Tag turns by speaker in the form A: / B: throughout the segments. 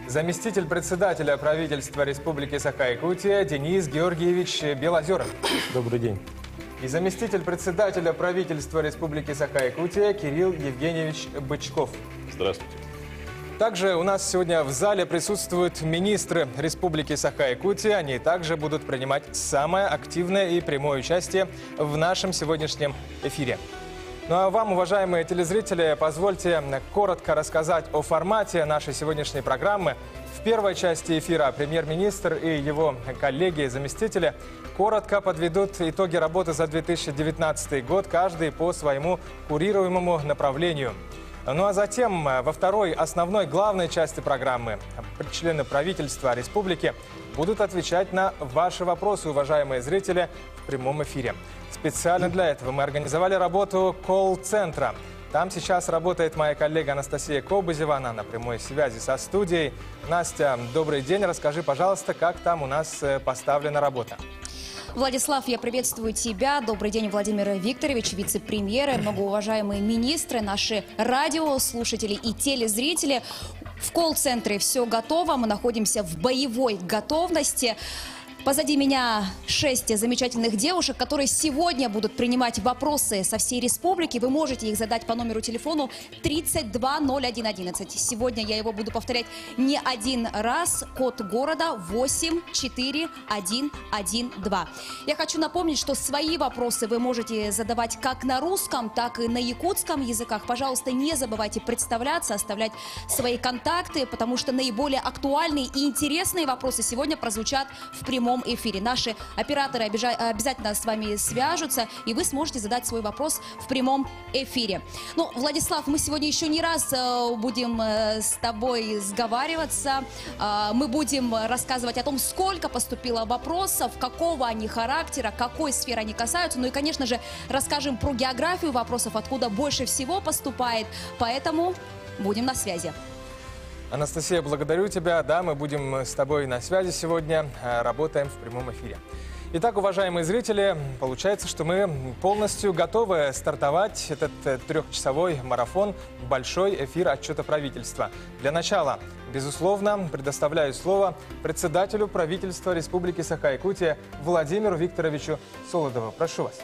A: заместитель председателя правительства Республики Саха-Якутия Денис Георгиевич Белозеров.
B: Добрый день.
A: И заместитель председателя правительства Республики Саха-Якутия Кирилл Евгеньевич Бычков.
C: Здравствуйте.
A: Также у нас сегодня в зале присутствуют министры Республики Саха-Якутия. Они также будут принимать самое активное и прямое участие в нашем сегодняшнем эфире. Ну а вам, уважаемые телезрители, позвольте коротко рассказать о формате нашей сегодняшней программы. В первой части эфира премьер-министр и его коллеги, заместители, коротко подведут итоги работы за 2019 год, каждый по своему курируемому направлению. Ну а затем, во второй основной главной части программы, члены правительства республики будут отвечать на ваши вопросы, уважаемые зрители, в прямом эфире. Специально для этого мы организовали работу колл-центра. Там сейчас работает моя коллега Анастасия Кобызева, она на прямой связи со студией. Настя, добрый день, расскажи, пожалуйста, как там у нас поставлена работа.
D: Владислав, я приветствую тебя. Добрый день, Владимир Викторович, вице-премьеры, многоуважаемые министры, наши радиослушатели и телезрители. В колл-центре все готово, мы находимся в боевой готовности. Позади меня 6 замечательных девушек, которые сегодня будут принимать вопросы со всей республики. Вы можете их задать по номеру телефону 320111. Сегодня я его буду повторять не один раз. Код города 84112. Я хочу напомнить, что свои вопросы вы можете задавать как на русском, так и на якутском языках. Пожалуйста, не забывайте представляться, оставлять свои контакты, потому что наиболее актуальные и интересные вопросы сегодня прозвучат в прямом эфире. Наши операторы обязательно с вами свяжутся, и вы сможете задать свой вопрос в прямом эфире. Ну, Владислав, мы сегодня еще не раз будем с тобой сговариваться. Мы будем рассказывать о том, сколько поступило вопросов, какого они характера, какой сферы они касаются. Ну и, конечно же, расскажем про географию вопросов, откуда больше всего поступает. Поэтому будем на связи.
A: Анастасия, благодарю тебя. Да, мы будем с тобой на связи сегодня, работаем в прямом эфире. Итак, уважаемые зрители, получается, что мы полностью готовы стартовать этот трехчасовой марафон, большой эфир отчета правительства. Для начала, безусловно, предоставляю слово председателю правительства Республики Саха-Якутия Владимиру Викторовичу Солодову. Прошу вас.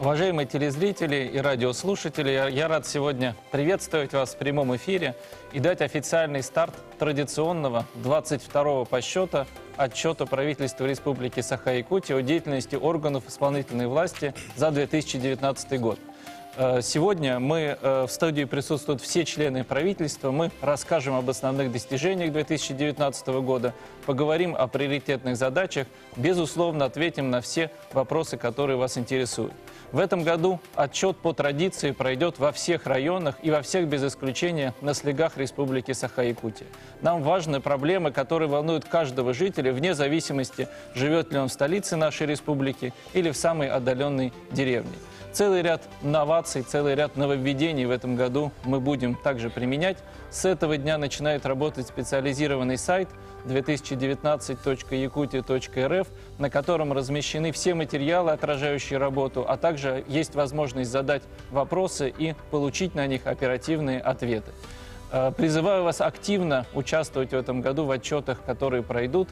B: Уважаемые телезрители и радиослушатели, я рад сегодня приветствовать вас в прямом эфире и дать официальный старт традиционного 22-го по счету отчета правительства Республики Саха-Якутия о деятельности органов исполнительной власти за 2019 год. Сегодня в студии присутствуют все члены правительства. Мы расскажем об основных достижениях 2019 года, поговорим о приоритетных задачах, безусловно, ответим на все вопросы, которые вас интересуют. В этом году отчет по традиции пройдет во всех районах и во всех без исключения на слегах Республики Саха-Якутия. Нам важны проблемы, которые волнуют каждого жителя, вне зависимости, живет ли он в столице нашей республики или в самой отдаленной деревне. Целый ряд новаций, целый ряд нововведений в этом году мы будем также применять. С этого дня начинает работать специализированный сайт 2019.yakutia.rf, на котором размещены все материалы, отражающие работу, а также есть возможность задать вопросы и получить на них оперативные ответы. Призываю вас активно участвовать в этом году в отчетах, которые пройдут,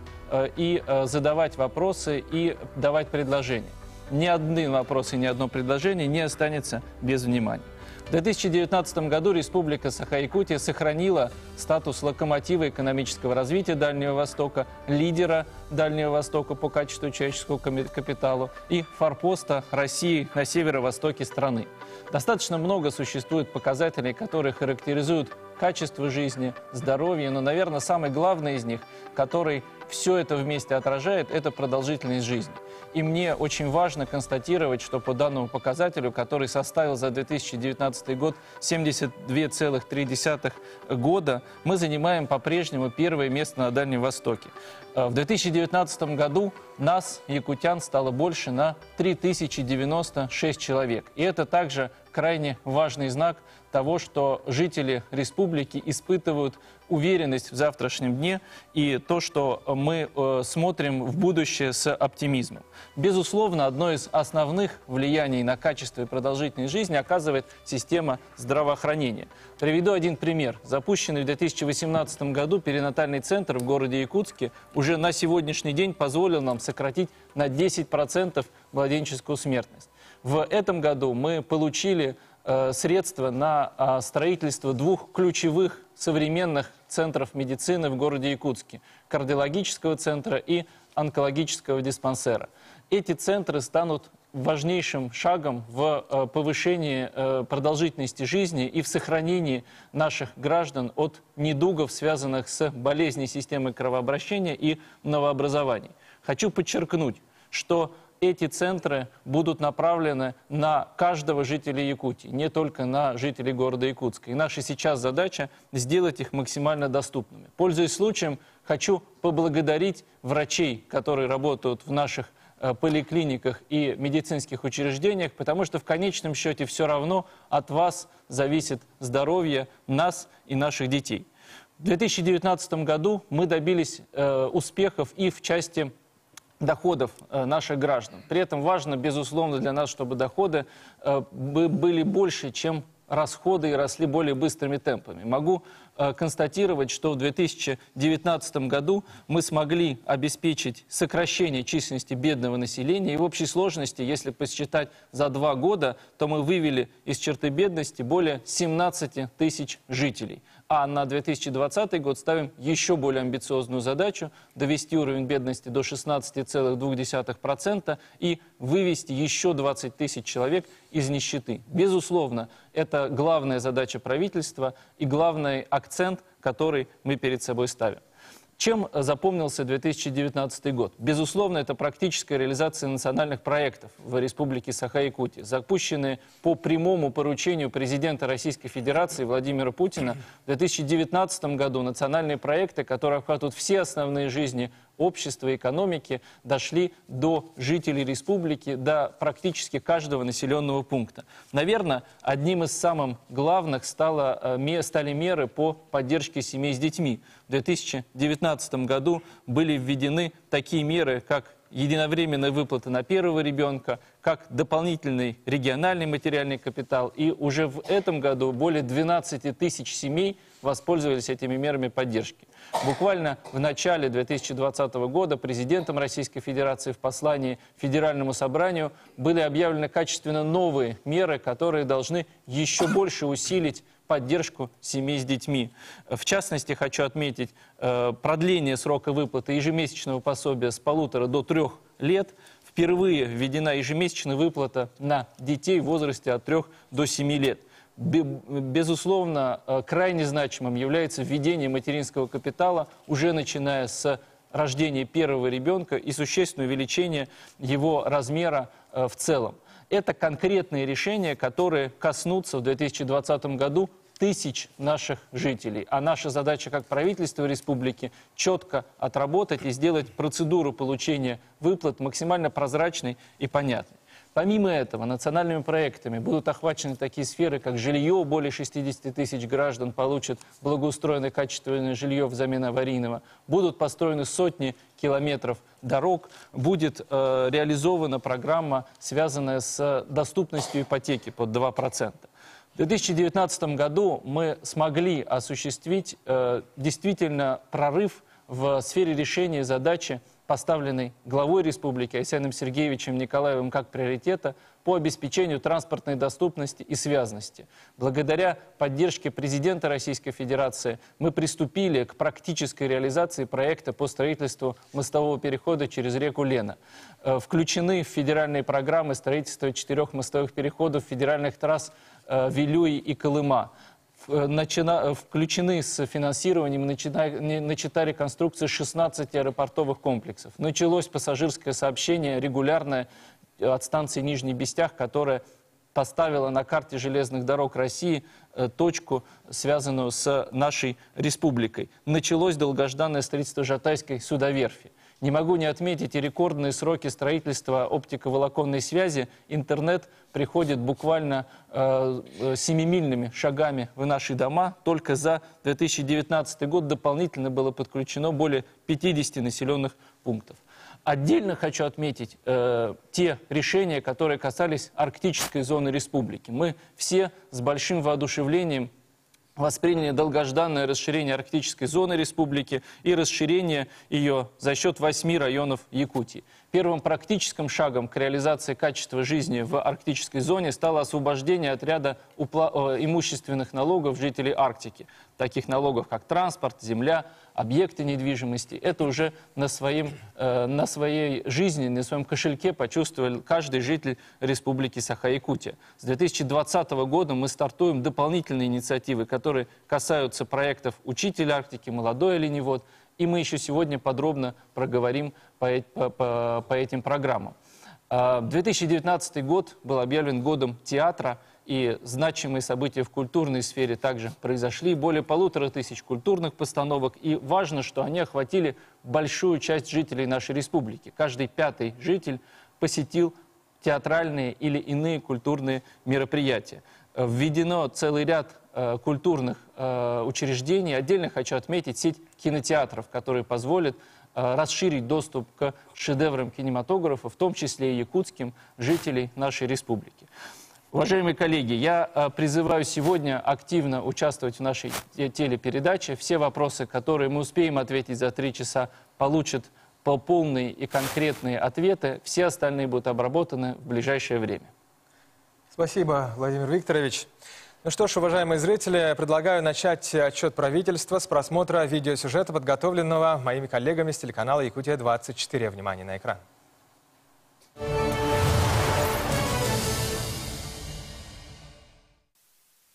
B: и задавать вопросы и давать предложения. Ни один вопрос и ни одно предложение не останется без внимания. В 2019 году Республика Саха-Якутия сохранила статус локомотива экономического развития Дальнего Востока, лидера Дальнего Востока по качеству человеческого капитала и форпоста России на северо-востоке страны. Достаточно много существует показателей, которые характеризуют качество жизни, здоровье, но, наверное, самый главный из них, который все это вместе отражает, это продолжительность жизни. И мне очень важно констатировать, что по данному показателю, который составил за 2019 год 72,3 года, мы занимаем по-прежнему первое место на Дальнем Востоке. В 2019 году нас, якутян, стало больше на 3096 человек. И это также крайне важный знак того, что жители республики испытывают уверенность в завтрашнем дне и то, что мы смотрим в будущее с оптимизмом. Безусловно, одно из основных влияний на качество и продолжительность жизни оказывает система здравоохранения. Приведу один пример. Запущенный в 2018 году перинатальный центр в городе Якутске уже на сегодняшний день позволил нам сократить на 10% младенческую смертность. В этом году мы получили средства на строительство 2 ключевых современных центров медицины в городе Якутске – кардиологического центра и онкологического диспансера. Эти центры станут важнейшим шагом в повышении продолжительности жизни и в сохранении наших граждан от недугов, связанных с болезнью системы кровообращения и новообразований. Хочу подчеркнуть, что эти центры будут направлены на каждого жителя Якутии, не только на жителей города Якутска. И наша сейчас задача сделать их максимально доступными. Пользуясь случаем, хочу поблагодарить врачей, которые работают в наших поликлиниках и медицинских учреждениях, потому что в конечном счете все равно от вас зависит здоровье нас и наших детей. В 2019 году мы добились успехов и в части доходов наших граждан. При этом важно, безусловно, для нас, чтобы доходы были больше, чем расходы и росли более быстрыми темпами. Могу констатировать, что в 2019 году мы смогли обеспечить сокращение численности бедного населения. И в общей сложности, если посчитать за 2 года, то мы вывели из черты бедности более 17 тысяч жителей. А на 2020 год ставим еще более амбициозную задачу – довести уровень бедности до 16,2% и вывести еще 20 тысяч человек из нищеты. Безусловно, это главная задача правительства и главный акцент, который мы перед собой ставим. Чем запомнился 2019 год? Безусловно, это практическая реализация национальных проектов в Республике Саха-Якутия, запущенные по прямому поручению президента Российской Федерации Владимира Путина. В 2019 году национальные проекты, которые охватывают все основные жизни общества и экономики, дошли до жителей республики, до практически каждого населенного пункта. Наверное, одним из самых главных стали меры по поддержке семей с детьми. В 2019 году были введены такие меры, как единовременная выплата на первого ребенка, как дополнительный региональный материальный капитал. И уже в этом году более 12 тысяч семей воспользовались этими мерами поддержки. Буквально в начале 2020 года президентом Российской Федерации в послании Федеральному собранию были объявлены качественно новые меры, которые должны еще больше усилить поддержку семей с детьми. В частности, хочу отметить продление срока выплаты ежемесячного пособия с 1,5 до 3 лет. Впервые введена ежемесячная выплата на детей в возрасте от 3 до 7 лет. Безусловно, крайне значимым является введение материнского капитала, уже начиная с рождения первого ребенка и существенное увеличение его размера в целом. Это конкретные решения, которые коснутся в 2020 году тысяч наших жителей. А наша задача как правительства республики четко отработать и сделать процедуру получения выплат максимально прозрачной и понятной. Помимо этого, национальными проектами будут охвачены такие сферы, как жилье. Более 60 тысяч граждан получат благоустроенное качественное жилье взамен аварийного. Будут построены сотни километров дорог. Будет реализована программа, связанная с доступностью ипотеки под 2%. В 2019 году мы смогли осуществить действительно прорыв в сфере решения задачи, поставленной главой республики Айсеном Сергеевичем Николаевым как приоритета по обеспечению транспортной доступности и связности. Благодаря поддержке президента Российской Федерации мы приступили к практической реализации проекта по строительству мостового перехода через реку Лена. Включены в федеральные программы строительства 4 мостовых переходов федеральных трасс Вилюй и Колыма. Включены с финансированием, начата реконструкция 16 аэропортовых комплексов. Началось пассажирское сообщение регулярное от станции Нижний Бестях, которая поставила на карте железных дорог России точку, связанную с нашей республикой. Началось долгожданное строительство Жатайской судоверфи. Не могу не отметить и рекордные сроки строительства оптиковолоконной связи. Интернет приходит буквально семимильными шагами в наши дома. Только за 2019 год дополнительно было подключено более 50 населенных пунктов. Отдельно хочу отметить те решения, которые касались арктической зоны республики. Мы все с большим воодушевлением восприняли долгожданное расширение арктической зоны республики и расширение ее за счет 8 районов Якутии. Первым практическим шагом к реализации качества жизни в арктической зоне стало освобождение от ряда имущественных налогов жителей Арктики. Таких налогов, как транспорт, земля, объекты недвижимости. Это уже на своей жизни, на своем кошельке почувствовал каждый житель Республики Саха-Якутия. С 2020 года мы стартуем дополнительные инициативы, которые касаются проектов «Учитель Арктики», «Молодой оленевод». И мы еще сегодня подробно проговорим по этим программам. 2019 год был объявлен годом театра, и значимые события в культурной сфере также произошли. Более 1500 культурных постановок. И важно, что они охватили большую часть жителей нашей республики. Каждый 5-й житель посетил театральные или иные культурные мероприятия. Введено целый ряд культурных учреждений. Отдельно хочу отметить сеть кинотеатров, которые позволят расширить доступ к шедеврам кинематографа, в том числе и якутским, жителей нашей республики. Уважаемые коллеги, я призываю сегодня активно участвовать в нашей телепередаче. Все вопросы, которые мы успеем ответить за 3 часа, получат полные и конкретные ответы. Все остальные будут обработаны в ближайшее время.
A: Спасибо, Владимир Викторович. Ну что ж, уважаемые зрители, предлагаю начать отчет правительства с просмотра видеосюжета, подготовленного моими коллегами с телеканала «Якутия-24». Внимание на экран.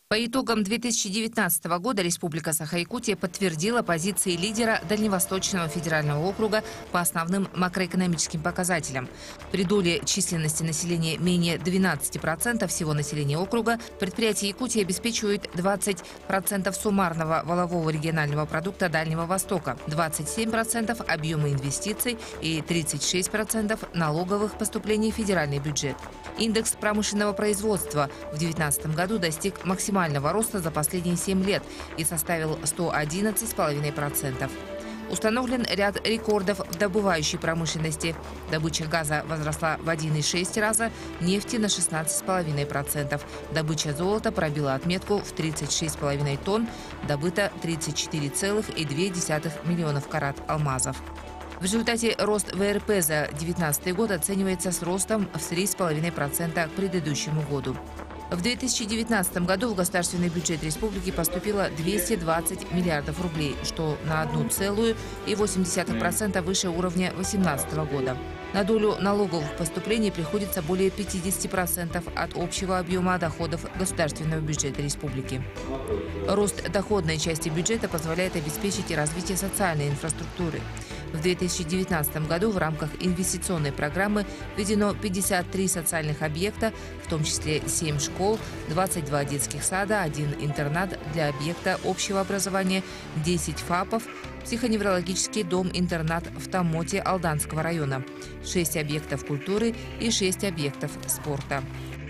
C: По итогам 2019 года Республика Саха-Якутия подтвердила позиции лидера Дальневосточного федерального округа по основным макроэкономическим показателям. При доле численности населения менее 12% всего населения округа предприятия Якутии обеспечивают 20% суммарного валового регионального продукта Дальнего Востока, 27% объема инвестиций и 36% налоговых поступлений в федеральный бюджет. Индекс промышленного производства в 2019 году достиг максимального роста за последние 7 лет и составил 111,5%. Установлен ряд рекордов в добывающей промышленности. Добыча газа возросла в 1,6 раза, нефти на 16,5%. Добыча золота пробила отметку в 36,5 тонн, добыто 34,2 миллионов карат алмазов. В результате рост ВРП за 2019 год оценивается с ростом в 3,5% к предыдущему году. В 2019 году в государственный бюджет республики поступило 220 миллиардов рублей, что на 1,8% выше уровня 2018 года. На долю налоговых поступлений приходится более 50% от общего объема доходов государственного бюджета республики. Рост доходной части бюджета позволяет обеспечить и развитие социальной инфраструктуры. В 2019 году в рамках инвестиционной программы введено 53 социальных объекта, в том числе 7 школ, 22 детских сада, 1 интернат для объекта общего образования, 10 ФАПов, психоневрологический дом-интернат в Тамоте Алданского района, 6 объектов культуры и 6 объектов спорта.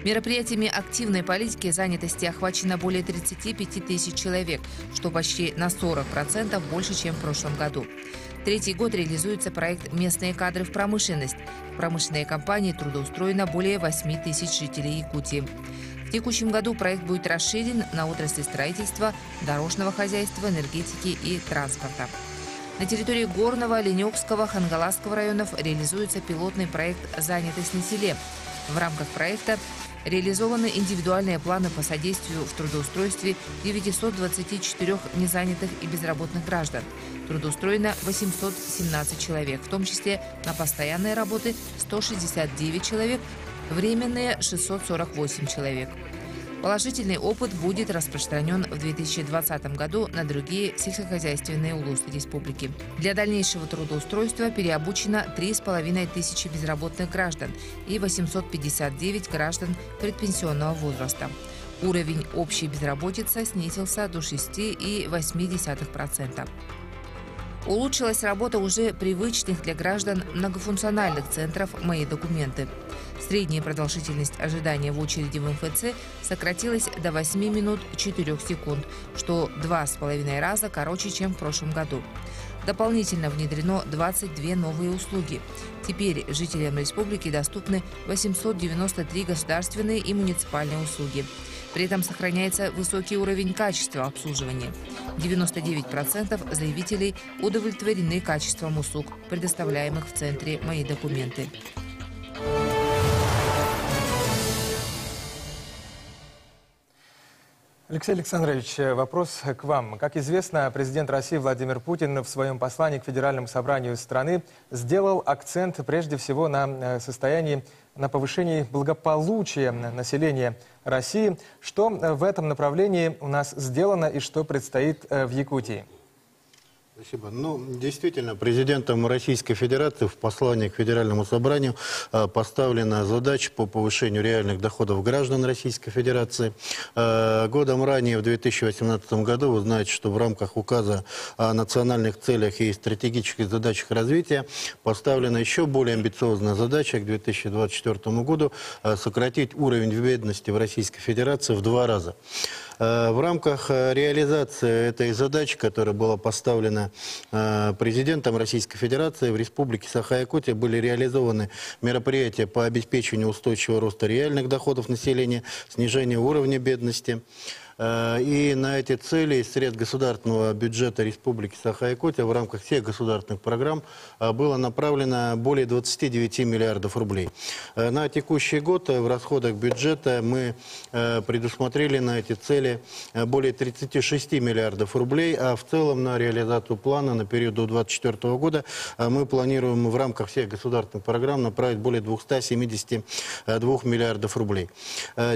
C: Мероприятиями активной политики занятости охвачено более 35 тысяч человек, что почти на 40% больше, чем в прошлом году. Третий год реализуется проект «Местные кадры в промышленность». В промышленной компании трудоустроено более 8 тысяч жителей Якутии. В текущем году проект будет расширен на отрасли строительства, дорожного хозяйства, энергетики и транспорта. На территории Горного, Ленёкского, Хангаласского районов реализуется пилотный проект «Занятость на селе». В рамках проекта реализованы индивидуальные планы по содействию в трудоустройстве 924 незанятых и безработных граждан. Трудоустроено 817 человек, в том числе на постоянные работы 169 человек, временные 648 человек. Положительный опыт будет распространен в 2020 году на другие сельскохозяйственные улусы республики. Для дальнейшего трудоустройства переобучено 3500 безработных граждан и 859 граждан предпенсионного возраста. Уровень общей безработицы снизился до 6,8%. Улучшилась работа уже привычных для граждан многофункциональных центров «Мои документы». Средняя продолжительность ожидания в очереди в МФЦ сократилась до 8 минут 4 секунд, что 2,5 раза короче, чем в прошлом году. Дополнительно внедрено 22 новые услуги. Теперь жителям республики доступны 893 государственные и муниципальные услуги. При этом сохраняется высокий уровень качества обслуживания. 99% заявителей удовлетворены качеством услуг, предоставляемых в центре «Мои документы».
A: Алексей Александрович, вопрос к вам. Как известно, президент России Владимир Путин в своем послании к Федеральному собранию страны сделал акцент прежде всего на повышении благополучия населения России. Что в этом направлении у нас сделано и что предстоит в Якутии?
E: Спасибо. Действительно, президентом Российской Федерации в послании к Федеральному собранию поставлена задача по повышению реальных доходов граждан Российской Федерации. Годом ранее, в 2018 году, вы знаете, что в рамках указа о национальных целях и стратегических задачах развития поставлена еще более амбициозная задача к 2024 году сократить уровень бедности в Российской Федерации в 2 раза. В рамках реализации этой задачи, которая была поставлена президентом Российской Федерации, в Республике Саха-Якутия были реализованы мероприятия по обеспечению устойчивого роста реальных доходов населения, снижению уровня бедности. И на эти цели из средств государственного бюджета Республики Саха-Якутия в рамках всех государственных программ было направлено более 29 миллиардов рублей. На текущий год в расходах бюджета мы предусмотрели на эти цели более 36 миллиардов рублей, а в целом на реализацию плана на период до 2024 года мы планируем в рамках всех государственных программ направить более 272 миллиардов рублей.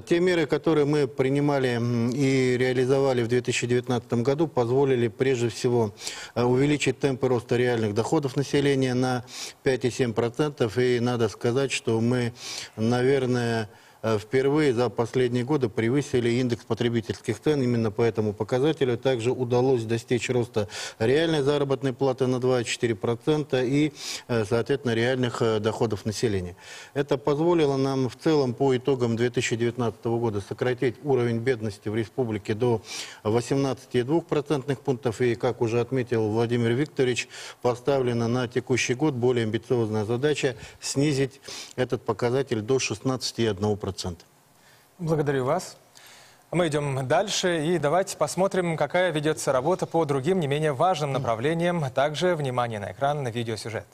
E: Те меры, которые мы принимали и реализовали в 2019 году, позволили прежде всего увеличить темпы роста реальных доходов населения на 5,7%. И надо сказать, что мы, наверное, впервые за последние годы превысили индекс потребительских цен. Именно по этому показателю также удалось достичь роста реальной заработной платы на 2,4% и, соответственно, реальных доходов населения. Это позволило нам в целом по итогам 2019 года сократить уровень бедности в республике до 18,2% пунктов. И, как уже отметил Владимир Викторович, поставлена на текущий год более амбициозная задача снизить этот показатель до 16,1%.
A: Благодарю вас. Мы идем дальше и давайте посмотрим, какая ведется работа по другим не менее важным направлениям. Также внимание на экран, на видеосюжет.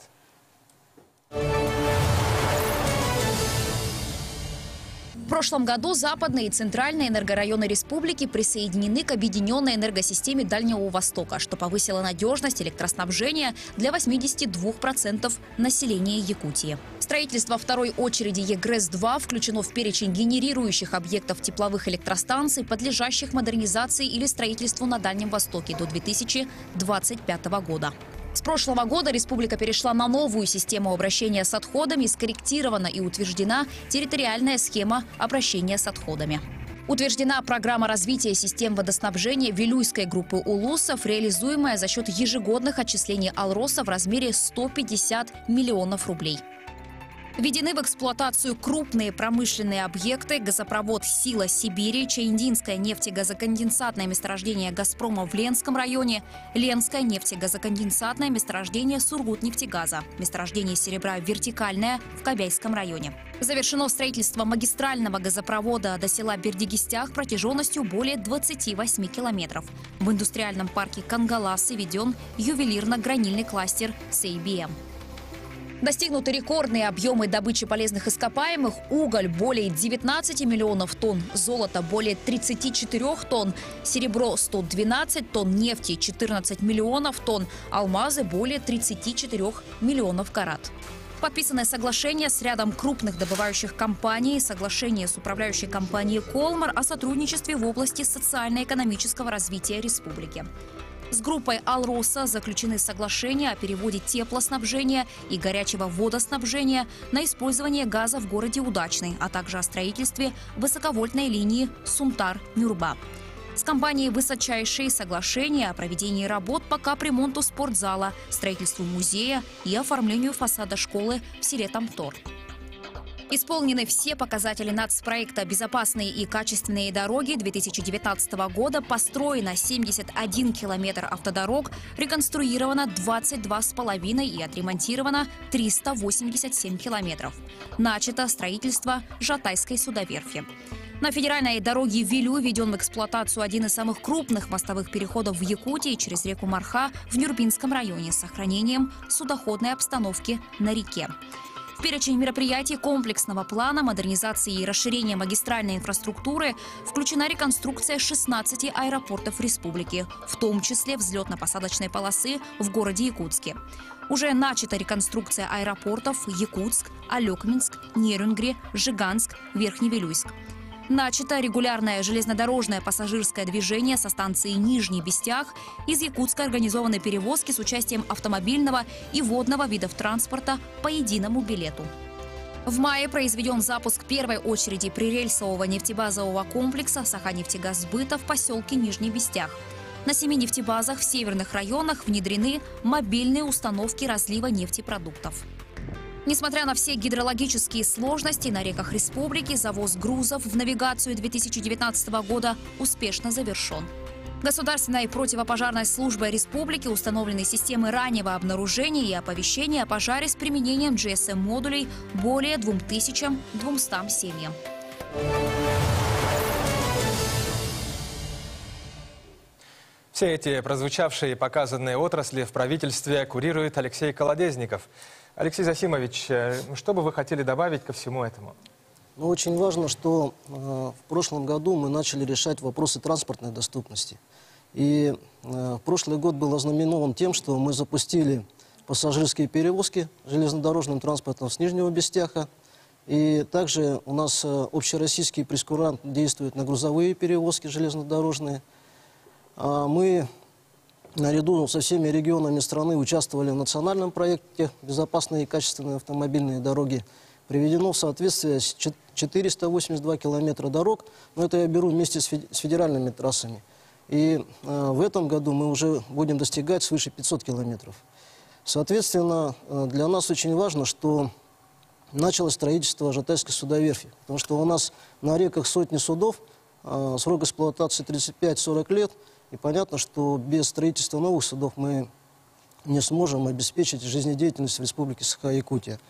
D: В прошлом году западные и центральные энергорайоны республики присоединены к объединенной энергосистеме Дальнего Востока, что повысило надежность электроснабжения для 82% населения Якутии. Строительство второй очереди ЕГРЭС-2 включено в перечень генерирующих объектов тепловых электростанций, подлежащих модернизации или строительству на Дальнем Востоке до 2025 года. С прошлого года республика перешла на новую систему обращения с отходами, скорректирована и утверждена территориальная схема обращения с отходами. Утверждена программа развития систем водоснабжения Вилюйской группы улусов, реализуемая за счет ежегодных отчислений Алроса в размере 150 миллионов рублей. Введены в эксплуатацию крупные промышленные объекты: газопровод «Сила Сибири», Чаиндинское нефтегазоконденсатное месторождение «Газпрома» в Ленском районе, Ленское нефтегазоконденсатное месторождение «Сургутнефтегаза», месторождение серебра «Вертикальное» в Кобяйском районе. Завершено строительство магистрального газопровода до села Бердигистях протяженностью более 28 километров. В индустриальном парке Кангаласы введен ювелирно-гранильный кластер САБМ. Достигнуты рекордные объемы добычи полезных ископаемых: уголь более 19 миллионов тонн, золото более 34 тонн, серебро 112 тонн, нефти 14 миллионов тонн, алмазы более 34 миллионов карат. Подписанное соглашение с рядом крупных добывающих компаний, соглашение с управляющей компанией «Колмар» о сотрудничестве в области социально-экономического развития республики. С группой «Алроса» заключены соглашения о переводе теплоснабжения и горячего водоснабжения на использование газа в городе Удачный, а также о строительстве высоковольтной линии Сунтар-Нюрба.
F: С компанией высочайшие соглашения о проведении работ по капремонту спортзала, строительству музея и оформлению фасада школы в селе Тамтор. Исполнены все показатели нацпроекта «Безопасные и качественные дороги» 2019 года. Построено 71 километр автодорог, реконструировано 22,5 и отремонтировано 387 километров. Начато строительство Жатайской судоверфи. На федеральной дороге Вилю введен в эксплуатацию один из самых крупных мостовых переходов в Якутии через реку Марха в Нюрбинском районе с сохранением судоходной обстановки на реке. В перечень мероприятий комплексного плана модернизации и расширения магистральной инфраструктуры включена реконструкция 16 аэропортов республики, в том числе взлетно-посадочной полосы в городе Якутске. Уже начата реконструкция аэропортов Якутск, Алекминск, Нерюнгри, Жиганск, Верхневилюйск. Начато регулярное железнодорожное пассажирское движение со станции Нижний Бестях. Из Якутска организованы перевозки с участием автомобильного и водного видов транспорта по единому билету. В мае произведен запуск первой очереди прирельсового нефтебазового комплекса «Саханефтегазсбыта» в поселке Нижний Бестях. На 7 нефтебазах в северных районах внедрены мобильные установки разлива нефтепродуктов. Несмотря на все гидрологические сложности, на реках республики завоз грузов в навигацию 2019 года успешно завершен. Государственной противопожарной службой республики установлены системы раннего обнаружения и оповещения о пожаре с применением GSM-модулей более 2200 семьям.
A: Все эти прозвучавшие и показанные отрасли в правительстве курирует Алексей Колодезников. Алексей Зосимович, что бы вы хотели добавить ко всему этому?
G: Ну, очень важно, что в прошлом году мы начали решать вопросы транспортной доступности. И прошлый год был ознаменован тем, что мы запустили пассажирские перевозки железнодорожным транспортом с Нижнего Бестяха. И также у нас общероссийский прейскурант действует на грузовые перевозки железнодорожные. Мы наряду со всеми регионами страны участвовали в национальном проекте «Безопасные и качественные автомобильные дороги». Приведено в соответствие 482 километра дорог, но это я беру вместе с федеральными трассами. И в этом году мы уже будем достигать свыше 500 километров. Соответственно, для нас очень важно, что началось строительство Жатайской судоверфи, потому что у нас на реках сотни судов, срок эксплуатации 35-40 лет, и понятно, что без строительства новых судов мы не сможем обеспечить жизнедеятельность в Республике Саха-Якутия.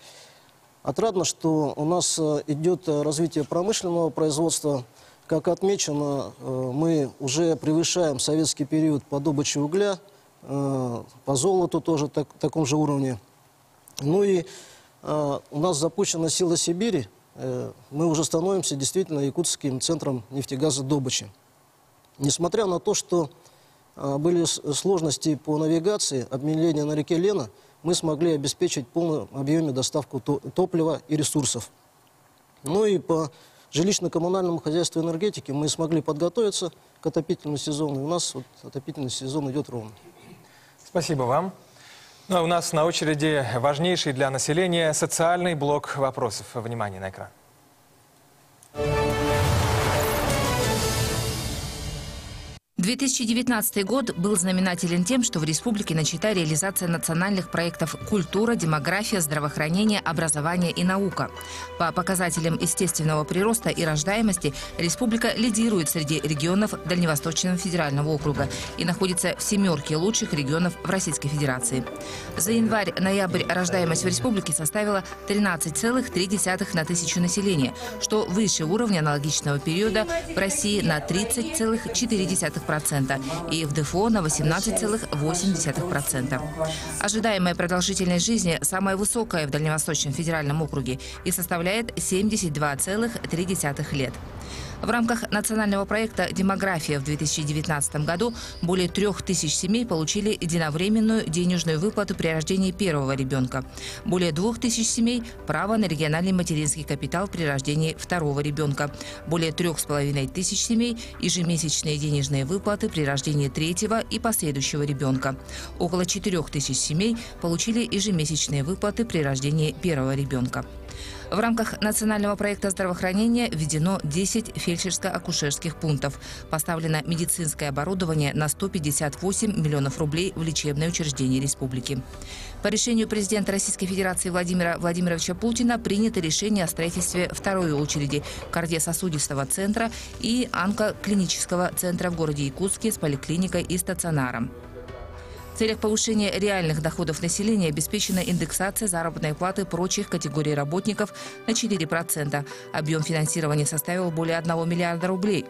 G: Отрадно, что у нас идет развитие промышленного производства. Как отмечено, мы уже превышаем советский период по добыче угля, по золоту тоже в таком же уровне. Ну и у нас запущена «Сила Сибири». Мы уже становимся действительно якутским центром нефтегазодобычи. Несмотря на то, что были сложности по навигации, обмеления на реке Лена, мы смогли обеспечить в полном объеме доставку топлива и ресурсов. Ну и по жилищно-коммунальному хозяйству и энергетике мы смогли подготовиться к отопительному сезону. И у нас отопительный сезон идет ровно.
A: Спасибо вам. Ну, а у нас на очереди важнейший для населения социальный блок вопросов. Внимание на экран.
C: 2019 год был знаменателен тем, что в республике начата реализация национальных проектов «Культура», «Демография», «Здравоохранение», «Образование» и «Наука». По показателям естественного прироста и рождаемости республика лидирует среди регионов Дальневосточного федерального округа и находится в 7 лучших регионов в Российской Федерации. За январь-ноябрь рождаемость в республике составила 13,3 на тысячу населения, что выше уровня аналогичного периода в России на 30,4%. И в ДФО на 18,8%. Ожидаемая продолжительность жизни самая высокая в Дальневосточном федеральном округе и составляет 72,3 лет. В рамках национального проекта «Демография» в 2019 году более 3000 семей получили единовременную денежную выплату при рождении первого ребенка. Более 2000 семей – право на региональный материнский капитал при рождении второго ребенка. Более 3500 семей – ежемесячные денежные выплаты при рождении третьего и последующего ребенка. Около 4000 семей получили ежемесячные выплаты при рождении первого ребенка. В рамках национального проекта здравоохранения введено 10 фельдшерско-акушерских пунктов. Поставлено медицинское оборудование на 158 миллионов рублей в лечебные учреждения республики. По решению президента Российской Федерации Владимира Владимировича Путина принято решение о строительстве второй очереди кардиососудистого центра и онкоклинического центра в городе Якутске с поликлиникой и стационаром. В целях повышения реальных доходов населения обеспечена индексация заработной платы прочих категорий работников на 4%. Объем финансирования составил более 1 миллиарда рублей.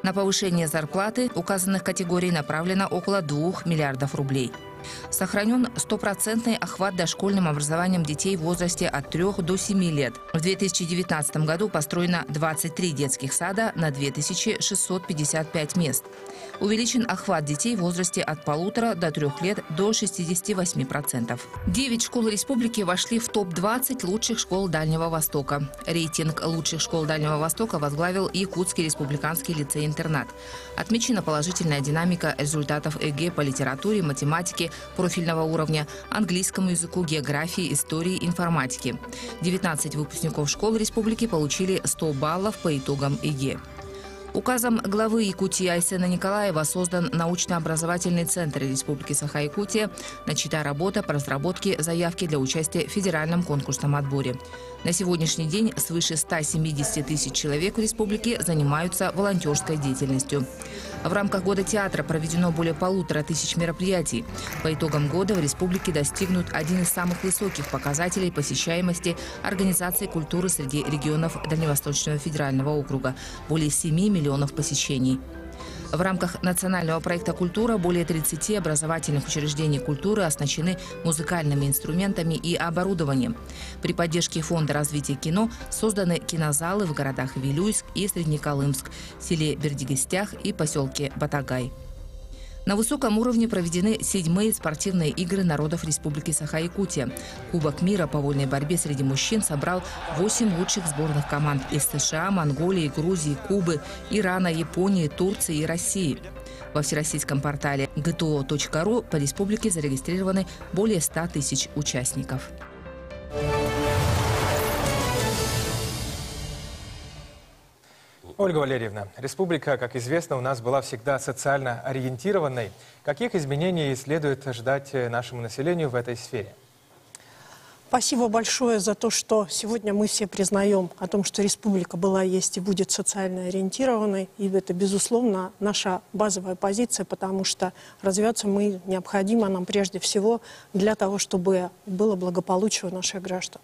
C: На повышение зарплаты указанных категорий направлено около 2 миллиардов рублей. Сохранен стопроцентный охват дошкольным образованием детей в возрасте от 3 до 7 лет. В 2019 году построено 23 детских сада на 2655 мест. Увеличен охват детей в возрасте от 1,5 до 3 лет до 68%. 9 школ республики вошли в топ-20 лучших школ Дальнего Востока. Рейтинг лучших школ Дальнего Востока возглавил Якутский республиканский лицей-интернат. Отмечена положительная динамика результатов ЕГЭ по литературе, математике профильного уровня, английскому языку, географии, истории, информатике. 19 выпускников школ республики получили 100 баллов по итогам ЕГЭ. Указом главы Якутии Айсена Николаева создан научно-образовательный центр Республики Саха-Якутия, начата работа по разработке заявки для участия в федеральном конкурсном отборе. На сегодняшний день свыше 170 тысяч человек в республике занимаются волонтерской деятельностью. В рамках года театра проведено более 1500 мероприятий. По итогам года в республике достигнут один из самых высоких показателей посещаемости организаций культуры среди регионов Дальневосточного федерального округа – более 7 миллионов посещений. В рамках национального проекта «Культура» более 30 образовательных учреждений культуры оснащены музыкальными инструментами и оборудованием. При поддержке Фонда развития кино созданы кинозалы в городах Вилюйск и Среднеколымск, селе Бердигестях и поселке Батагай. На высоком уровне проведены 7-е спортивные игры народов Республики Саха-Якутия. Кубок мира по вольной борьбе среди мужчин собрал 8 лучших сборных команд из США, Монголии, Грузии, Кубы, Ирана, Японии, Турции и России. Во всероссийском портале gto.ru по республике зарегистрированы более 100 тысяч участников.
A: Ольга Валерьевна, республика, как известно, у нас была всегда социально ориентированной. Каких изменений следует ждать нашему населению в этой сфере?
H: Спасибо большое за то, что сегодня мы все признаем о том, что республика была, есть и будет социально ориентированной. И это, безусловно, наша базовая позиция, потому что развиваться мы необходимо нам прежде всего для того, чтобы было благополучие у наших граждан.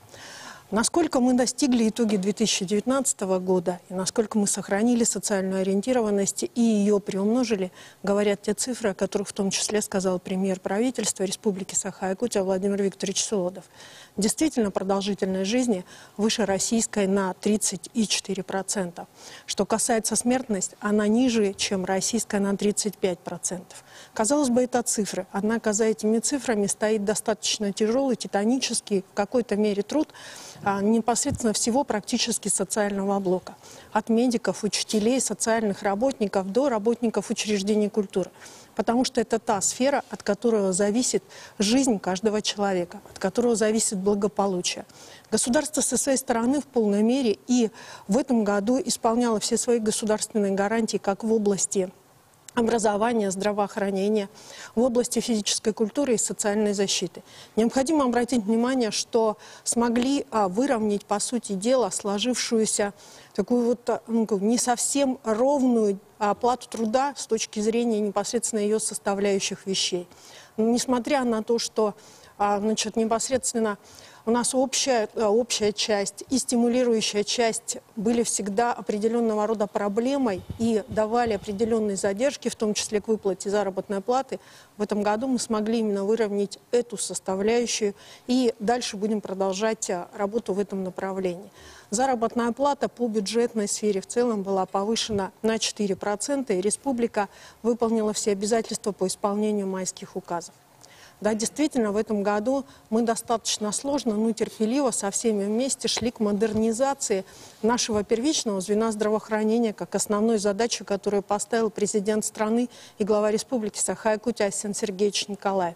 H: Насколько мы достигли итоги 2019 года и насколько мы сохранили социальную ориентированность и ее приумножили, говорят те цифры, о которых в том числе сказал премьер правительства Республики Саха-Якутия Владимир Викторович Солодов. Действительно, продолжительность жизни выше российской на 34%. Что касается смертности, она ниже, чем российская на 35%. Казалось бы, это цифры. Однако за этими цифрами стоит достаточно тяжелый, титанический, в какой-то мере труд непосредственно всего практически социального блока. От медиков, учителей, социальных работников до работников учреждений культуры. Потому что это та сфера, от которой зависит жизнь каждого человека, от которого зависит благополучие. Государство со своей стороны в полной мере и в этом году исполняло все свои государственные гарантии как в области образования, здравоохранения, в области физической культуры и социальной защиты. Необходимо обратить внимание, что смогли выровнять, по сути дела, сложившуюся такую вот не совсем ровную оплату труда с точки зрения непосредственно ее составляющих вещей. Но несмотря на то, что непосредственно у нас общая часть и стимулирующая часть были всегда определенного рода проблемой и давали определенные задержки, в том числе к выплате заработной платы. В этом году мы смогли именно выровнять эту составляющую и дальше будем продолжать работу в этом направлении. Заработная плата по бюджетной сфере в целом была повышена на 4%, и республика выполнила все обязательства по исполнению майских указов. Да, действительно, в этом году мы достаточно сложно, но терпеливо со всеми вместе шли к модернизации нашего первичного звена здравоохранения как основной задачи, которую поставил президент страны и глава республики Саха-Якутия Айсен Сергеевич Николаев.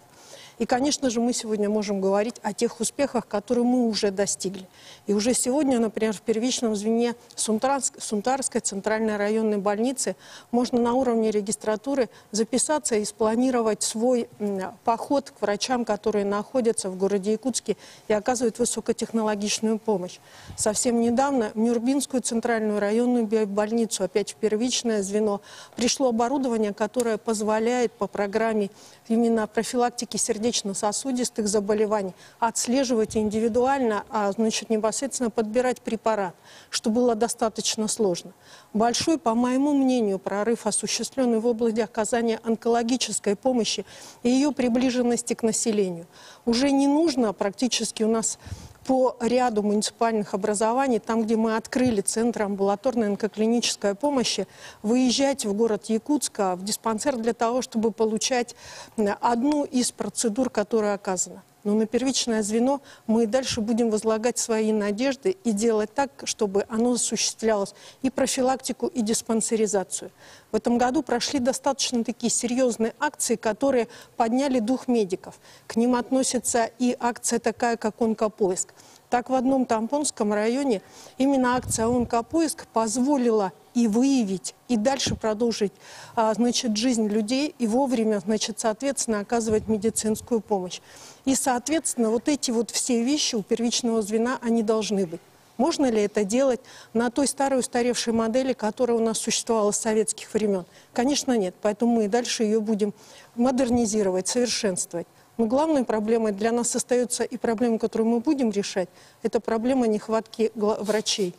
H: И, конечно же, мы сегодня можем говорить о тех успехах, которые мы уже достигли. И уже сегодня, например, в первичном звене Сунтарской центральной районной больницы можно на уровне регистратуры записаться и спланировать свой поход к врачам, которые находятся в городе Якутске и оказывают высокотехнологичную помощь. Совсем недавно в Нюрбинскую центральную районную больницу, опять в первичное звено, пришло оборудование, которое позволяет по программе именно профилактики сердечно-сосудистых заболеваний отслеживать индивидуально, непосредственно подбирать препарат, что было достаточно сложно. Большой, по моему мнению, прорыв осуществленный в области оказания онкологической помощи и ее приближенности к населению. Уже не нужно практически у нас по ряду муниципальных образований, там, где мы открыли центры амбулаторной онкоклинической помощи, выезжать в город Якутск, в диспансер для того, чтобы получать одну из процедур, которая оказана. Но на первичное звено мы и дальше будем возлагать свои надежды и делать так, чтобы оно осуществлялось и профилактику, и диспансеризацию. В этом году прошли достаточно такие серьезные акции, которые подняли дух медиков. К ним относится и акция такая, как «Онкопоиск». Так, в одном Тампонском районе именно акция «Онкопоиск» позволила и выявить, и дальше продолжить жизнь людей, и вовремя, соответственно, оказывать медицинскую помощь. И, соответственно, вот эти вот все вещи у первичного звена, они должны быть. Можно ли это делать на той старой устаревшей модели, которая у нас существовала с советских времен? Конечно, нет. Поэтому мы и дальше ее будем модернизировать, совершенствовать. Но главной проблемой для нас остается и проблема, которую мы будем решать, это проблема нехватки врачей.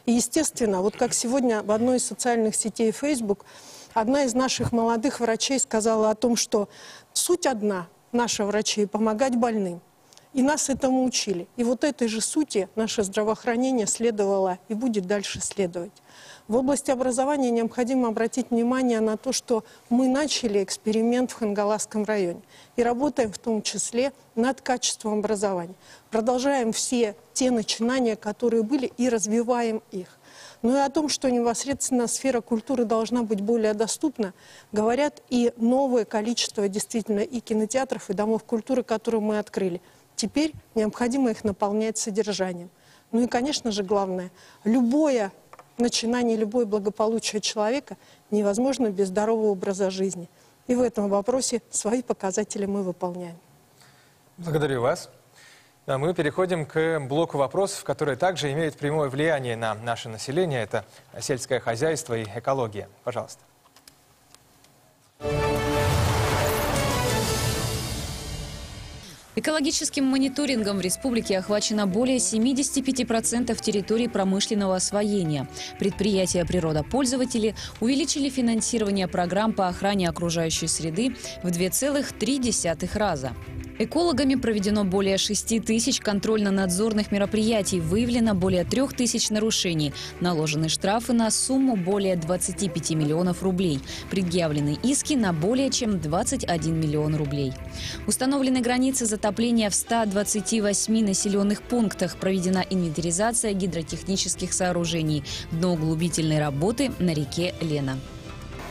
H: И, естественно, вот как сегодня в одной из социальных сетей Facebook одна из наших молодых врачей сказала о том, что суть одна, наших врачей, помогать больным. И нас этому учили. И вот этой же сути наше здравоохранение следовало и будет дальше следовать. В области образования необходимо обратить внимание на то, что мы начали эксперимент в Хангаласском районе. И работаем в том числе над качеством образования. Продолжаем все те начинания, которые были, и развиваем их. Ну и о том, что непосредственно сфера культуры должна быть более доступна, говорят и новое количество действительно и кинотеатров, и домов культуры, которые мы открыли. Теперь необходимо их наполнять содержанием. Ну и, конечно же, главное, любое начинание, любое благополучие человека невозможно без здорового образа жизни. И в этом вопросе свои показатели мы выполняем.
A: Благодарю вас. А мы переходим к блоку вопросов, которые также имеют прямое влияние на наше население. Это сельское хозяйство и экология. Пожалуйста.
I: Экологическим мониторингом в республике охвачено более 75% территорий промышленного освоения. Предприятия природопользователи увеличили финансирование программ по охране окружающей среды в 2,3 раза. Экологами проведено более 6 тысяч контрольно-надзорных мероприятий, выявлено более 3 тысяч нарушений, наложены штрафы на сумму более 25 миллионов рублей, предъявлены иски на более чем 21 миллион рублей. Установлены границы затопления в 128 населенных пунктах, проведена инвентаризация гидротехнических сооружений, дноуглубительные работы на реке Лена.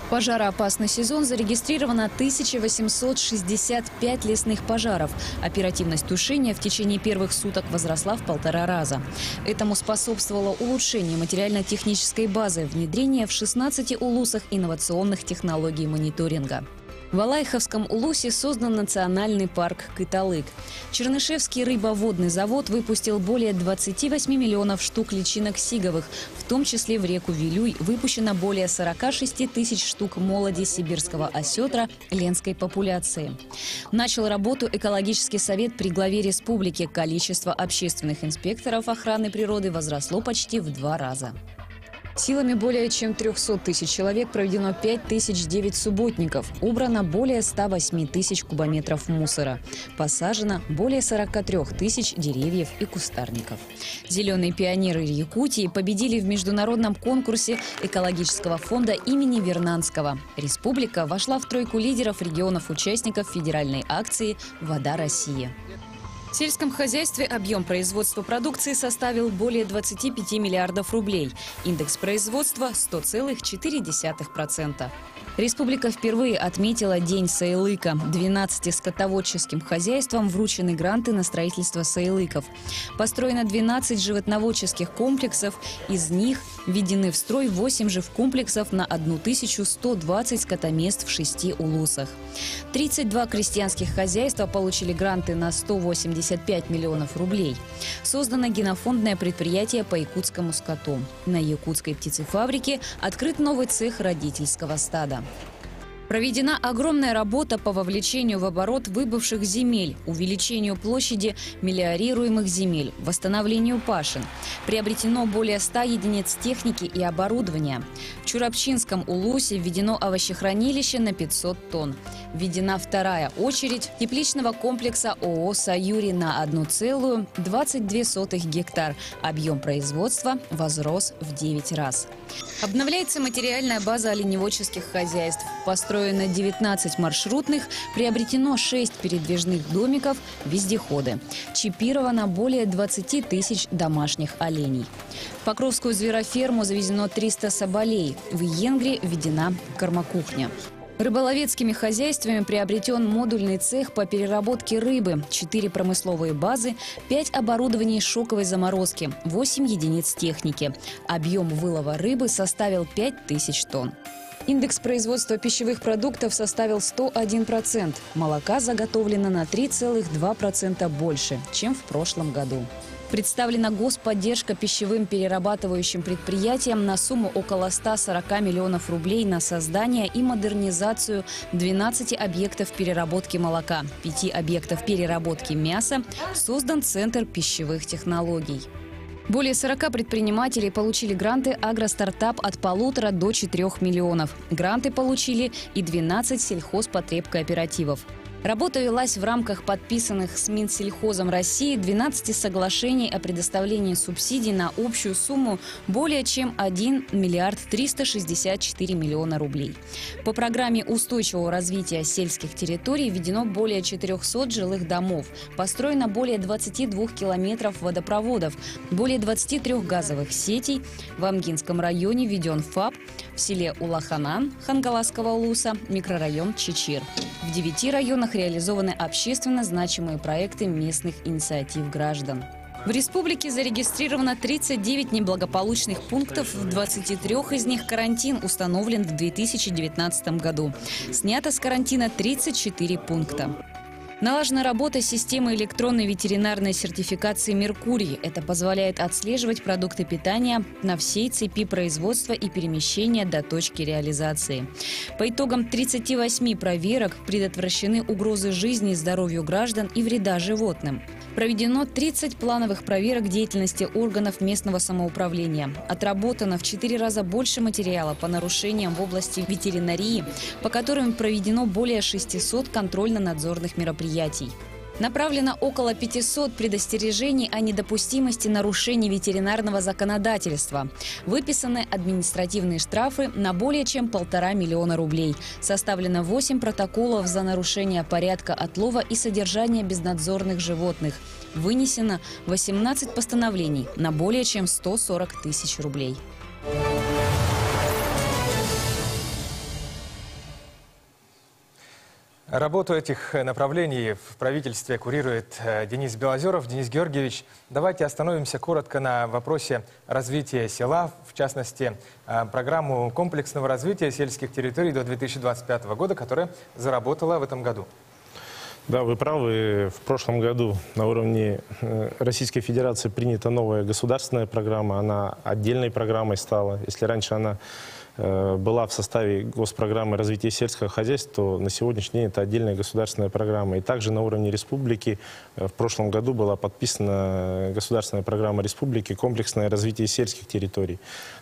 I: Пожароопасный сезон зарегистрировано 1865 лесных пожаров. Оперативность тушения в течение первых суток возросла в 1,5 раза. Этому способствовало улучшение материально-технической базы, внедрение в 16 улусах инновационных технологий мониторинга. В Алайховском улусе создан национальный парк Кыталык. Чернышевский рыбоводный завод выпустил более 28 миллионов штук личинок сиговых, в том числе в реку Вилюй выпущено более 46 тысяч штук молоди сибирского осетра ленской популяции. Начал работу экологический совет при главе республики. Количество общественных инспекторов охраны природы возросло почти в 2 раза. Силами более чем 300 тысяч человек проведено 5009 субботников, убрано более 108 тысяч кубометров мусора, посажено более 43 тысяч деревьев и кустарников. Зеленые пионеры Якутии победили в международном конкурсе экологического фонда имени Вернадского. Республика вошла в тройку лидеров регионов-участников федеральной акции «Вода России». В сельском хозяйстве объем производства продукции составил более 25 миллиардов рублей. Индекс производства – 100,4%. Республика впервые отметила День Саилыка. 12 скотоводческим хозяйствам вручены гранты на строительство саилыков. Построено 12 животноводческих комплексов, из них введены в строй 8 живкомплексов на 1120 скотомест в 6 улусах. 32 крестьянских хозяйства получили гранты на 185 миллионов рублей. Создано генофондное предприятие по якутскому скоту. На якутской птицефабрике открыт новый цех родительского стада. Проведена огромная работа по вовлечению в оборот выбывших земель, увеличению площади мелиорируемых земель, восстановлению пашин. Приобретено более 100 единиц техники и оборудования. В Чурапчинском улусе введено овощехранилище на 500 тонн. Введена вторая очередь тепличного комплекса ООО «Саюри» на 1,22 гектар. Объем производства возрос в 9 раз. Обновляется материальная база оленеводческих хозяйств. Построено 19 маршрутных, приобретено 6 передвижных домиков, вездеходы. Чипировано более 20 тысяч домашних оленей. В Покровскую звероферму завезено 300 соболей. В Енгре введена кормокухня. Рыболовецкими хозяйствами приобретен модульный цех по переработке рыбы, 4 промысловые базы, 5 оборудований шоковой заморозки, 8 единиц техники. Объем вылова рыбы составил 5000 тонн. Индекс производства пищевых продуктов составил 101%. Молока заготовлено на 3,2% больше, чем в прошлом году. Представлена господдержка пищевым перерабатывающим предприятиям на сумму около 140 миллионов рублей на создание и модернизацию 12 объектов переработки молока, 5 объектов переработки мяса, создан Центр пищевых технологий. Более 40 предпринимателей получили гранты «Агростартап» от 1,5 до 4 миллионов. Гранты получили и 12 сельхозпотребкооперативов. Работа велась в рамках подписанных с Минсельхозом России 12 соглашений о предоставлении субсидий на общую сумму более чем 1 миллиард 364 миллиона рублей. По программе устойчивого развития сельских территорий введено более 400 жилых домов, построено более 22 километров водопроводов, более 23 газовых сетей. В Амгинском районе введен ФАП, в селе Улаханан Хангаласского улуса микрорайон Чичир. В 9 районах реализованы общественно значимые проекты местных инициатив граждан. В республике зарегистрировано 39 неблагополучных пунктов, в 23 из них карантин установлен в 2019 году. Снято с карантина 34 пункта. Налажена работа системы электронной ветеринарной сертификации «Меркурий». Это позволяет отслеживать продукты питания на всей цепи производства и перемещения до точки реализации. По итогам 38 проверок предотвращены угрозы жизни и здоровью граждан и вреда животным. Проведено 30 плановых проверок деятельности органов местного самоуправления. Отработано в 4 раза больше материала по нарушениям в области ветеринарии, по которым проведено более 600 контрольно-надзорных мероприятий. Направлено около 500 предостережений о недопустимости нарушений ветеринарного законодательства. Выписаны административные штрафы на более чем 1,5 миллиона рублей. Составлено 8 протоколов за нарушение порядка отлова и содержания безнадзорных животных. Вынесено 18 постановлений на более чем 140 тысяч рублей.
A: Работу этих направлений в правительстве курирует Денис Белозеров. Денис Георгиевич, давайте остановимся коротко на вопросе развития села, в частности, программу комплексного развития сельских территорий до 2025 года, которая заработала в этом году.
J: Да, вы правы. В прошлом году на уровне Российской Федерации принята новая государственная программа. Она отдельной программой стала. Если раньше она была в составе госпрограммы развития сельского хозяйства, то на сегодняшний день это отдельная государственная программа. И также на уровне республики в прошлом году была подписана государственная программа республики «Комплексное развитие сельских территорий».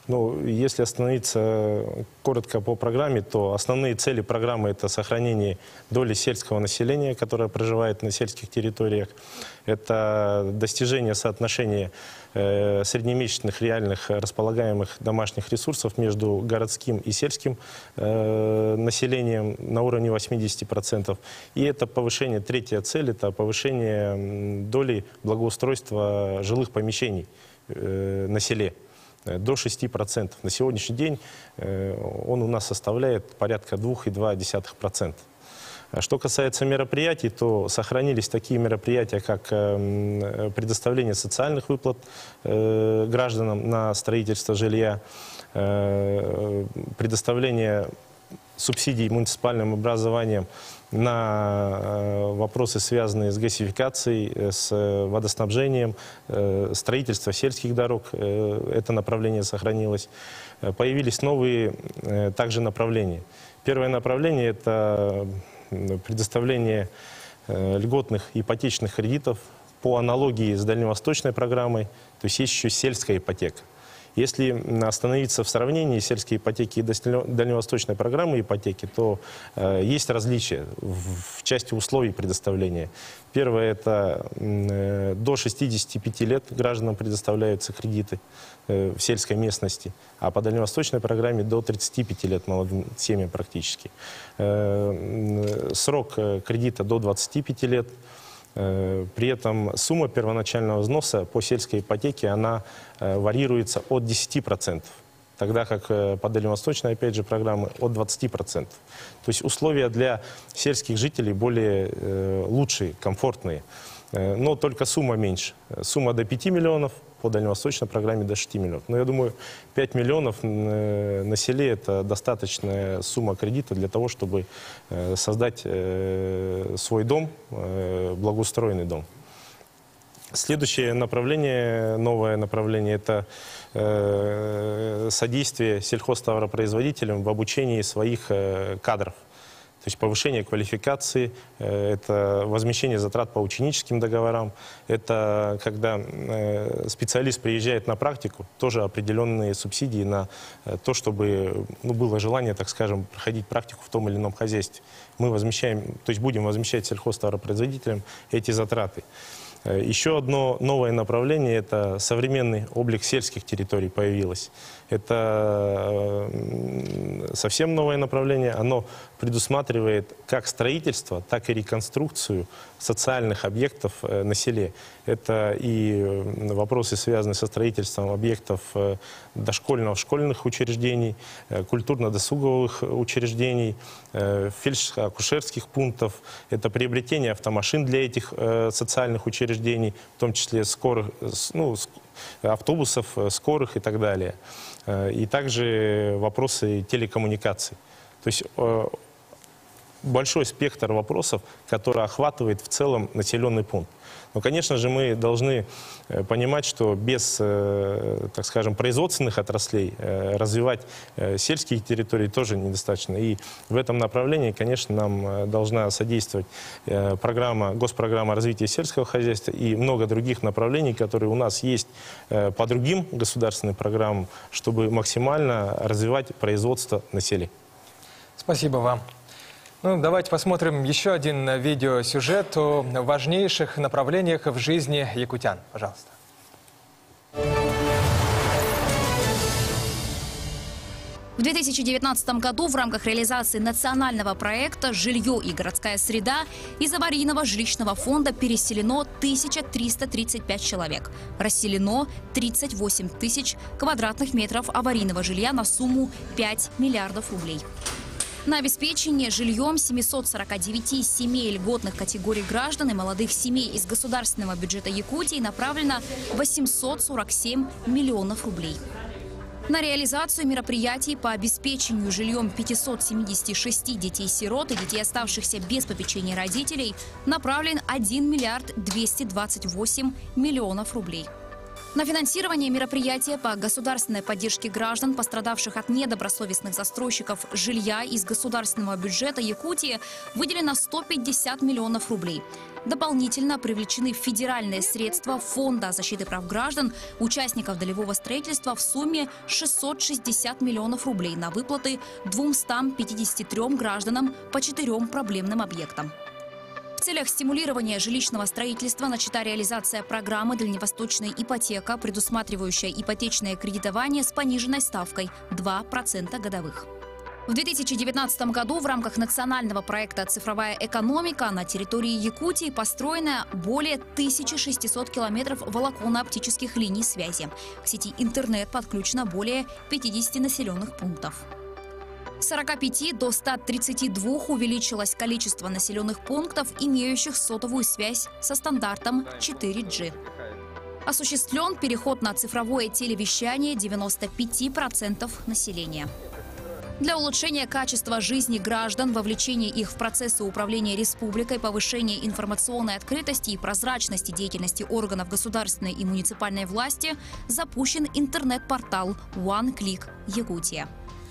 J: Ну, если остановиться коротко по программе, то основные цели программы – это сохранение доли сельского населения, которое проживает на сельских территориях, это достижение соотношения среднемесячных реальных располагаемых домашних ресурсов между городским и сельским населением на уровне 80%. И это повышение, третья цель, это повышение доли благоустройства жилых помещений на селе до 6%. На сегодняшний день он у нас составляет порядка 2,2%. Что касается мероприятий, то сохранились такие мероприятия, как предоставление социальных выплат гражданам на строительство жилья, предоставление субсидий муниципальным образованием на вопросы, связанные с газификацией, с водоснабжением, строительство сельских дорог. Это направление сохранилось. Появились новые также направления. Первое направление – это предоставление льготных ипотечных кредитов по аналогии с дальневосточной программой, то есть есть еще сельская ипотека. Если остановиться в сравнении сельской ипотеки и дальневосточной программы ипотеки, то есть различия в части условий предоставления. Первое – это до 65 лет гражданам предоставляются кредиты в сельской местности, а по дальневосточной программе до 35 лет молодым семьям практически. Срок кредита до 25 лет. При этом сумма первоначального взноса по сельской ипотеке, она варьируется от 10%, тогда как по дальневосточной, опять же, программе от 20%. То есть условия для сельских жителей более лучшие, комфортные, но только сумма меньше. Сумма до 5 миллионов, по дальневосточной программе до 6 миллионов. Но я думаю, 5 миллионов на селе – это достаточная сумма кредита для того, чтобы создать свой дом, благоустроенный дом. Следующее направление, новое направление – это содействие сельхозтоваропроизводителям в обучении своих кадров. То есть повышение квалификации, это возмещение затрат по ученическим договорам, это когда специалист приезжает на практику, тоже определенные субсидии на то, чтобы было желание, так скажем, проходить практику в том или ином хозяйстве. Мы возмещаем, то есть будем возмещать сельхозтоваропроизводителям эти затраты. Еще одно новое направление – это современный облик сельских территорий появилось. Это совсем новое направление. Оно предусматривает как строительство, так и реконструкцию социальных объектов на селе. Это и вопросы, связанные со строительством объектов дошкольно-школьных учреждений, культурно-досуговых учреждений, фельдшерско-акушерских пунктов. Это приобретение автомашин для этих социальных учреждений, в том числе скорых, автобусов, скорых и так далее. И также вопросы телекоммуникаций. То есть большой спектр вопросов, который охватывает в целом населенный пункт. Но, конечно же, мы должны понимать, что без, так скажем, производственных отраслей развивать сельские территории тоже недостаточно. И в этом направлении, конечно, нам должна содействовать госпрограмма развития сельского хозяйства и много других направлений, которые у нас есть по другим государственным программам, чтобы максимально развивать производство на селе.
A: Спасибо вам. Ну, давайте посмотрим еще один видеосюжет о важнейших направлениях в жизни якутян. Пожалуйста.
F: В 2019 году в рамках реализации национального проекта «Жилье и городская среда» из аварийного жилищного фонда переселено 1335 человек. Расселено 38 тысяч квадратных метров аварийного жилья на сумму 5 миллиардов рублей. На обеспечение жильем 749 семей льготных категорий граждан и молодых семей из государственного бюджета Якутии направлено 847 миллионов рублей. На реализацию мероприятий по обеспечению жильем 576 детей-сирот и детей, оставшихся без попечения родителей, направлен 1 миллиард 228 миллионов рублей. На финансирование мероприятия по государственной поддержке граждан, пострадавших от недобросовестных застройщиков жилья из государственного бюджета Якутии, выделено 150 миллионов рублей. Дополнительно привлечены федеральные средства Фонда защиты прав граждан, участников долевого строительства в сумме 660 миллионов рублей на выплаты 253 гражданам по 4 проблемным объектам. В целях стимулирования жилищного строительства начата реализация программы «Дальневосточная ипотека», предусматривающая ипотечное кредитование с пониженной ставкой 2% годовых. В 2019 году в рамках национального проекта «Цифровая экономика» на территории Якутии построено более 1600 километров волоконно-оптических линий связи. К сети интернет подключено более 50 населенных пунктов. С 45 до 132 увеличилось количество населенных пунктов, имеющих сотовую связь со стандартом 4G. Осуществлен переход на цифровое телевещание 95% населения. Для улучшения качества жизни граждан, вовлечения их в процессы управления республикой, повышения информационной открытости и прозрачности деятельности органов государственной и муниципальной власти запущен интернет-портал One Click Якутия.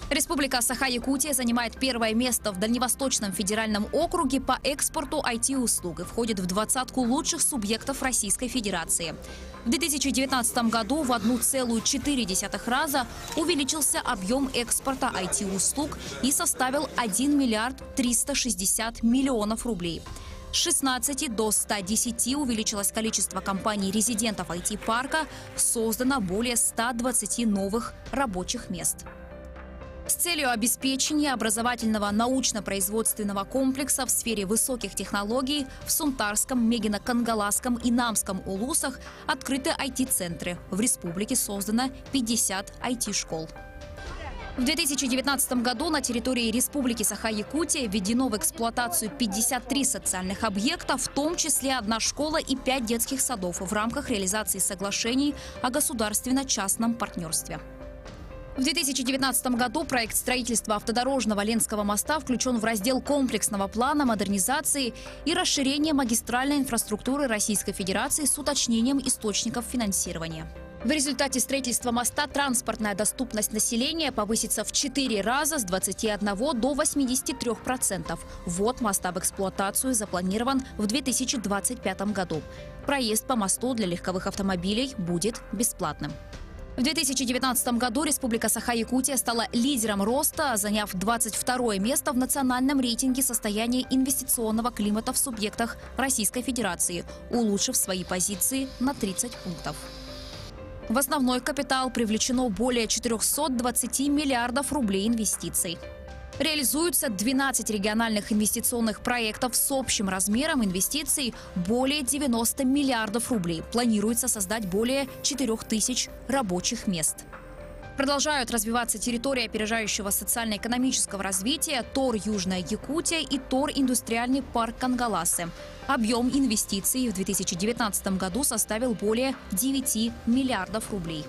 F: Республика Саха-Якутия занимает первое место в Дальневосточном федеральном округе по экспорту IT-услуг и входит в двадцатку лучших субъектов Российской Федерации. В 2019 году в 1,4 раза увеличился объем экспорта IT-услуг и составил 1 миллиард 360 миллионов рублей. С 16 до 110 увеличилось количество компаний-резидентов IT-парка, создано более 120 новых рабочих мест. С целью обеспечения образовательного научно-производственного комплекса в сфере высоких технологий в Сунтарском, Мегино-Кангаласском и Намском улусах открыты IT-центры. В республике создано 50 IT-школ. В 2019 году на территории Республики Саха-Якутия введено в эксплуатацию 53 социальных объекта, в том числе 1 школа и 5 детских садов в рамках реализации соглашений о государственно-частном партнерстве. В 2019 году проект строительства автодорожного Ленского моста включен в раздел комплексного плана модернизации и расширения магистральной инфраструктуры Российской Федерации с уточнением источников финансирования. В результате строительства моста транспортная доступность населения повысится в 4 раза с 21 до 83%. Ввод моста в эксплуатацию запланирован в 2025 году. Проезд по мосту для легковых автомобилей будет бесплатным. В 2019 году Республика Саха-Якутия стала лидером роста, заняв 22 место в национальном рейтинге состояния инвестиционного климата в субъектах Российской Федерации, улучшив свои позиции на 30 пунктов. В основной капитал привлечено более 420 миллиардов рублей инвестиций. Реализуются 12 региональных инвестиционных проектов с общим размером инвестиций более 90 миллиардов рублей. Планируется создать более 4000 рабочих мест. Продолжают развиваться территории опережающего социально-экономического развития ТОР Южная Якутия и ТОР Индустриальный парк Кангаласы. Объем инвестиций в 2019 году составил более 9 миллиардов рублей.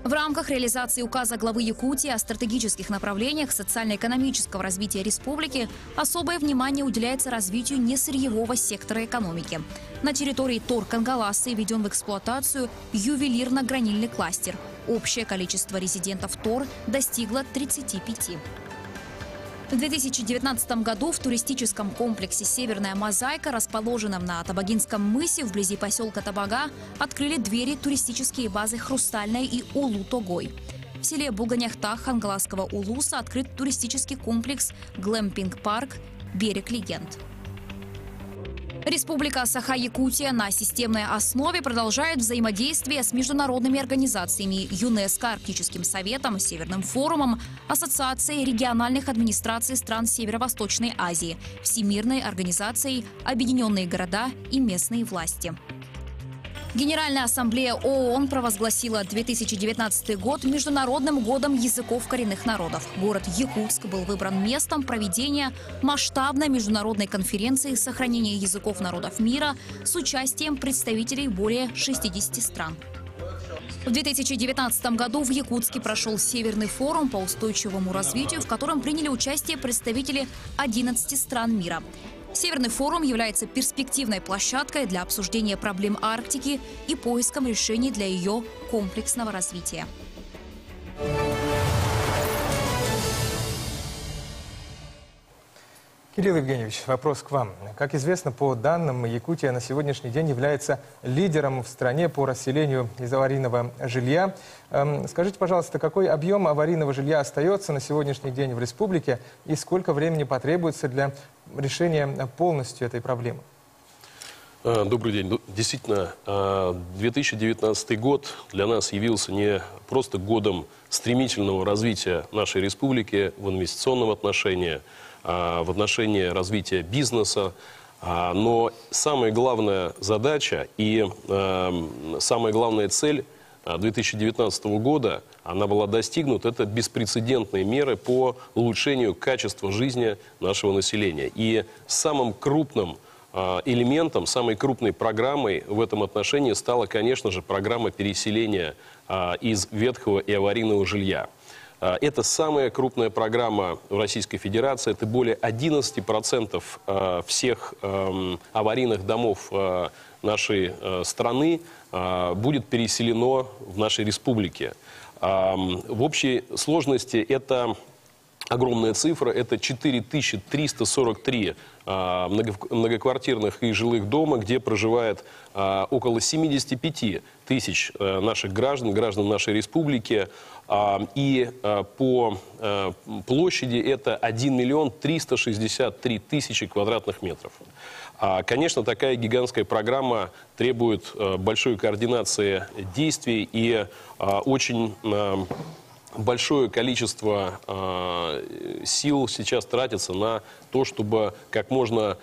F: В рамках реализации указа главы Якутии о стратегических направлениях социально-экономического развития республики особое внимание уделяется развитию несырьевого сектора экономики. На территории ТОР Кангаласы введен в эксплуатацию ювелирно-гранильный кластер. Общее количество резидентов ТОР достигло 35. В 2019 году в туристическом комплексе «Северная мозаика», расположенном на Табагинском мысе вблизи поселка Табага, открыли двери туристические базы «Хрустальная» и «Улу-Тогой». В селе Булганяхтах Хангаласского улуса открыт туристический комплекс «Глэмпинг-парк» «Берег легенд». Республика Саха-Якутия на системной основе продолжает взаимодействие с международными организациями ЮНЕСКО, Арктическим советом, Северным форумом, Ассоциацией региональных администраций стран Северо-Восточной Азии, Всемирной организацией «Объединенные города» и местные власти. Генеральная ассамблея ООН провозгласила 2019 год Международным годом языков коренных народов. Город Якутск был выбран местом проведения масштабной международной конференции сохранения языков народов мира с участием представителей более 60 стран. В 2019 году в Якутске прошел Северный форум по устойчивому развитию, в котором приняли участие представители 11 стран мира. Северный форум является перспективной площадкой для обсуждения проблем Арктики и поиском решений для ее комплексного развития.
A: Кирилл Евгеньевич, вопрос к вам. Как известно, по данным, Якутия на сегодняшний день является лидером в стране по расселению из аварийного жилья. Скажите, пожалуйста, какой объем аварийного жилья остается на сегодняшний день в республике и сколько времени потребуется для решения полностью этой проблемы?
K: Добрый день. Действительно, 2019 год для нас явился не просто годом стремительного развития нашей республики в инвестиционном отношении, в отношении развития бизнеса, но самая главная задача и самая главная цель 2019 года, она была достигнута, это беспрецедентные меры по улучшению качества жизни нашего населения. И самым крупным элементом, самой крупной программой в этом отношении стала, конечно же, программа переселения из ветхого и аварийного жилья. Это самая крупная программа в Российской Федерации. Это более 11% всех аварийных домов нашей страны будет переселено в нашей республике. В общей сложности это огромная цифра, это 4343 многоквартирных и жилых дома, где проживает около 75 тысяч наших граждан нашей республики. И по площади это 1 миллион 363 тысячи квадратных метров. Конечно, такая гигантская программа требует большой координации действий и очень большое количество сил сейчас тратится на то, чтобы как можно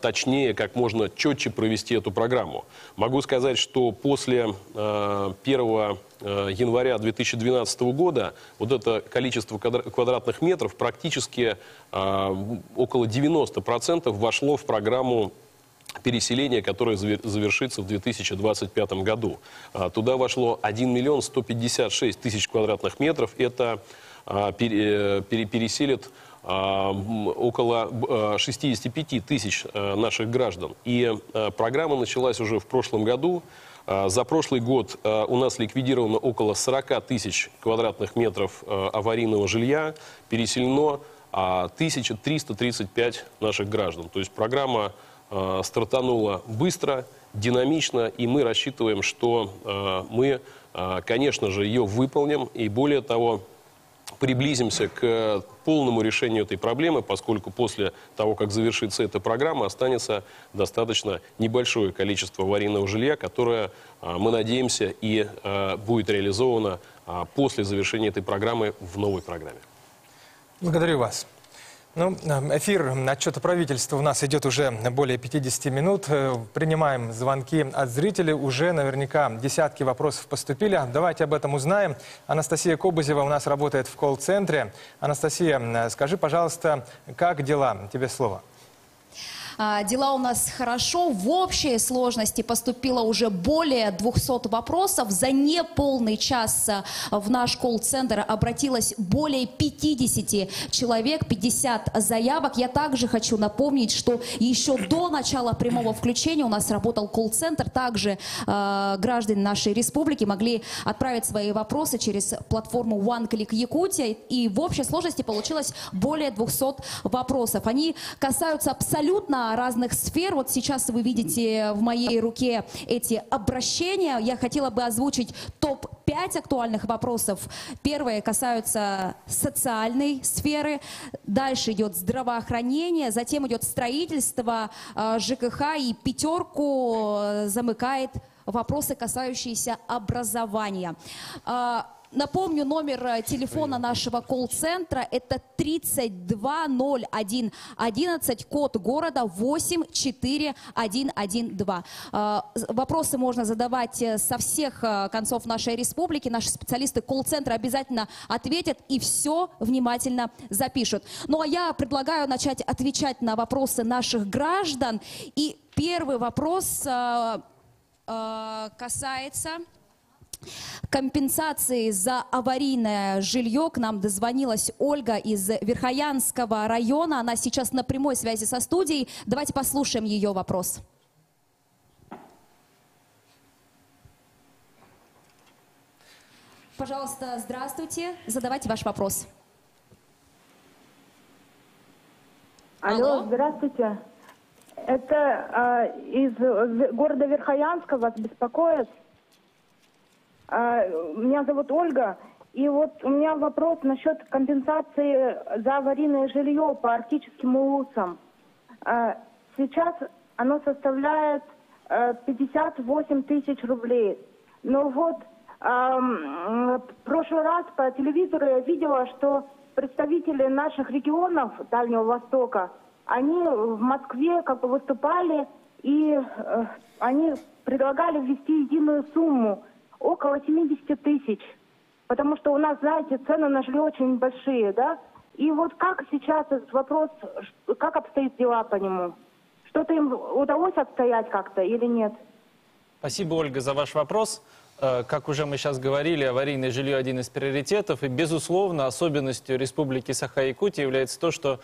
K: точнее, как можно четче провести эту программу. Могу сказать, что после 1 января 2012 года вот это количество квадратных метров практически около 90% вошло в программу переселения, которое завершится в 2025 году. Туда вошло 1 миллион 156 тысяч квадратных метров. Это переселит около 65 тысяч наших граждан. И программа началась уже в прошлом году. За прошлый год у нас ликвидировано около 40 тысяч квадратных метров аварийного жилья, переселено 1335 наших граждан. То есть программа стартанула быстро, динамично, и мы рассчитываем, что мы, конечно же, ее выполним, и более того, приблизимся к полному решению этой проблемы, поскольку после того, как завершится эта программа, останется достаточно небольшое количество аварийного жилья, которое, мы надеемся, и будет реализовано после завершения этой программы в новой программе.
A: Благодарю вас. Ну, эфир отчета правительства у нас идет уже более 50 минут. Принимаем звонки от зрителей. Уже наверняка десятки вопросов поступили. Давайте об этом узнаем. Анастасия Кобызева у нас работает в колл-центре. Анастасия, скажи, пожалуйста, как дела? Тебе слово.
D: Дела у нас хорошо. В общей сложности поступило уже более 200 вопросов. За неполный час в наш колл-центр обратилось более 50 человек, 50 заявок. Я также хочу напомнить, что еще до начала прямого включения у нас работал колл-центр. Также граждане нашей республики могли отправить свои вопросы через платформу OneClick Якутия. И в общей сложности получилось более 200 вопросов. Они касаются абсолютно разных сфер. Вот сейчас вы видите в моей руке эти обращения. Я хотела бы озвучить топ-5 актуальных вопросов. Первые касаются социальной сферы, дальше идет здравоохранение, затем идет строительство, ЖКХ, и пятерку замыкает вопросы, касающиеся образования. Напомню, номер телефона нашего колл-центра — это 320111, код города 84112. Вопросы можно задавать со всех концов нашей республики. Наши специалисты колл-центра обязательно ответят и все внимательно запишут. Ну а я предлагаю начать отвечать на вопросы наших граждан. И первый вопрос касается компенсации за аварийное жилье. К нам дозвонилась Ольга из Верхоянского района. Она сейчас на прямой связи со студией. Давайте послушаем ее вопрос. Пожалуйста, здравствуйте. Задавайте ваш вопрос.
L: Алло, здравствуйте. Это из города Верхоянска вас беспокоит? Меня зовут Ольга, и вот у меня вопрос насчет компенсации за аварийное жилье по арктическим улусам. Сейчас оно составляет 58 тысяч рублей. Но вот в прошлый раз по телевизору я видела, что представители наших регионов Дальнего Востока, они в Москве как бы выступали, и они предлагали ввести единую сумму около 70 тысяч. Потому что у нас, знаете, цены на жилье очень большие, да? И вот как сейчас этот вопрос, как обстоят дела по нему? Что-то им удалось отстоять как-то или нет?
B: Спасибо, Ольга, за ваш вопрос. Как уже мы сейчас говорили, аварийное жилье – один из приоритетов. И, безусловно, особенностью Республики Саха-Якутия является то, что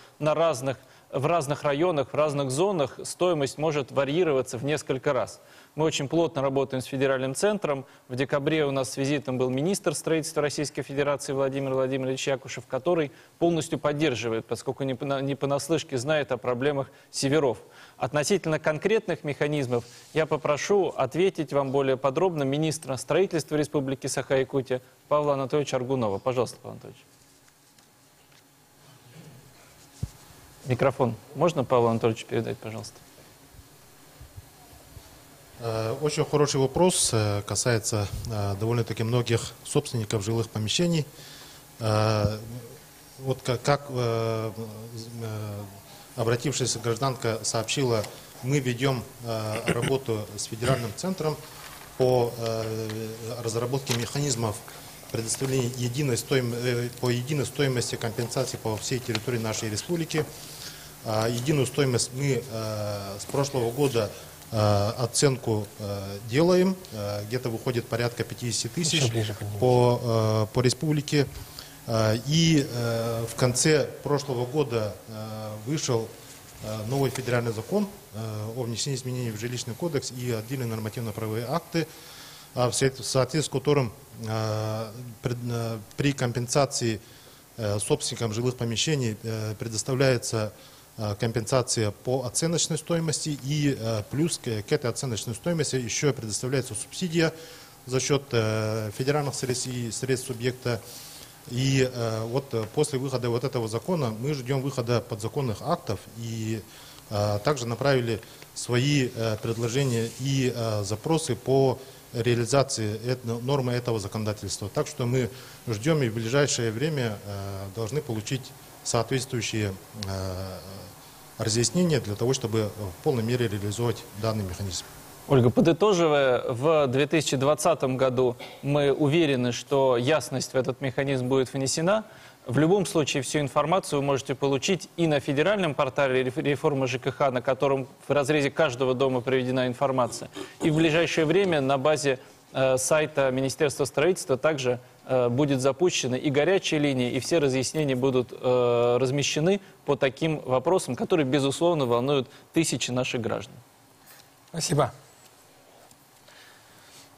B: в разных районах, в разных зонах стоимость может варьироваться в несколько раз. Мы очень плотно работаем с федеральным центром. В декабре у нас с визитом был министр строительства Российской Федерации Владимир Владимирович Якушев, который полностью поддерживает, поскольку не понаслышке знает о проблемах северов. Относительно конкретных механизмов я попрошу ответить вам более подробно министра строительства Республики Саха-Якутия Павла Анатольевича Аргунова. Пожалуйста, Павел Анатольевич. Микрофон можно Павлу Анатольевичу передать, пожалуйста?
M: Очень хороший вопрос, касается довольно-таки многих собственников жилых помещений. Вот как обратившаяся гражданка сообщила, мы ведем работу с федеральным центром по разработке механизмов предоставления единой стоимости компенсации по всей территории нашей республики. Единую стоимость мы с прошлого года оценку делаем, где-то выходит порядка 50 тысяч по республике. И в конце прошлого года вышел новый федеральный закон о внесении изменений в жилищный кодекс и отдельные нормативно-правовые акты, в соответствии с которым при компенсации собственникам жилых помещений предоставляется компенсация по оценочной стоимости, и плюс к этой оценочной стоимости еще предоставляется субсидия за счет федеральных средств и средств субъекта. И вот после выхода вот этого закона мы ждем выхода подзаконных актов, и также направили свои предложения и запросы по реализации нормы этого законодательства. Так что мы ждем и в ближайшее время должны получить соответствующие разъяснения для того, чтобы в полной мере реализовать данный механизм.
B: Ольга, подытоживая, в 2020 году мы уверены, что ясность в этот механизм будет внесена. В любом случае, всю информацию вы можете получить и на федеральном портале реформы ЖКХ, на котором в разрезе каждого дома приведена информация. И в ближайшее время на базе сайта Министерства строительства также будет запущена и горячая линия, и все разъяснения будут размещены по таким вопросам, которые, безусловно, волнуют тысячи наших граждан.
A: Спасибо.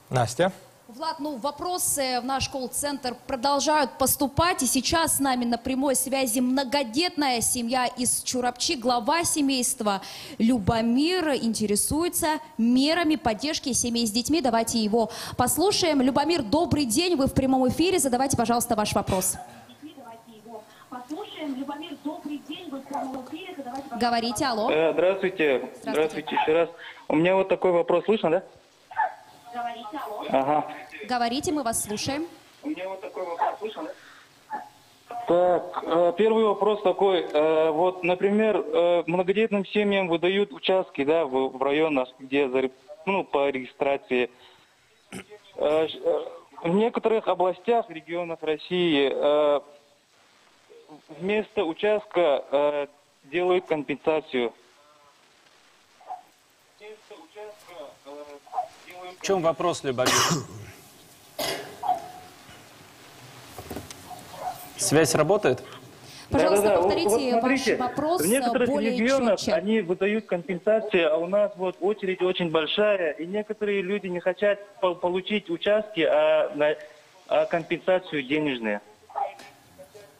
A: Настя.
D: Влад, вопросы в наш колл-центр продолжают поступать. И сейчас с нами на прямой связи многодетная семья из Чурапчи. Глава семейства Любомир интересуется мерами поддержки семей с детьми. Давайте его послушаем. Любомир, добрый день. Вы в прямом эфире. Задавайте, пожалуйста, ваш вопрос. Говорите, алло.
N: Здравствуйте. Здравствуйте еще раз. У меня вот такой вопрос. Слышно, да?
D: Говорите, алло.
N: Ага.
D: Говорите, мы вас слушаем.
N: У меня вот такой вопрос. Слышно, да? Так, первый вопрос такой. Вот, например, многодетным семьям выдают участки, да, в районах, где по регистрации. В некоторых областях, регионах России вместо участка делают компенсацию.
B: В чем вопрос, Любомир? Связь работает?
D: Пожалуйста, повторите
N: вот смотрите,
D: ваш вопрос
N: в некоторых
D: более
N: регионах
D: четче.
N: они выдают компенсации, а у нас вот очередь очень большая, и некоторые люди не хотят получить участки, а компенсацию денежные.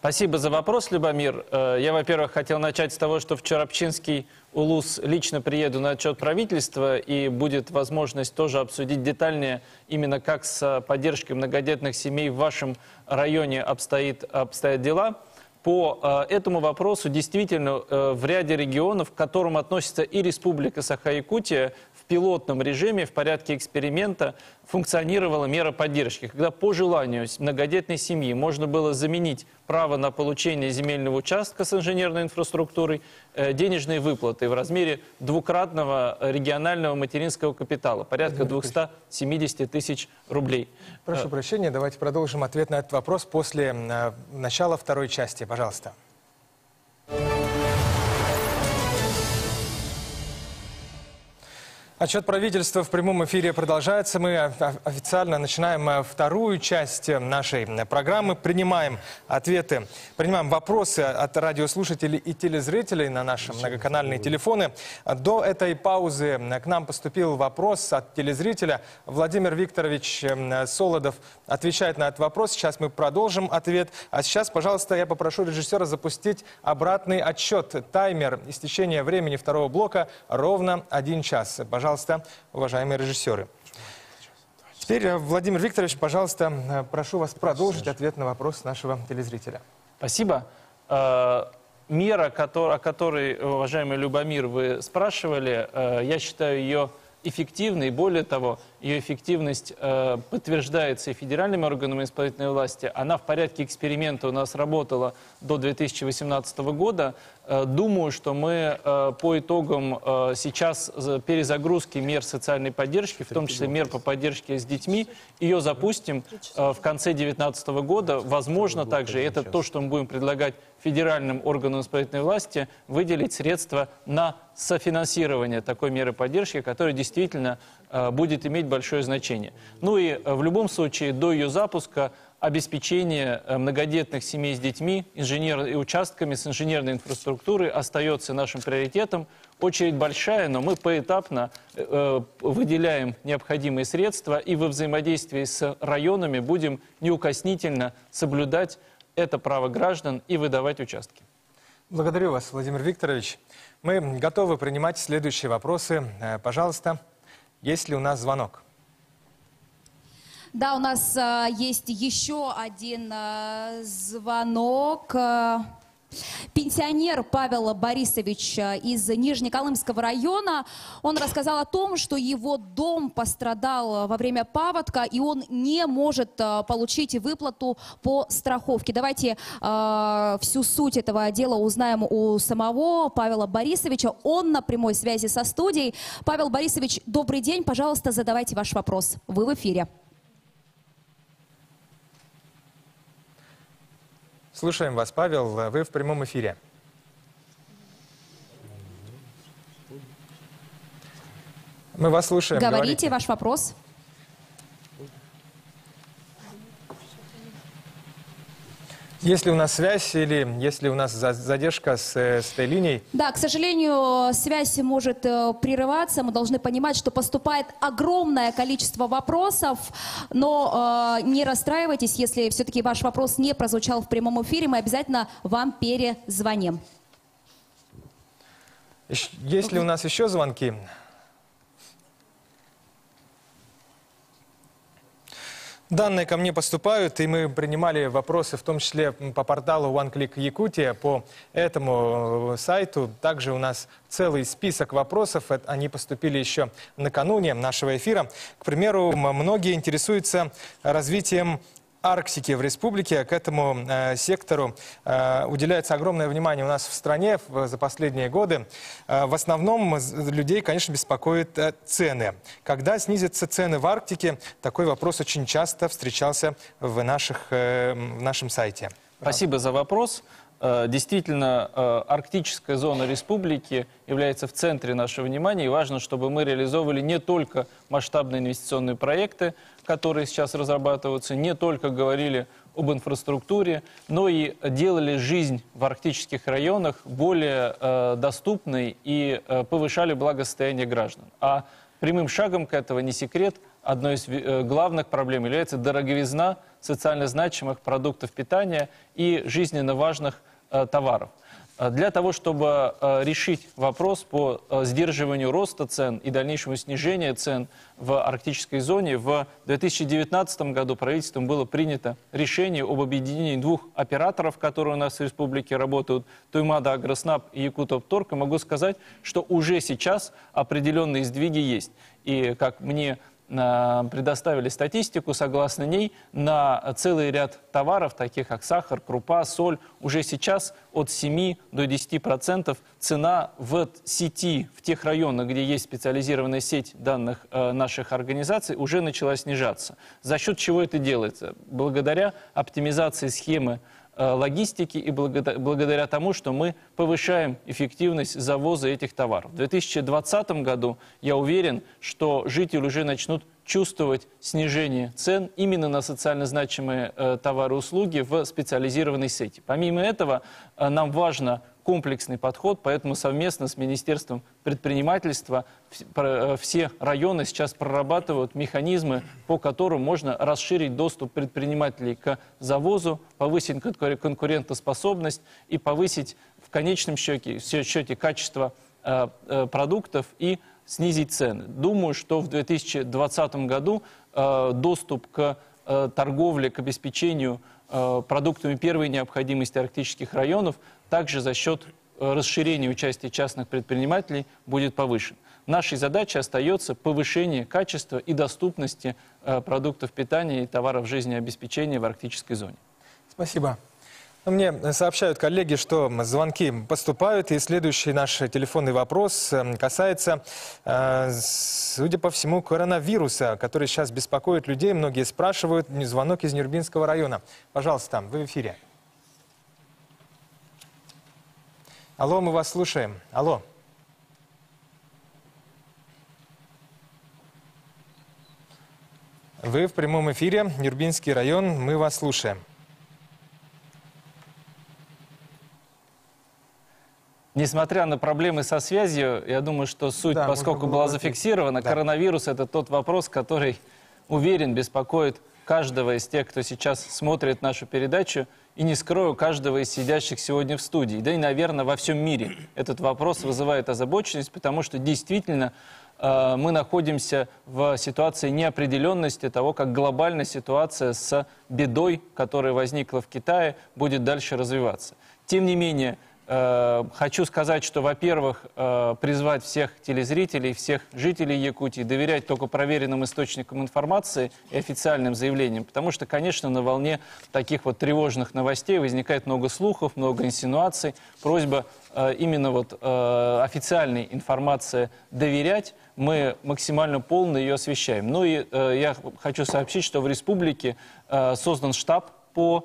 B: Спасибо за вопрос, Любомир. Я, во-первых, хотел начать с того, что в Чурапчинский УЛУС лично приеду на отчет правительства, и будет возможность тоже обсудить детальнее, именно как с поддержкой многодетных семей в вашем районе обстоят дела. По этому вопросу действительно в ряде регионов, к которым относится и Республика Саха-Якутия, в пилотном режиме, в порядке эксперимента функционировала мера поддержки, когда по желанию многодетной семьи можно было заменить право на получение земельного участка с инженерной инфраструктурой денежные выплаты в размере двукратного регионального материнского капитала, порядка 270 тысяч рублей.
A: Прошу прощения, давайте продолжим ответ на этот вопрос после начала второй части. Пожалуйста. Отчет правительства в прямом эфире продолжается. Мы официально начинаем вторую часть нашей программы. Принимаем ответы, принимаем вопросы от радиослушателей и телезрителей на наши многоканальные телефоны. До этой паузы к нам поступил вопрос от телезрителя. Владимир Викторович Солодов отвечает на этот вопрос. Сейчас мы продолжим ответ. А сейчас, пожалуйста, я попрошу режиссера запустить обратный отсчет. Таймер истечения времени второго блока ровно 1 час. Пожалуйста, уважаемые режиссеры. Теперь, Владимир Викторович, пожалуйста, прошу вас продолжить ответ на вопрос нашего телезрителя.
B: Спасибо. Мера, о которой, уважаемый Любомир, вы спрашивали, я считаю ее эффективной. Более того, ее эффективность подтверждается и федеральными органами исполнительной власти. Она в порядке эксперимента у нас работала до 2018 года. Думаю, что мы по итогам сейчас перезагрузки мер социальной поддержки, в том числе мер по поддержке с детьми, ее запустим в конце 2019 года. Возможно также, это то, что мы будем предлагать федеральным органам исполнительной власти, выделить средства на софинансирование такой меры поддержки, которая действительно будет иметь большое значение. Ну и в любом случае до ее запуска обеспечение многодетных семей с детьми и участками с инженерной инфраструктурой остается нашим приоритетом. Очередь большая, но мы поэтапно выделяем необходимые средства и во взаимодействии с районами будем неукоснительно соблюдать это право граждан и выдавать участки.
A: Благодарю вас, Владимир Викторович. Мы готовы принимать следующие вопросы. Пожалуйста, есть ли у нас звонок?
D: Да, у нас есть еще один звонок. Пенсионер Павел Борисович из Нижнеколымского района, он рассказал о том, что его дом пострадал во время паводка, и он не может получить выплату по страховке. Давайте всю суть этого дела узнаем у самого Павела Борисовича. Он на прямой связи со студией. Павел Борисович, добрый день. Пожалуйста, задавайте ваш вопрос. Вы в эфире.
A: Слушаем вас, Павел. Вы в прямом эфире. Мы вас слушаем.
D: Говорите ваш вопрос.
A: Есть ли у нас связь или есть ли у нас задержка с этой линией?
D: Да, к сожалению, связь может прерываться. Мы должны понимать, что поступает огромное количество вопросов, но не расстраивайтесь, если все-таки ваш вопрос не прозвучал в прямом эфире, мы обязательно вам перезвоним.
A: Есть ли у нас еще звонки? Данные ко мне поступают, и мы принимали вопросы, в том числе по порталу OneClick Якутия, по этому сайту. Также у нас целый список вопросов, они поступили еще накануне нашего эфира. К примеру, многие интересуются развитием Арктики в республике. К этому сектору уделяется огромное внимание у нас в стране за последние годы. В основном людей, конечно, беспокоят цены. Когда снизятся цены в Арктике? Такой вопрос очень часто встречался в нашем сайте.
B: Спасибо за вопрос. Действительно, арктическая зона республики является в центре нашего внимания, и важно, чтобы мы реализовывали не только масштабные инвестиционные проекты, которые сейчас разрабатываются, не только говорили об инфраструктуре, но и делали жизнь в арктических районах более доступной и повышали благосостояние граждан. А прямым шагом к этому, не секрет, одной из главных проблем является дороговизна социально значимых продуктов питания и жизненно важных товаров. Для того, чтобы решить вопрос по сдерживанию роста цен и дальнейшему снижению цен в арктической зоне, в 2019 году правительством было принято решение об объединении двух операторов, которые у нас в республике работают, Туймада Агроснаб и Якутопторг. И могу сказать, что уже сейчас определенные сдвиги есть. И как мне предоставили статистику, согласно ней, на целый ряд товаров, таких как сахар, крупа, соль, уже сейчас от 7 до 10% цена в сети, в тех районах, где есть специализированная сеть данных наших организаций, уже начала снижаться. За счет чего это делается? Благодаря оптимизации схемы логистики и благодаря тому, что мы повышаем эффективность завоза этих товаров. В 2020 году, я уверен, что жители уже начнут чувствовать снижение цен именно на социально значимые товары и услуги в специализированной сети. Помимо этого, нам важно комплексный подход, поэтому совместно с Министерством предпринимательства все районы сейчас прорабатывают механизмы, по которым можно расширить доступ предпринимателей к завозу, повысить конкурентоспособность и повысить в конечном счете качество продуктов и снизить цены. Думаю, что в 2020 году доступ к торговле, к обеспечению продуктами первой необходимости арктических районов также за счет расширения участия частных предпринимателей будет повышен. Нашей задачей остается повышение качества и доступности продуктов питания и товаров жизнеобеспечения в арктической зоне.
A: Спасибо. Мне сообщают коллеги, что звонки поступают, и следующий наш телефонный вопрос касается, судя по всему, коронавируса, который сейчас беспокоит людей. Многие спрашивают. Звонок из Нюрбинского района. Пожалуйста, вы в эфире. Алло, мы вас слушаем. Алло. Вы в прямом эфире, Нюрбинский район, мы вас слушаем.
B: Несмотря на проблемы со связью, я думаю, что суть, поскольку была зафиксирована, коронавирус – это тот вопрос, который, уверен, беспокоит каждого из тех, кто сейчас смотрит нашу передачу, и, не скрою, каждого из сидящих сегодня в студии. Да и, наверное, во всем мире этот вопрос вызывает озабоченность, потому что действительно мы находимся в ситуации неопределенности того, как глобальная ситуация с бедой, которая возникла в Китае, будет дальше развиваться. Тем не менее, хочу сказать, что, во-первых, призвать всех телезрителей, всех жителей Якутии доверять только проверенным источникам информации и официальным заявлениям, потому что, конечно, на волне таких вот тревожных новостей возникает много слухов, много инсинуаций. Просьба именно вот официальной информации доверять, мы максимально полно ее освещаем. Ну и я хочу сообщить, что в республике создан штаб по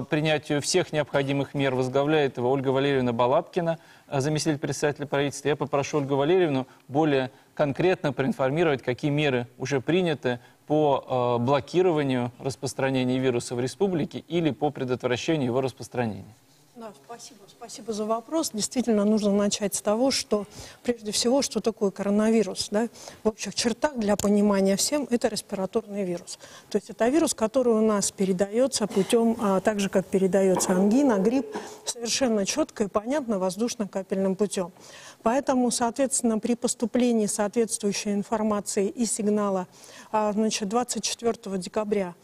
B: принятию всех необходимых мер. Возглавляет его Ольга Валерьевна Балабкина, заместитель председателя правительства. Я попрошу Ольгу Валерьевну более конкретно проинформировать, какие меры уже приняты по блокированию распространения вируса в республике или по предотвращению его распространения.
H: Да, спасибо за вопрос. Действительно, нужно начать с того, что, прежде всего, что такое коронавирус. Да? В общих чертах, для понимания всем, это респираторный вирус. То есть это вирус, который у нас передается путем, так же, как передается ангина, грипп, совершенно четко и понятно воздушно-капельным путем. Поэтому, соответственно, при поступлении соответствующей информации и сигнала 24 декабря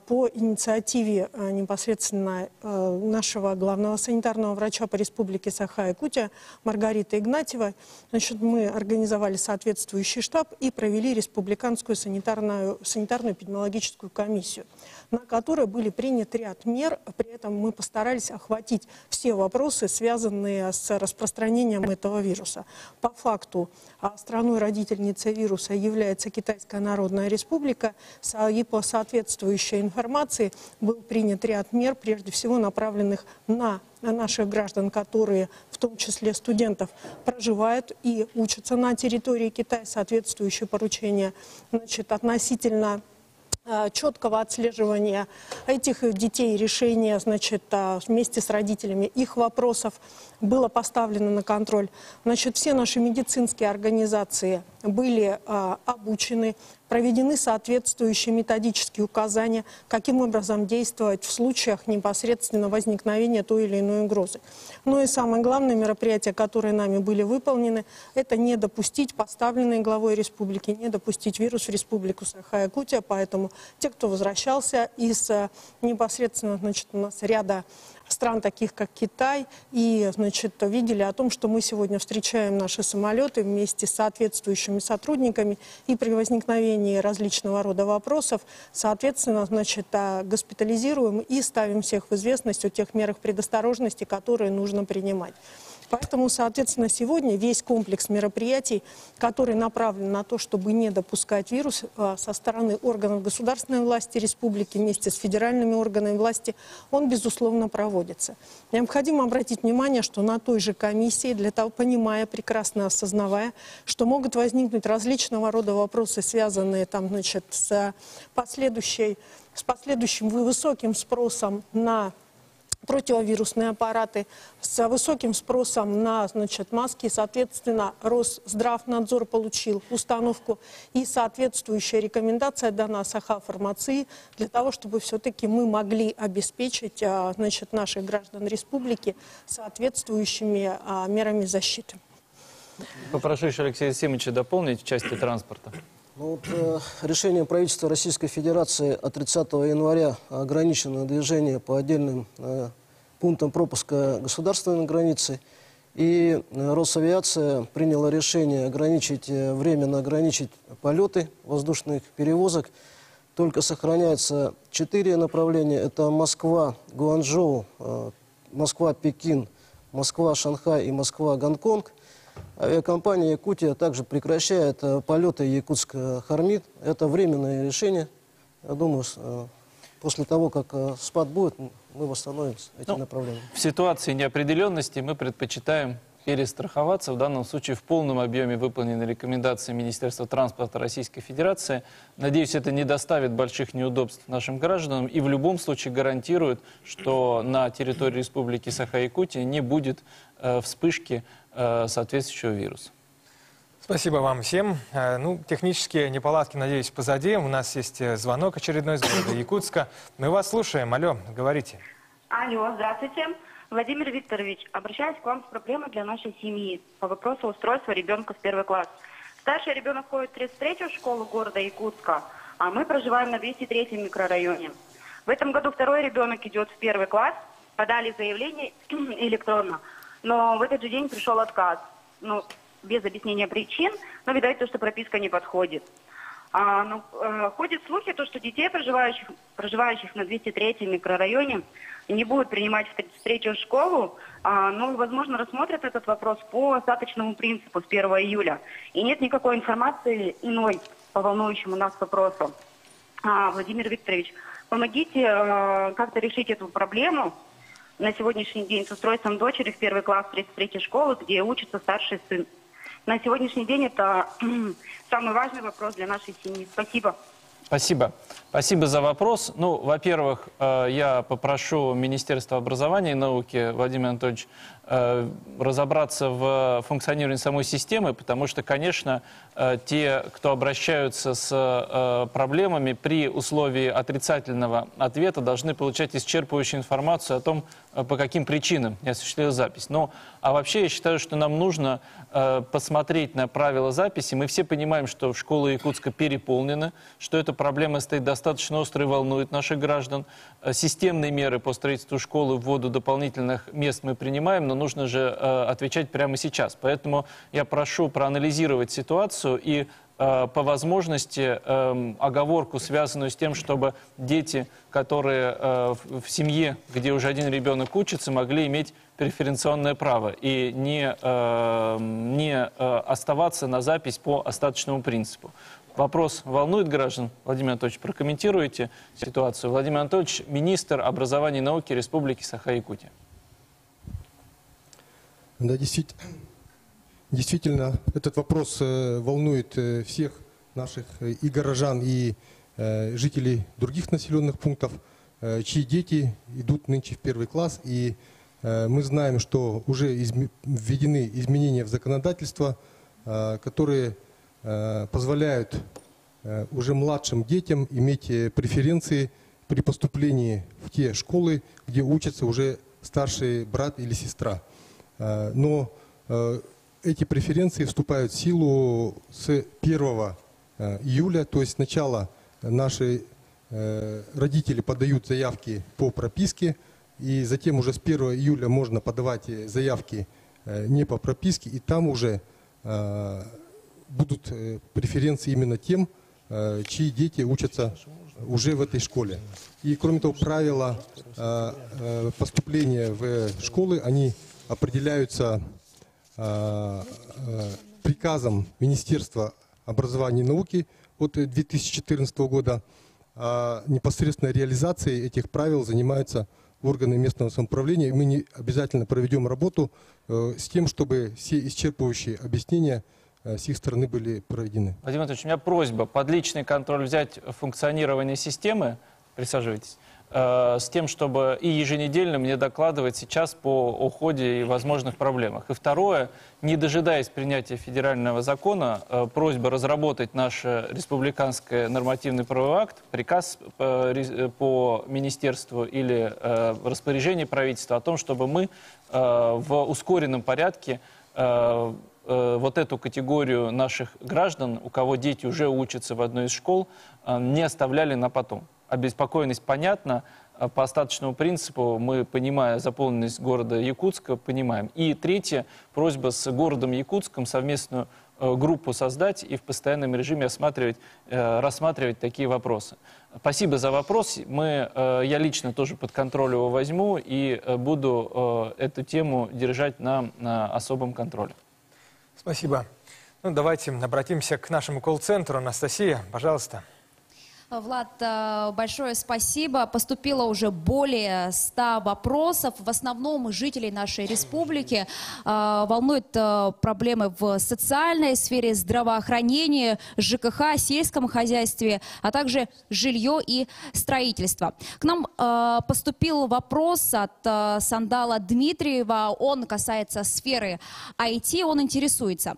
H: по инициативе непосредственно нашего главного санитарного врача по республике Саха-Якутия Маргариты Игнатьевой, значит, мы организовали соответствующий штаб и провели республиканскую санитарную эпидемиологическую комиссию, на которой были приняты ряд мер. При этом мы постарались охватить все вопросы, связанные с распространением этого вируса. По факту страной-родительницей вируса является Китайская Народная Республика, и по соответствующей информации был принят ряд мер, прежде всего направленных на наших граждан, которые, в том числе студентов, проживают и учатся на территории Китая. Соответствующее поручение, значит, относительно четкого отслеживания этих детей, решения, значит, вместе с родителями их вопросов было поставлено на контроль. Значит, все наши медицинские организации были обучены проведены соответствующие методические указания, каким образом действовать в случаях непосредственно возникновения той или иной угрозы. Ну и самое главное мероприятие, которое нами были выполнены, это не допустить, поставленные главой республики, не допустить вирус в Республику Саха-Якутия. Поэтому те, кто возвращался из непосредственно, значит, у нас ряда стран, таких как Китай, и, значит, видели о том, что мы сегодня встречаем наши самолеты вместе с соответствующими сотрудниками, и при возникновении различного рода вопросов, соответственно, значит, госпитализируем и ставим всех в известность о тех мерах предосторожности, которые нужно принимать. Поэтому, соответственно, сегодня весь комплекс мероприятий, который направлен на то, чтобы не допускать вирус со стороны органов государственной власти республики вместе с федеральными органами власти, он, безусловно, проводится. Необходимо обратить внимание, что на той же комиссии, для того, понимая, прекрасно осознавая, что могут возникнуть различного рода вопросы, связанные там, значит, с последующим высоким спросом на противовирусные аппараты, с высоким спросом на, значит, маски. Соответственно, Росздравнадзор получил установку и соответствующая рекомендация дана Саха-фармации для того, чтобы все-таки мы могли обеспечить, значит, наших граждан республики соответствующими мерами защиты.
B: Попрошу еще Алексея Симовича дополнить в части транспорта.
G: Ну, вот, решением правительства Российской Федерации от 30 января ограничено движение по отдельным пунктам пропуска государственной границы. И Росавиация приняла решение временно ограничить полеты воздушных перевозок. Только сохраняется 4 направления. Это Москва, Гуанчжоу, Москва-Пекин, Москва-Шанхай и Москва-Гонконг. Авиакомпания «Якутия» также прекращает полеты Якутск-Хармит. Это временное решение. Я думаю, после того, как спад будет, мы восстановим эти направления.
B: В ситуации неопределенности мы предпочитаем перестраховаться. В данном случае в полном объеме выполнены рекомендации Министерства транспорта Российской Федерации. Надеюсь, это не доставит больших неудобств нашим гражданам и в любом случае гарантирует, что на территории Республики Саха-Якутия не будет вспышки соответствующего вируса.
A: Спасибо вам всем. Ну, технические неполадки, надеюсь, позади. У нас есть звонок очередной из города Якутска. Мы вас слушаем. Алло, говорите.
O: Алло, здравствуйте. Владимир Викторович, обращаюсь к вам с проблемой для нашей семьи по вопросу устройства ребенка в 1 класс. Старший ребенок ходит в 33-ю школу города Якутска, а мы проживаем на 203-м микрорайоне. В этом году второй ребенок идет в 1 класс, подали заявление электронно, но в этот же день пришел отказ. Ну, без объяснения причин, но, видать, то, что прописка не подходит. Ходят слухи, то, что детей, проживающих на 203-м микрорайоне, не будут принимать в 33-ю школу, но, возможно, рассмотрят этот вопрос по остаточному принципу с 1 июля. И нет никакой информации иной по волнующему нас вопросу. Владимир Викторович, помогите как-то решить эту проблему на сегодняшний день с устройством дочери в 1 класс 33-й школы, где учится старший сын. На сегодняшний день это самый важный вопрос для нашей семьи. Спасибо.
B: Спасибо. Спасибо за вопрос. Ну, во-первых, я попрошу Министерство образования и науки, Владимир Анатольевич, разобраться в функционировании самой системы, потому что, конечно, те, кто обращаются с проблемами, при условии отрицательного ответа должны получать исчерпывающую информацию о том, по каким причинам не осуществилась запись. Ну, а вообще я считаю, что нам нужно посмотреть на правила записи. Мы все понимаем, что школы Якутска переполнены, что эта проблема стоит достаточно остро и волнует наших граждан. Системные меры по строительству школы, вводу дополнительных мест мы принимаем, но нужно же отвечать прямо сейчас. Поэтому я прошу проанализировать ситуацию и по возможности оговорку, связанную с тем, чтобы дети, которые в семье, где уже один ребенок учится, могли иметь преференционное право и не оставаться на запись по остаточному принципу. Вопрос волнует граждан? Владимир Анатольевич, прокомментируете ситуацию? Владимир Анатольевич, министр образования и науки Республики Саха-Якутия.
P: Да, действительно, этот вопрос волнует всех наших и горожан, и жителей других населенных пунктов, чьи дети идут нынче в 1 класс. И мы знаем, что уже введены изменения в законодательство, которые позволяют уже младшим детям иметь преференции при поступлении в те школы, где учатся уже старший брат или сестра. Но эти преференции вступают в силу с 1 июля, то есть сначала наши родители подают заявки по прописке, и затем уже с 1 июля можно подавать заявки не по прописке, и там уже будут преференции именно тем, чьи дети учатся уже в этой школе. И кроме того, правила поступления в школы, они определяются приказом Министерства образования и науки от 2014 года. А непосредственно реализацией этих правил занимаются органы местного самоуправления. И мы обязательно проведем работу с тем, чтобы все исчерпывающие объяснения с их стороны были проведены.
B: Владимир Анатольевич, у меня просьба под личный контроль взять функционирование системы, присаживайтесь, с тем, чтобы и еженедельно мне докладывать сейчас по уходе и возможных проблемах. И второе, не дожидаясь принятия федерального закона, просьба разработать наш республиканский нормативный правовой акт, приказ по министерству или распоряжение правительства о том, чтобы мы в ускоренном порядке вот эту категорию наших граждан, у кого дети уже учатся в одной из школ, не оставляли на потом. Обеспокоенность понятна. По остаточному принципу мы, понимая заполненность города Якутска, понимаем. И третье, просьба с городом Якутском совместную группу создать и в постоянном режиме рассматривать такие вопросы. Спасибо за вопрос. Я лично тоже под контроль его возьму и буду эту тему держать на особом контроле.
A: Спасибо. Ну, давайте обратимся к нашему колл-центру. Анастасия, пожалуйста.
D: Влад, большое спасибо. Поступило уже более 100 вопросов. В основном жителей нашей республики волнуют проблемы в социальной сфере, здравоохранении, ЖКХ, сельском хозяйстве, а также жилье и строительство. К нам поступил вопрос от Сандала Дмитриева. Он касается сферы IT, он интересуется.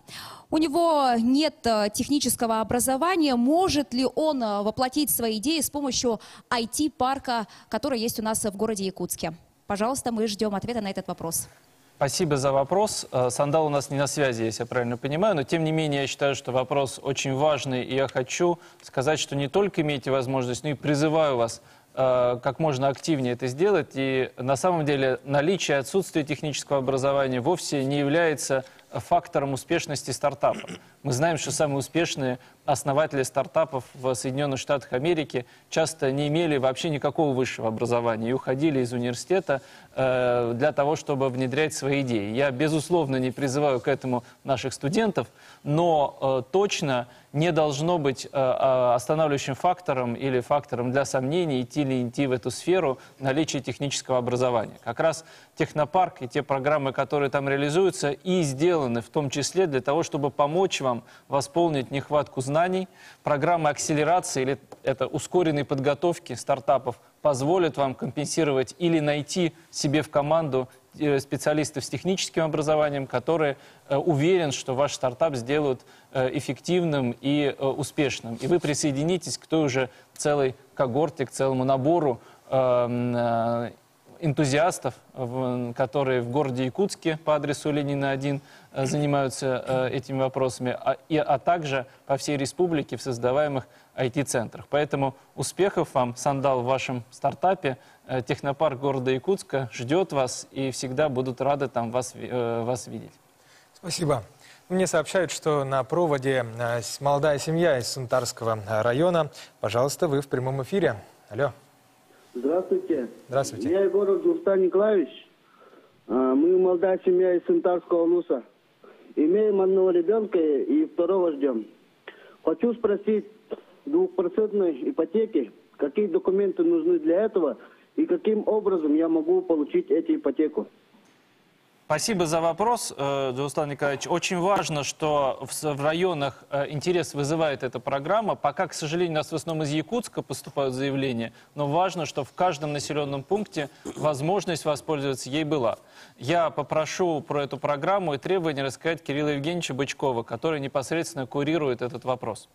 D: У него нет технического образования. Может ли он воплотить свои идеи с помощью IT-парка, который есть у нас в городе Якутске? Пожалуйста, мы ждем ответа на этот вопрос.
B: Спасибо за вопрос. Сандал у нас не на связи, если я правильно понимаю, но тем не менее я считаю, что вопрос очень важный, и я хочу сказать, что не только имеете возможность, но и призываю вас как можно активнее это сделать. И на самом деле наличие и отсутствие технического образования вовсе не является фактором успешности стартапа. Мы знаем, что самые успешные основатели стартапов в Соединенных Штатах Америки часто не имели вообще никакого высшего образования и уходили из университета для того, чтобы внедрять свои идеи. Я, безусловно, не призываю к этому наших студентов, но точно не должно быть останавливающим фактором или фактором для сомнений, идти или не идти в эту сферу наличие технического образования. Как раз технопарк и те программы, которые там реализуются, и сделаны в том числе для того, чтобы помочь вам восполнить нехватку знаний. Программы акселерации или это ускоренной подготовки стартапов позволят вам компенсировать или найти себе в команду специалистов с техническим образованием, которые уверен, что ваш стартап сделают эффективным и успешным. И вы присоединитесь к той уже целой когорте, к целому набору энтузиастов, которые в городе Якутске по адресу Ленина 1 занимаются этими вопросами, а также по всей республике в создаваемых IT-центрах. Поэтому успехов вам, Сандал, в вашем стартапе. Технопарк города Якутска ждет вас и всегда будут рады там вас видеть.
A: Спасибо. Мне сообщают, что на проводе молодая семья из Сунтарского района. Пожалуйста, вы в прямом эфире. Алло.
Q: Здравствуйте.
A: Здравствуйте.
Q: Я Егоров Дурстан Николаевич. Мы молодая семья из Сунтарского улуса. Имеем одного ребенка и второго ждем. Хочу спросить, 2% ипотеки, какие документы нужны для этого и каким образом я могу получить эту ипотеку?
B: Спасибо за вопрос, Дурстан Николаевич. Очень важно, что в районах интерес вызывает эта программа. Пока, к сожалению, у нас в основном из Якутска поступают заявления, но важно, что в каждом населенном пункте возможность воспользоваться ей была. Я попрошу про эту программу и требования рассказать Кирилла Евгеньевича Бычкова, который непосредственно курирует этот вопрос.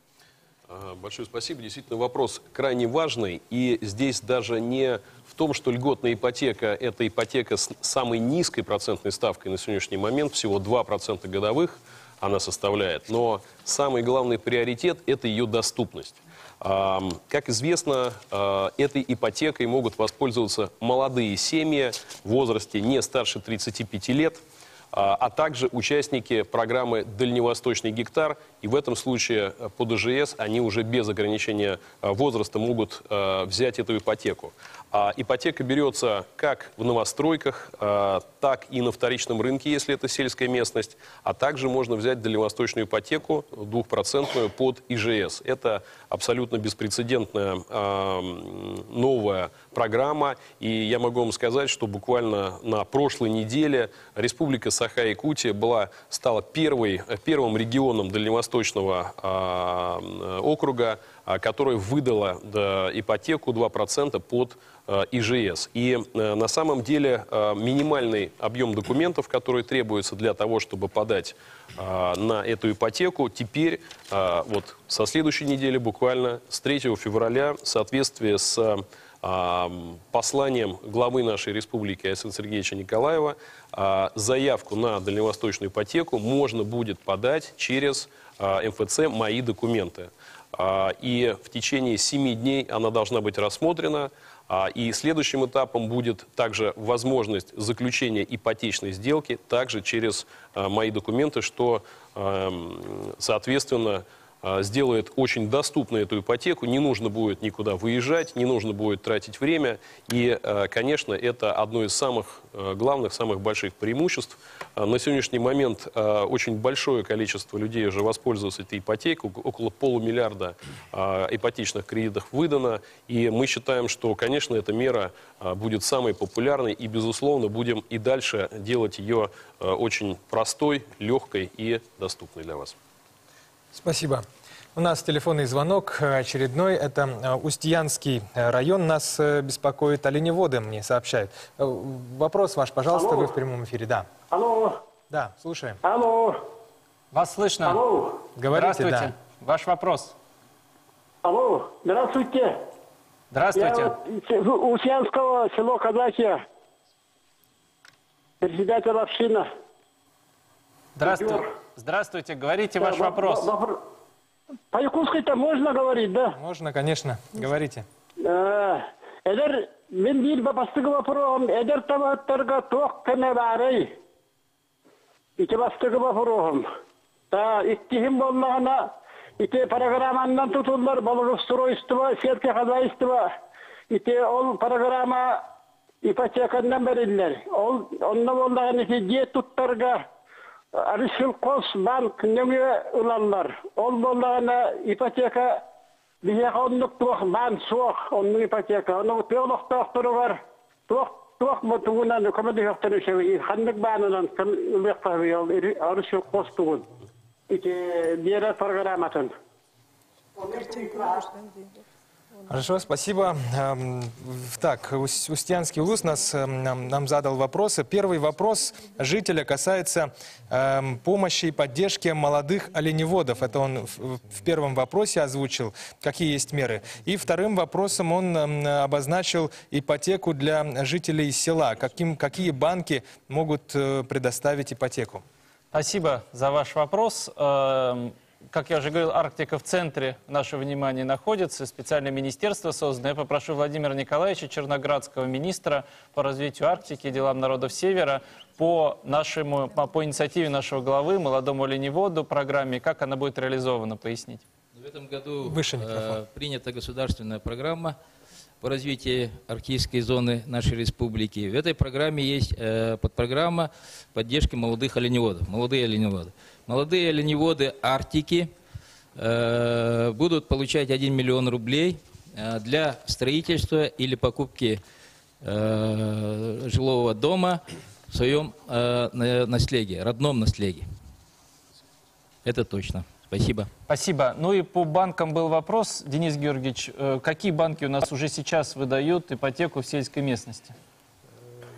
K: Большое спасибо. Действительно, вопрос крайне важный. И здесь даже не в том, что льготная ипотека – это ипотека с самой низкой процентной ставкой на сегодняшний момент, всего 2% годовых она составляет. Но самый главный приоритет – это ее доступность. Как известно, этой ипотекой могут воспользоваться молодые семьи в возрасте не старше 35 лет, а также участники программы «Дальневосточный гектар». И в этом случае по ДЖС они уже без ограничения возраста могут взять эту ипотеку. Ипотека берется как в новостройках, так и на вторичном рынке, если это сельская местность. А также можно взять дальневосточную ипотеку 2% под ИЖС. Это абсолютно беспрецедентная новая программа. И я могу вам сказать, что буквально на прошлой неделе Республика Саха-Якутия стала первым регионом Дальневосточного округа, которая выдала ипотеку 2% под ИЖС. И на самом деле минимальный объем документов, который требуется для того, чтобы подать на эту ипотеку, теперь вот со следующей недели, буквально с 3 февраля, в соответствии с посланием главы нашей республики Айсена Сергеевича Николаева, заявку на дальневосточную ипотеку можно будет подать через МФЦ «Мои документы». И в течение 7 дней она должна быть рассмотрена. И следующим этапом будет также возможность заключения ипотечной сделки также через «Мои документы», что, соответственно, сделает очень доступной эту ипотеку. Не нужно будет никуда выезжать, не нужно будет тратить время. И, конечно, это одно из самых главных, самых больших преимуществ. На сегодняшний момент очень большое количество людей уже воспользовалось этой ипотекой. Около полумиллиарда ипотечных кредитов выдано. И мы считаем, что, конечно, эта мера будет самой популярной. И, безусловно, будем и дальше делать ее очень простой, легкой и доступной для вас.
A: Спасибо. У нас телефонный звонок очередной. Это Устьянский район. Нас беспокоит оленеводы, мне сообщают. Вопрос ваш, пожалуйста,
R: Алло.
A: вы в прямом эфире. Да.
R: Алло.
A: Да, слушаем.
R: Алло.
B: Вас слышно?
R: Алло.
A: Говорите,
B: Здравствуйте.
A: да.
B: Ваш вопрос.
R: Алло. Здравствуйте.
B: Здравствуйте.
R: Я вот Устьянского, село Казахия. Председатель общины.
B: Здравствуйте. Говорите ваш вопрос.
R: По-якутски-то можно говорить, да?
A: Можно, конечно. Говорите.
R: Эдер, мен бир бастығы вопросом, эдер табаттарға тоқ кәне барай. Ите бастығы вопросом. Та, иттихим болмағана, ите программаннан tutullar, благоустройство, сельское хозяйство. Ите ол программа ипотекандан берилер. Ол, онна болмағана, ите де туттарға Арышылқос банк неме ұланлар. Ол болағына ипотека бізге қауындық туақ бан суақ, оның ипотека. Оның тоғылық тоқтыры бар. Туақ мұтығынан көмеді жоқтыры шеуі. Қандық банынан үлбек қағы ол Арышылқос туғын. Ите бері программатын.
A: Хорошо, спасибо. Так, Устьянский УЛУС нам задал вопросы. Первый вопрос жителя касается помощи и поддержки молодых оленеводов. Это он в первом вопросе озвучил, какие есть меры. И вторым вопросом он обозначил ипотеку для жителей села. Какие банки могут предоставить ипотеку?
B: Спасибо за ваш вопрос. Как я уже говорил, Арктика в центре нашего внимания находится. Специальное министерство создано. Я попрошу Владимира Николаевича Черноградского, министра по развитию Арктики и делам народов Севера, по инициативе нашего главы, молодому оленеводу, программе, как она будет реализована, пояснить.
S: В этом году принята государственная программа по развитию арктической зоны нашей республики. В этой программе есть подпрограмма поддержки молодых оленеводов. Молодые оленеводы Арктики будут получать 1 миллион рублей для строительства или покупки жилого дома в своем наследии, родном наследии. Это точно. Спасибо.
B: Спасибо. Ну и по банкам был вопрос, Денис Георгиевич. Какие банки у нас уже сейчас выдают ипотеку в сельской местности?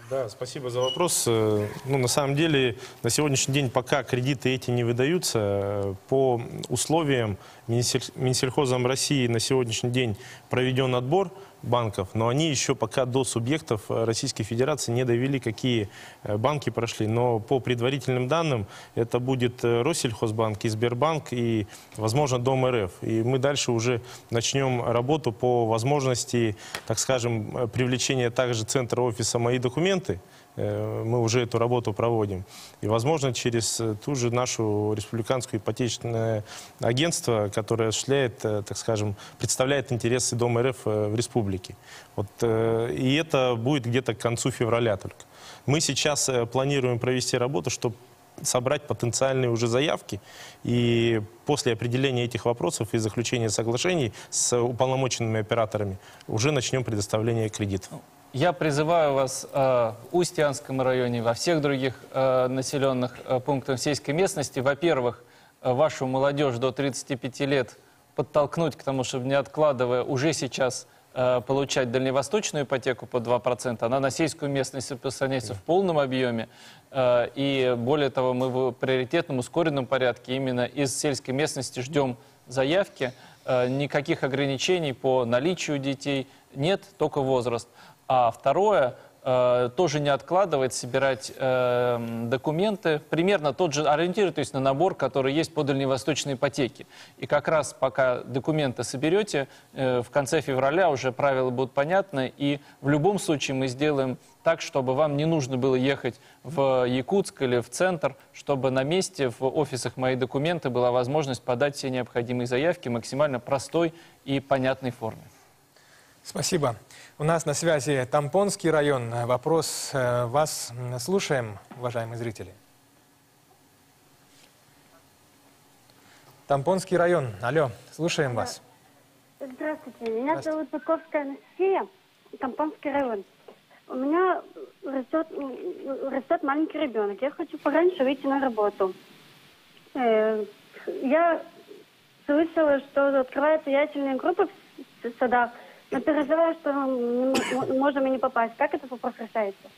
J: Да, спасибо за вопрос. Ну, на самом деле, на сегодняшний день, пока кредиты эти не выдаются, по условиям Минсельхозом России на сегодняшний день проведен отбор банков, но они еще пока до субъектов Российской Федерации не довели, какие банки прошли. Но по предварительным данным, это будет Россельхозбанк и Сбербанк, и, возможно, Дом РФ. И мы дальше уже начнем работу по возможности, так скажем, привлечения также центра офиса «Мои документы». Мы уже эту работу проводим. И, возможно, через ту же нашу республиканское ипотечное агентство, которое осуществляет, так скажем, представляет интересы Дома РФ в республике. Вот, и это будет где-то к концу февраля только. Мы сейчас планируем провести работу, чтобы собрать потенциальные уже заявки. И после определения этих вопросов и заключения соглашений с уполномоченными операторами уже начнем предоставление кредитов.
B: Я призываю вас в Устьянском районе, во всех других населенных пунктах сельской местности, во-первых, вашу молодежь до 35 лет подтолкнуть к тому, чтобы, не откладывая, уже сейчас получать дальневосточную ипотеку по 2%. Она на сельскую местность распространяется в полном объеме. И более того, мы в приоритетном, ускоренном порядке именно из сельской местности ждем заявки. Никаких ограничений по наличию детей нет, только возраст. А второе, тоже не откладывать, собирать документы, примерно тот же, ориентируйтесь на набор, который есть по дальневосточной ипотеке. И как раз пока документы соберете, в конце февраля уже правила будут понятны, и в любом случае мы сделаем так, чтобы вам не нужно было ехать в Якутск или в центр, чтобы на месте в офисах «Мои документы» была возможность подать все необходимые заявки в максимально простой и понятной форме.
A: Спасибо. У нас на связи Тампонский район. Вопрос вас слушаем, уважаемые зрители. Тампонский район. Алло, слушаем вас.
T: Здравствуйте. Меня зовут Быковская Анастасия, Тампонский район. У меня растет маленький ребенок. Я хочу пораньше выйти на работу. Я слышала, что открываются ясельные группы в садах. Но переживаю, что мы можем и не попасть. Как этот вопрос решается?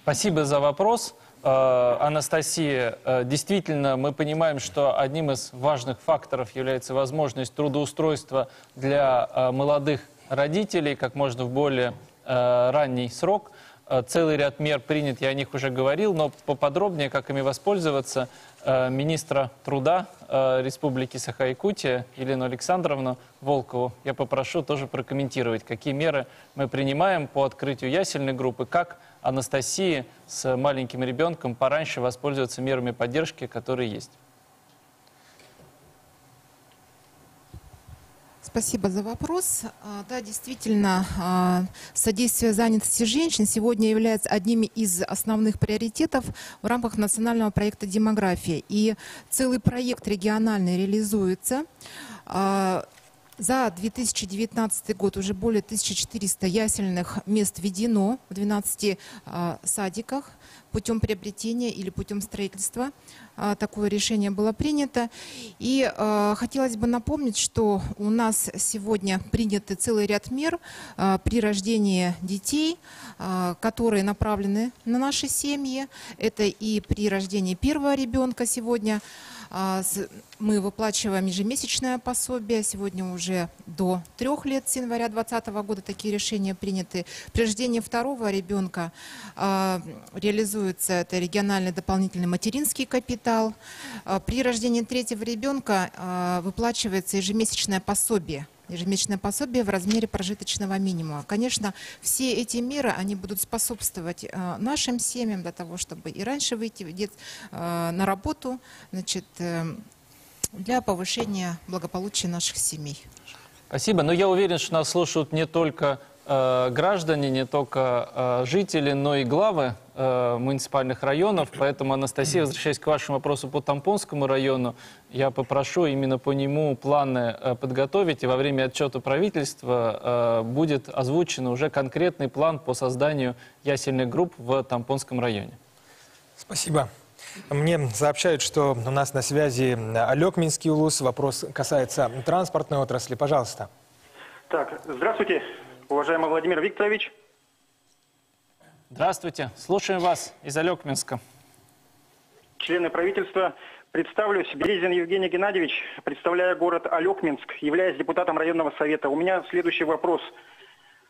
B: Спасибо за вопрос, Анастасия. Действительно, мы понимаем, что одним из важных факторов является возможность трудоустройства для молодых родителей как можно в более ранний срок. Целый ряд мер принят, я о них уже говорил, но поподробнее, как ими воспользоваться, министра труда Республики Саха-Якутия Елену Александровну Волкову я попрошу тоже прокомментировать, какие меры мы принимаем по открытию ясельной группы, как Анастасии с маленьким ребенком пораньше воспользоваться мерами поддержки, которые есть.
U: Спасибо за вопрос. Да, действительно, содействие занятости женщин сегодня является одним из основных приоритетов в рамках национального проекта «Демография». И целый проект региональный реализуется. За 2019 год уже более 1400 ясельных мест введено в 12 садиках путем приобретения или путем строительства. Такое решение было принято. И хотелось бы напомнить, что у нас сегодня приняты целый ряд мер при рождении детей, которые направлены на наши семьи. Это и при рождении первого ребенка сегодня. Мы выплачиваем ежемесячное пособие. Сегодня уже до 3 лет, с января 2020 года такие решения приняты. При рождении второго ребенка реализуется это региональный дополнительный материнский капитал. При рождении третьего ребенка выплачивается ежемесячное пособие. Ежемесячное пособие в размере прожиточного минимума. Конечно, все эти меры, они будут способствовать нашим семьям для того, чтобы и раньше выйти на работу, значит, для повышения благополучия наших семей.
B: Спасибо. Но я уверен, что нас слушают не только граждане, не только жители, но и главы муниципальных районов. Поэтому, Анастасия, возвращаясь к вашему вопросу по Тампонскому району, я попрошу именно по нему планы подготовить, и во время отчета правительства будет озвучен уже конкретный план по созданию ясельных групп в Тампонском районе.
A: Спасибо. Мне сообщают, что у нас на связи Алекминский улус. Вопрос касается транспортной отрасли. Пожалуйста.
V: Так, здравствуйте, уважаемый Владимир Викторович.
B: Здравствуйте. Слушаем вас из Алекминска.
E: Члены правительства, представлюсь, Березин Евгений Геннадьевич, представляя город Алекминск, являясь депутатом районного совета. У меня следующий вопрос.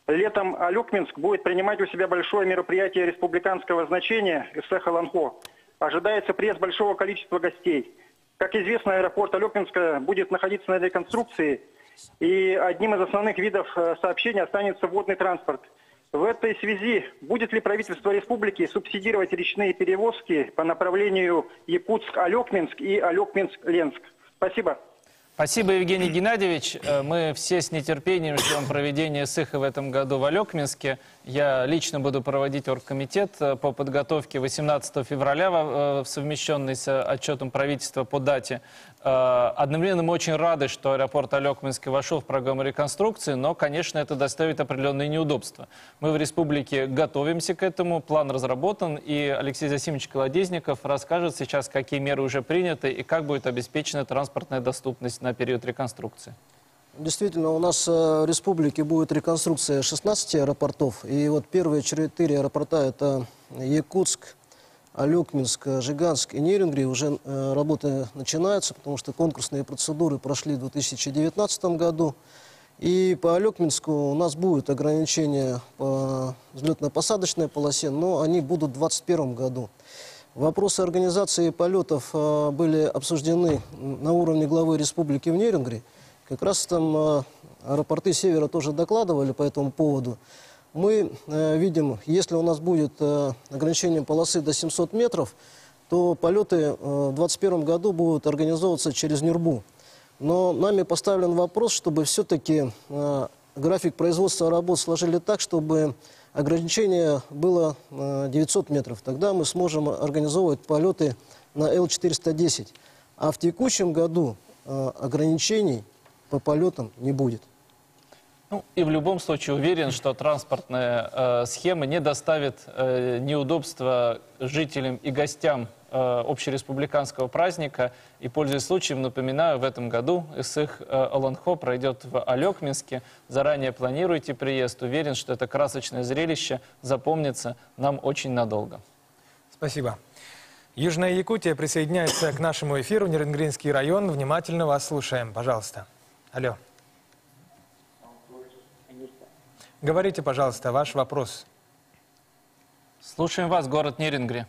E: Летом Алекминск будет принимать у себя большое мероприятие республиканского значения ЭСЭХ Аланхо. Ожидается приезд большого количества гостей. Как известно, аэропорт Алекминска будет находиться на реконструкции, и одним из основных видов сообщения останется водный транспорт. В этой связи будет ли правительство республики субсидировать речные перевозки по направлению Якутск-Алекминск и Алекминск-Ленск? Спасибо.
B: Спасибо, Евгений Геннадьевич. Мы все с нетерпением ждем проведения СЭХа в этом году в Алекминске. Я лично буду проводить оргкомитет по подготовке 18 февраля, совмещенный с отчетом правительства по дате. Одновременно мы очень рады, что аэропорт Алекминска вошел в программу реконструкции, но, конечно, это доставит определенные неудобства. Мы в республике готовимся к этому, план разработан, и Алексей Засимович Колодезников расскажет сейчас, какие меры уже приняты и как будет обеспечена транспортная доступность на период реконструкции.
G: Действительно, у нас в республике будет реконструкция 16 аэропортов. И вот первые 4 аэропорта – это Якутск, Алекминск, Жиганск и Нерюнгри. Уже работы начинаются, потому что конкурсные процедуры прошли в 2019 году. И по Алекминску у нас будут ограничения по взлетно-посадочной полосе, но они будут в 2021 году. Вопросы организации полетов были обсуждены на уровне главы республики в Нерюнгри. Как раз там аэропорты Севера тоже докладывали по этому поводу. Мы видим, если у нас будет ограничение полосы до 700 метров, то полеты в 2021 году будут организовываться через Нюрбу. Но нами поставлен вопрос, чтобы все-таки график производства работ сложили так, чтобы ограничение было 900 метров. Тогда мы сможем организовывать полеты на Л-410. А в текущем году ограничений по полетам не будет.
B: Ну, и в любом случае уверен, что транспортная схема не доставит неудобства жителям и гостям общереспубликанского праздника. И, пользуясь случаем, напоминаю, в этом году ЭСЭХ Аланхо пройдет в Алекминске. Заранее планируйте приезд. Уверен, что это красочное зрелище запомнится нам очень надолго.
A: Спасибо. Южная Якутия присоединяется к нашему эфиру. Нерюнгринский район. Внимательно вас слушаем. Пожалуйста. Алло. Говорите, пожалуйста, ваш вопрос.
B: Слушаем вас, город Нерюнгри.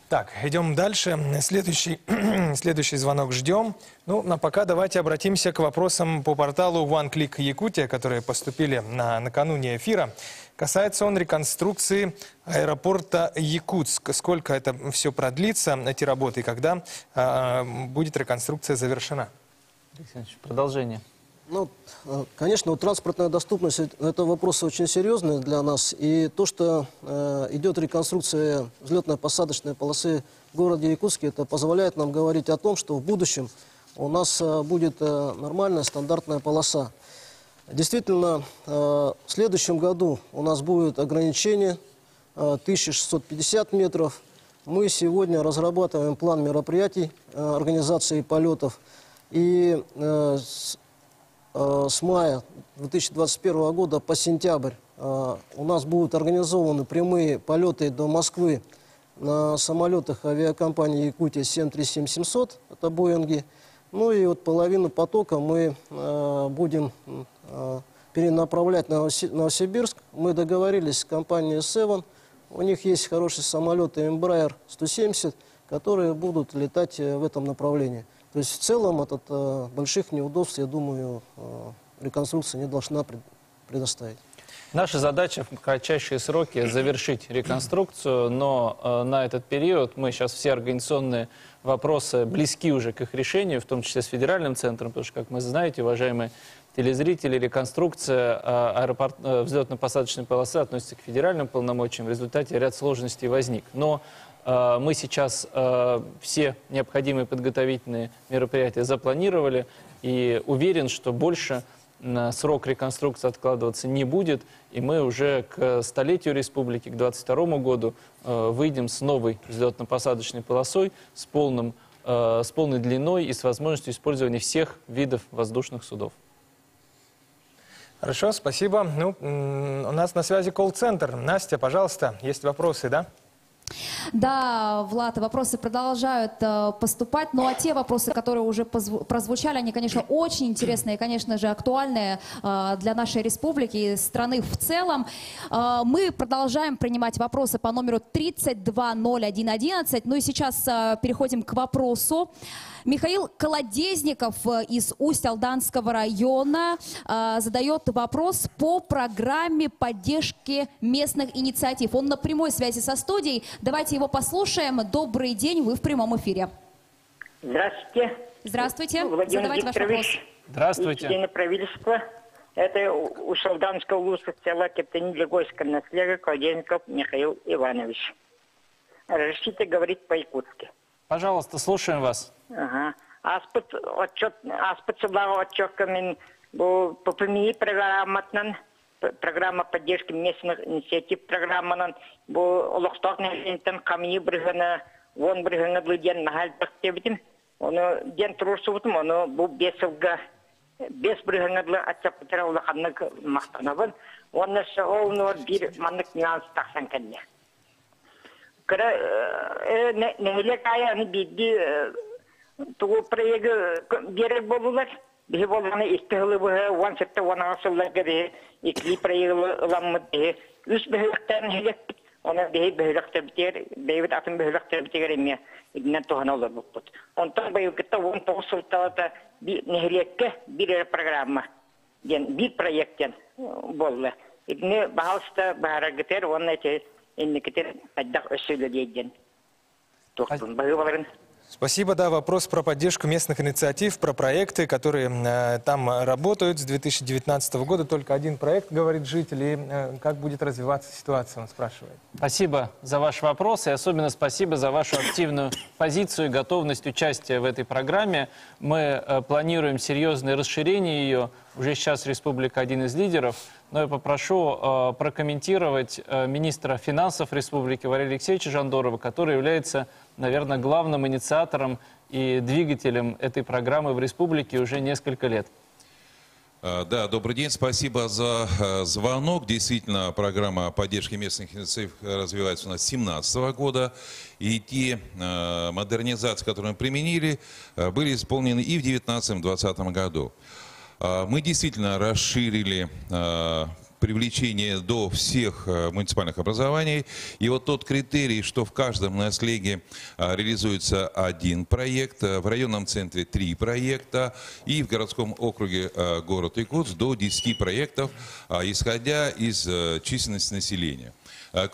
A: Так, идем дальше. Следующий звонок ждем. Ну, а пока давайте обратимся к вопросам по порталу One Click Якутия, которые поступили накануне эфира. Касается он реконструкции аэропорта Якутск. Сколько это все продлится, эти работы, и когда будет реконструкция завершена?
B: Алексей, продолжение.
G: Ну, конечно, транспортная доступность – это вопрос очень серьезный для нас. И то, что идет реконструкция взлетно-посадочной полосы в городе Якутске, это позволяет нам говорить о том, что в будущем у нас будет нормальная стандартная полоса. Действительно, в следующем году у нас будет ограничение 1650 метров. Мы сегодня разрабатываем план мероприятий организации полетов. И с мая 2021 года по сентябрь у нас будут организованы прямые полеты до Москвы на самолетах авиакомпании Якутия 737-700, это Боинги. Ну и вот половину потока мы будем перенаправлять на Новосибирск. Мы договорились с компанией Seven. У них есть хорошие самолеты Embraer 170, которые будут летать в этом направлении. То есть в целом от больших неудобств, я думаю, реконструкция не должна предоставить.
B: Наша задача в кратчайшие сроки завершить реконструкцию, но на этот период мы сейчас все организационные вопросы близки уже к их решению, в том числе с федеральным центром, потому что, как мы знаете, уважаемые телезрители, реконструкция взлетно-посадочной полосы относится к федеральным полномочиям. В результате ряд сложностей возник. Но мы сейчас все необходимые подготовительные мероприятия запланировали и уверен, что больше срок реконструкции откладываться не будет, и мы уже к столетию республики, к 2022 году выйдем с новой взлетно-посадочной полосой, с полным с полной длиной и с возможностью использования всех видов воздушных судов.
A: Хорошо, спасибо. Ну, у нас на связи колл-центр. Настя, пожалуйста, есть вопросы, да?
D: Да, Влад, вопросы продолжают поступать, но те вопросы, которые уже прозвучали, они, конечно, очень интересные и, конечно же, актуальные для нашей республики и страны в целом. Мы продолжаем принимать вопросы по номеру 320111. Ну и сейчас переходим к вопросу. Михаил Колодезников из Усть-Алданского района задает вопрос по программе поддержки местных инициатив. Он на прямой связи со студией. Давайте его послушаем. Добрый день, вы в прямом эфире.
C: Здравствуйте.
D: Здравствуйте.
C: Владимир
D: Задавайте
C: Викторович.
D: ваш вопрос.
B: Здравствуйте.
C: Члены правительства. Это Усть-Алданского улуса села Кептенилегойского наследия Колодезников Михаил Иванович. Разрешите говорить по-якутски.
B: Пожалуйста, слушаем вас.
C: Ага. Аспыт сылағы отчеткамен бұл ППМИ программа поддержки местных инициатив программанан бұл ұлықтақ нәлінтен қамии бірғаны, вон бірғаны бұлден нағалдық дебітім. Оны ден тұрырсы бұтым, оны бұл 5 жылға 5 бірғаны бұлы атсапытыра ұлақанны мақтанабын. Оны соғылны бір маңық нюанс тақсан кәнне. Кірі нәйлек аяны бейді тугу проегі берер болулар. Бе болғаны истіғылы бұғы, он сетті, он ағасыларға бе, ikili проявламы бе. Үс бөхіліктәрін хелек, оны бе бөхіліктер бітер, бейбіт атын бөхіліктер бітер еме, едінен туған олар бұқпыт. Онтан байықытта 19 сылталата нехелекке бір программа, бір проекттен болды. Едіне бағалыста бағарағытер, оны әте еннекетер әддақ өсілі дейден. Тоқтын бағы баларын.
A: Спасибо. Да, вопрос про поддержку местных инициатив, про проекты, которые там работают с 2019 года. Только один проект, говорит житель. И как будет развиваться ситуация, он спрашивает.
B: Спасибо за ваш вопрос и особенно спасибо за вашу активную позицию и готовность участия в этой программе. Мы планируем серьезное расширение ее. Уже сейчас республика один из лидеров. Но я попрошу прокомментировать министра финансов республики Валерия Алексеевича Жандорова, который является, наверное, главным инициатором и двигателем этой программы в республике уже несколько лет.
V: Да, добрый день. Спасибо за звонок. Действительно, программа поддержки местных инициатив развивается у нас с 2017 года. И те модернизации, которые мы применили, были исполнены и в 2019-2020 году. Мы действительно расширили привлечение до всех муниципальных образований. И вот тот критерий, что в каждом наследии реализуется один проект, в районном центре 3 проекта и в городском округе город Якутск до 10 проектов, исходя из численности населения.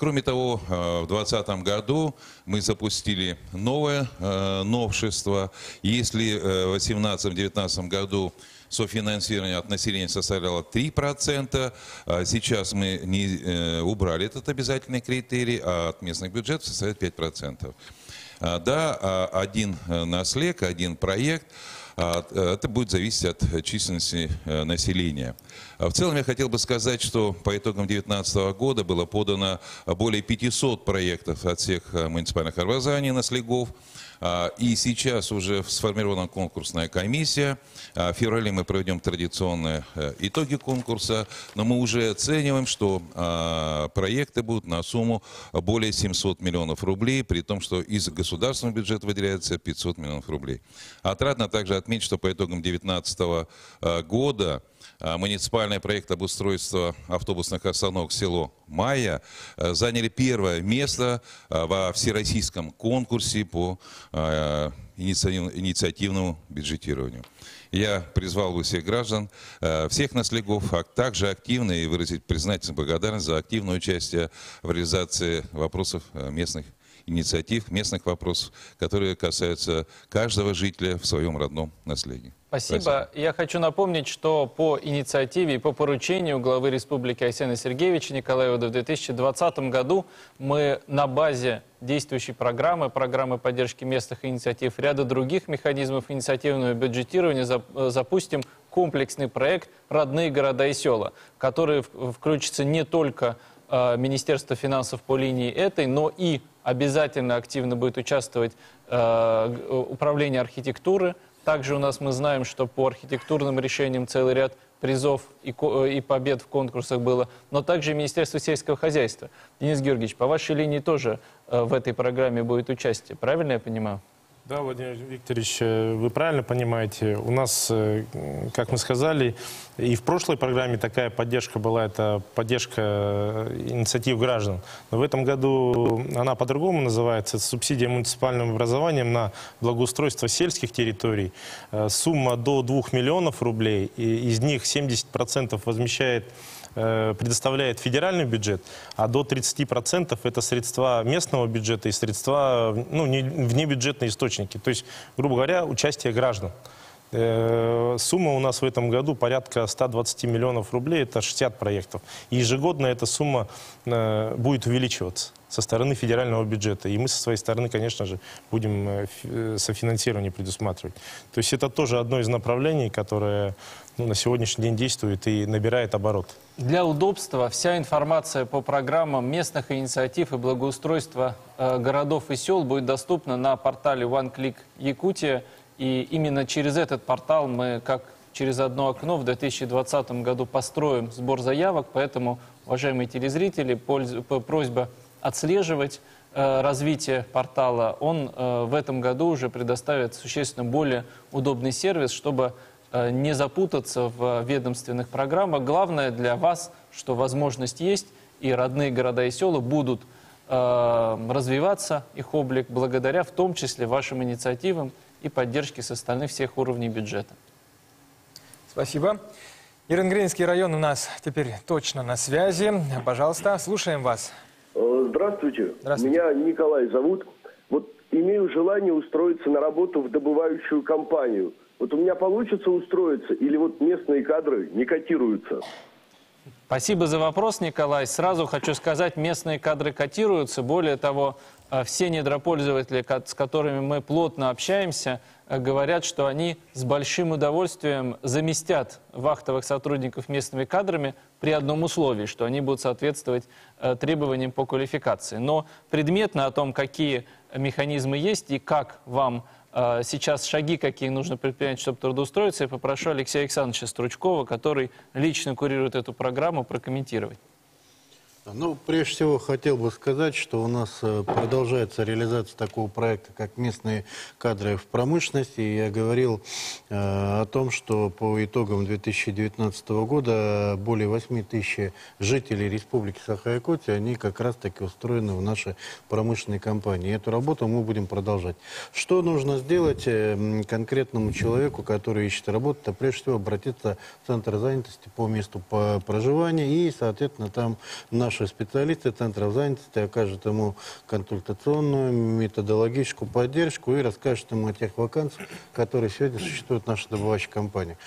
V: Кроме того, в 2020 году мы запустили новое новшество. Если в 2018-2019 году софинансирование от населения составляло 3%. Сейчас мы не убрали этот обязательный критерий, а от местных бюджетов составляет 5%. Да, один наследник, один проект. Это будет зависеть от численности населения. В целом я хотел бы сказать, что по итогам 2019 года было подано более 500 проектов от всех муниципальных образований наследников. И сейчас уже сформирована конкурсная комиссия. В феврале мы проведем традиционные итоги конкурса. Но мы уже оцениваем, что проекты будут на сумму более 700 миллионов рублей, при том, что из государственного бюджета выделяется 500 миллионов рублей. Отрадно также отметить, что по итогам 2019 года муниципальный проект обустройства автобусных остановок село Майя заняли первое место во всероссийском конкурсе по инициативному бюджетированию. Я призвал бы всех граждан, всех наследников, а также активно и выразить признательность и благодарность за активное участие в реализации вопросов местных инициатив, местных вопросов, которые касаются каждого жителя в своем родном наследии.
B: Спасибо. Я хочу напомнить, что по инициативе и по поручению главы Республики Айсена Сергеевича Николаева в 2020 году мы на базе действующей программы поддержки местных инициатив, ряда других механизмов инициативного бюджетирования запустим комплексный проект «Родные города и села», который включится не только Министерство финансов по линии этой, но и обязательно активно будет участвовать управление архитектуры. Также у нас мы знаем, что по архитектурным решениям целый ряд призов и побед в конкурсах было, но также Министерство сельского хозяйства. Денис Георгиевич, по вашей линии тоже в этой программе будет участие, правильно я понимаю?
J: Да, Владимир Викторович, вы правильно понимаете. У нас, как мы сказали, и в прошлой программе такая поддержка была, это поддержка инициатив граждан. Но в этом году она по-другому называется, это субсидия муниципальным образованием на благоустройство сельских территорий. Сумма до 2 миллионов рублей, и из них 70% возмещает, предоставляет федеральный бюджет, а до 30% это средства местного бюджета и средства, внебюджетные источники. То есть, грубо говоря, участие граждан. Сумма у нас в этом году порядка 120 миллионов рублей, это 60 проектов. И ежегодно эта сумма будет увеличиваться со стороны федерального бюджета. И мы со своей стороны, конечно же, будем софинансирование предусматривать. То есть это тоже одно из направлений, которое на сегодняшний день действует и набирает оборот.
B: Для удобства вся информация по программам местных инициатив и благоустройства городов и сел будет доступна на портале One Click Якутия. И именно через этот портал мы, как через одно окно, в 2020 году построим сбор заявок. Поэтому, уважаемые телезрители, просьба отслеживать развитие портала. Он в этом году уже предоставит существенно более удобный сервис, чтобы не запутаться в ведомственных программах. Главное для вас, что возможность есть, и родные города и села будут развиваться, их облик, благодаря в том числе вашим инициативам и поддержке со стороны всех уровней бюджета.
A: Спасибо. Еренгринский район у нас теперь точно на связи. Пожалуйста, слушаем вас.
F: Здравствуйте. Меня Николай зовут. Вот имею желание устроиться на работу в добывающую компанию. Вот у меня получится устроиться или вот местные кадры не котируются?
B: Спасибо за вопрос, Николай. Сразу хочу сказать, местные кадры котируются. Более того, все недропользователи, с которыми мы плотно общаемся, говорят, что они с большим удовольствием заместят вахтовых сотрудников местными кадрами при одном условии, что они будут соответствовать требованиям по квалификации. Но предметно о том, какие механизмы есть и как вам сейчас шаги, какие нужно предпринять, чтобы трудоустроиться, я попрошу Алексея Александровича Стручкова, который лично курирует эту программу, прокомментировать.
I: Ну, прежде всего, хотел бы сказать, что у нас продолжается реализация такого проекта, как местные кадры в промышленности. И я говорил о том, что по итогам 2019 года более 8 тысяч жителей Республики Саха-Якутия, они как раз-таки устроены в наши промышленные компании. И эту работу мы будем продолжать. Что нужно сделать конкретному человеку, который ищет работу? Это прежде всего обратиться в Центр занятости по месту проживания, и, соответственно, там наши специалисты центров занятости окажут ему консультационную, методологическую поддержку и расскажут ему о тех вакансиях, которые сегодня существуют в нашей добывающей компании.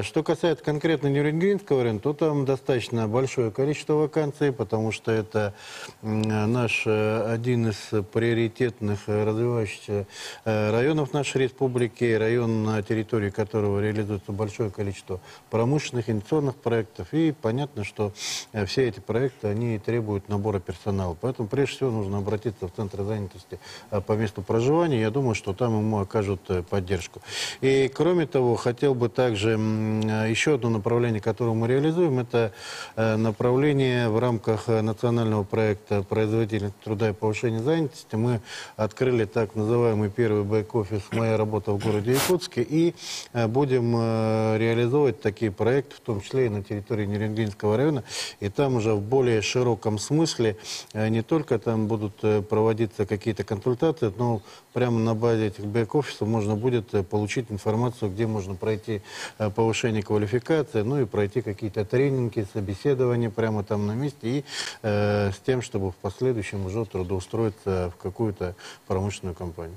I: Что касается конкретно Нюрнбергского района, то там достаточно большое количество вакансий, потому что это наш один из приоритетных развивающихся районов нашей республики, район, на территории которого реализуется большое количество промышленных, инвестиционных проектов. И понятно, что все эти проекты, они требуют набора персонала. Поэтому, прежде всего, нужно обратиться в Центр занятости по месту проживания. Я думаю, что там ему окажут поддержку. И, кроме того, хотел бы также еще одно направление, которое мы реализуем, это направление в рамках национального проекта «Производительность труда и повышение занятости». Мы открыли так называемый первый бэк-офис «Моя работа в городе Якутске» и будем реализовывать такие проекты, в том числе и на территории Нюрнбергского района. И там уже в более широком смысле не только там будут проводиться какие-то консультации, но прямо на базе этих бэк-офисов можно будет получить информацию, где можно пройти повышение квалификации, ну и пройти какие-то тренинги, собеседования прямо там на месте, и с тем, чтобы в последующем уже трудоустроиться в какую-то промышленную компанию.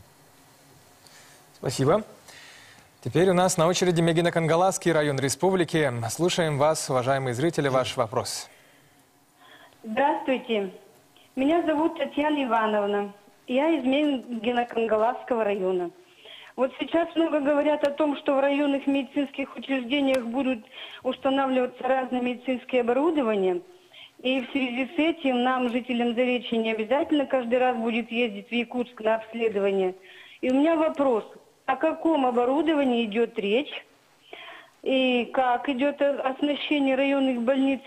A: Спасибо. Теперь у нас на очереди Мегино-Кангаласский район республики. Слушаем вас, уважаемые зрители, ваш вопрос.
W: Здравствуйте. Меня зовут Татьяна Ивановна. Я из Мегино-Кангаласского района. Вот сейчас много говорят о том, что в районных медицинских учреждениях будут устанавливаться разные медицинские оборудования. И в связи с этим нам, жителям Заречья, не обязательно каждый раз будет ездить в Якутск на обследование. И у меня вопрос, о каком оборудовании идет речь? И как идет оснащение районных больниц?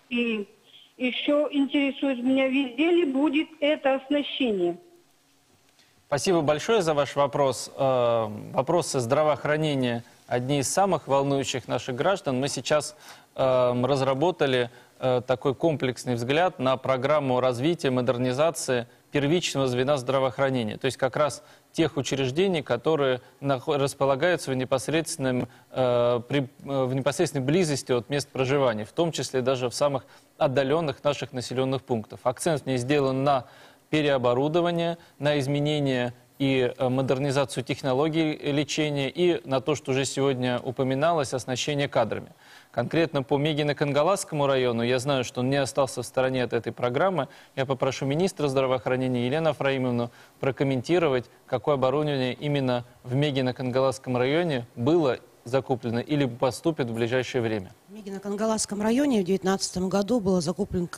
W: И еще интересует меня, везде ли будет это оснащение?
B: Спасибо большое за ваш вопрос. Вопросы здравоохранения одни из самых волнующих наших граждан. Мы сейчас разработали такой комплексный взгляд на программу развития, модернизации первичного звена здравоохранения. То есть как раз тех учреждений, которые располагаются в непосредственной близости от мест проживания, в том числе даже в самых отдаленных наших населенных пунктах. Акцент в ней сделан на переоборудование, на изменение и модернизацию технологий лечения, и на то, что уже сегодня упоминалось, оснащение кадрами. Конкретно по Мегино-Кангаласскому району, я знаю, что он не остался в стороне от этой программы. Я попрошу министра здравоохранения Елену Афраимовну прокомментировать, какое оборудование именно в Мегино-Кангаласском районе было закуплено или поступит в ближайшее время.
L: В Мегино-Кангаласском районе в 2019 году был закуплен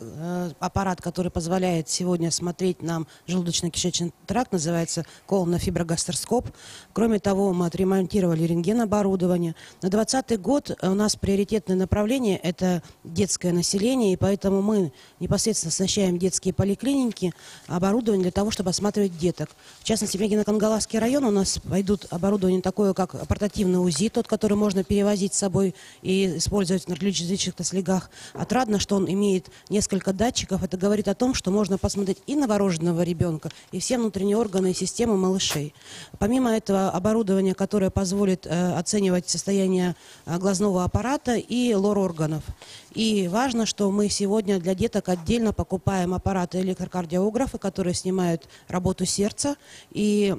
L: аппарат, который позволяет сегодня смотреть нам желудочно-кишечный тракт, называется колонофиброгастроскоп. Кроме того, мы отремонтировали рентгеноборудование. На 2020 год у нас приоритетное направление – это детское население, и поэтому мы непосредственно оснащаем детские поликлиники оборудованием для того, чтобы осматривать деток. В частности, в Мегино-Кангаласский район у нас пойдут оборудование такое, как портативный УЗИ, тот, который можно перевозить с собой и использовать в наркологических слегах. Отрадно, что он имеет несколько датчиков. Это говорит о том, что можно посмотреть и новорожденного ребенка, и все внутренние органы и системы малышей. Помимо этого, оборудование, которое позволит оценивать состояние глазного аппарата и лор-органов. И важно, что мы сегодня для деток отдельно покупаем аппараты электрокардиографы, которые снимают работу сердца. И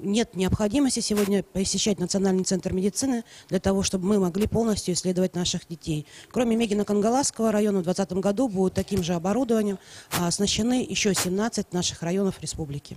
L: нет необходимости сегодня посещать Национальный центр медицины для того, чтобы мы могли полностью исследовать наших детей. Кроме Мегино-Кангаласского района, в 2020 году будут таким же оборудованием оснащены еще 17 наших районов республики.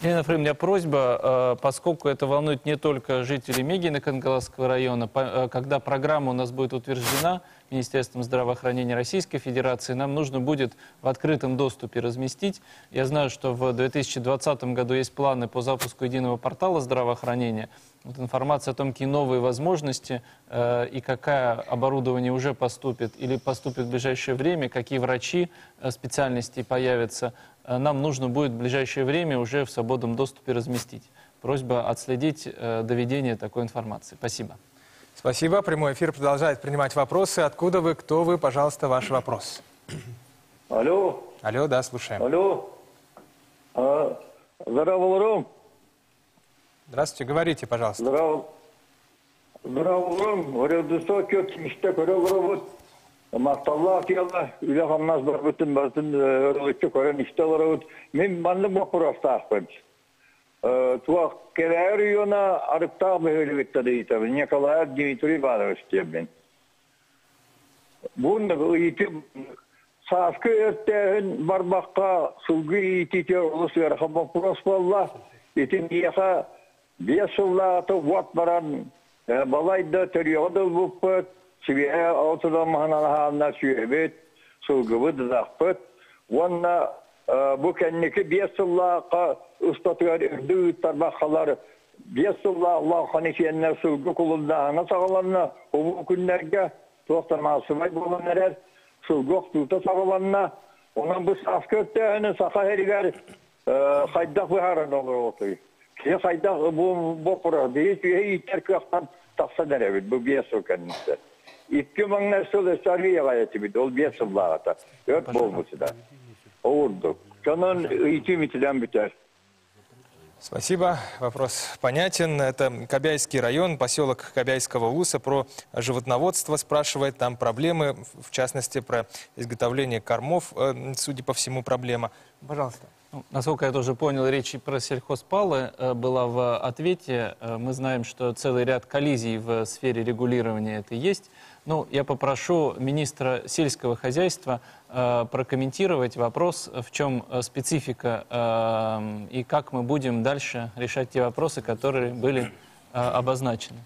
B: Елена Афраимовна, у меня просьба, поскольку это волнует не только жителей Мегино-Кангаласского района, когда программа у нас будет утверждена Министерством здравоохранения Российской Федерации, нам нужно будет в открытом доступе разместить. Я знаю, что в 2020 году есть планы по запуску единого портала здравоохранения. Вот информация о том, какие новые возможности и какое оборудование уже поступит или поступит в ближайшее время, какие врачи специальностей появятся, нам нужно будет в ближайшее время уже в свободном доступе разместить. Просьба отследить доведение такой информации. Спасибо.
A: Спасибо. Прямой эфир продолжает принимать вопросы. Откуда вы, кто вы? Пожалуйста, ваш вопрос.
M: Алло.
A: Алло, да, слушаем.
M: Алло. Здорово,
A: Здравствуйте, говорите, пожалуйста.
M: Здорово, говорю, высокий, киште, говорю, мақталла кияла, үйле хамназ бар бүтін рөлікті көрен іштелер өт. Мен манлы мұқырақта ақпын. Туақ келер үйона арықтақ бөхелі бітті дейті. Николай Дмитрий Иванович дебін. Бұны үйті саскы өрттәхін барбаққа сұлғы үйтетер ұлыс өріқі мұқырас болла. Етін еқа 5 жыллаты уат баран балайды түріғыды бұппыт. Себе аутодан маханалаханна сүйебет, сұлғыбы дызақпыт. Онна бұ кәннекі 5 жыллаға ұстатығар үрді үттарбаққалар 5 жылла Аллах қанекенне сұлғы құлындағына сағаланна, оғы күнлерге тоқтамасыбай болын әрер, сұлғы оқтуыта сағаланна, онан бұл саскөттәғіні сақа әрігер қайдақ бұхарын олар отыры. Ке қайдақ бұқыры, дейт үйе иттер көқтан тақсан әребет, бұл 5 жыл кәннесі. 2000 жылы сарвия ғаяты биді, ол 5 жыллағата. Өт болмысы да. Оғырдық. Сонын үйтімітіден бітер.
A: Спасибо. Вопрос понятен. Это Кобяйский район, поселок Кобяйского улуса. Про животноводство спрашивает. Там проблемы, в частности, про изготовление кормов, судя по всему, проблема. Пожалуйста.
B: Насколько я тоже понял, речь про сельхозпалы была в ответе. Мы знаем, что целый ряд коллизий в сфере регулирования это есть. Ну, я попрошу министра сельского хозяйства прокомментировать вопрос, в чем специфика и как мы будем дальше решать те вопросы, которые были обозначены.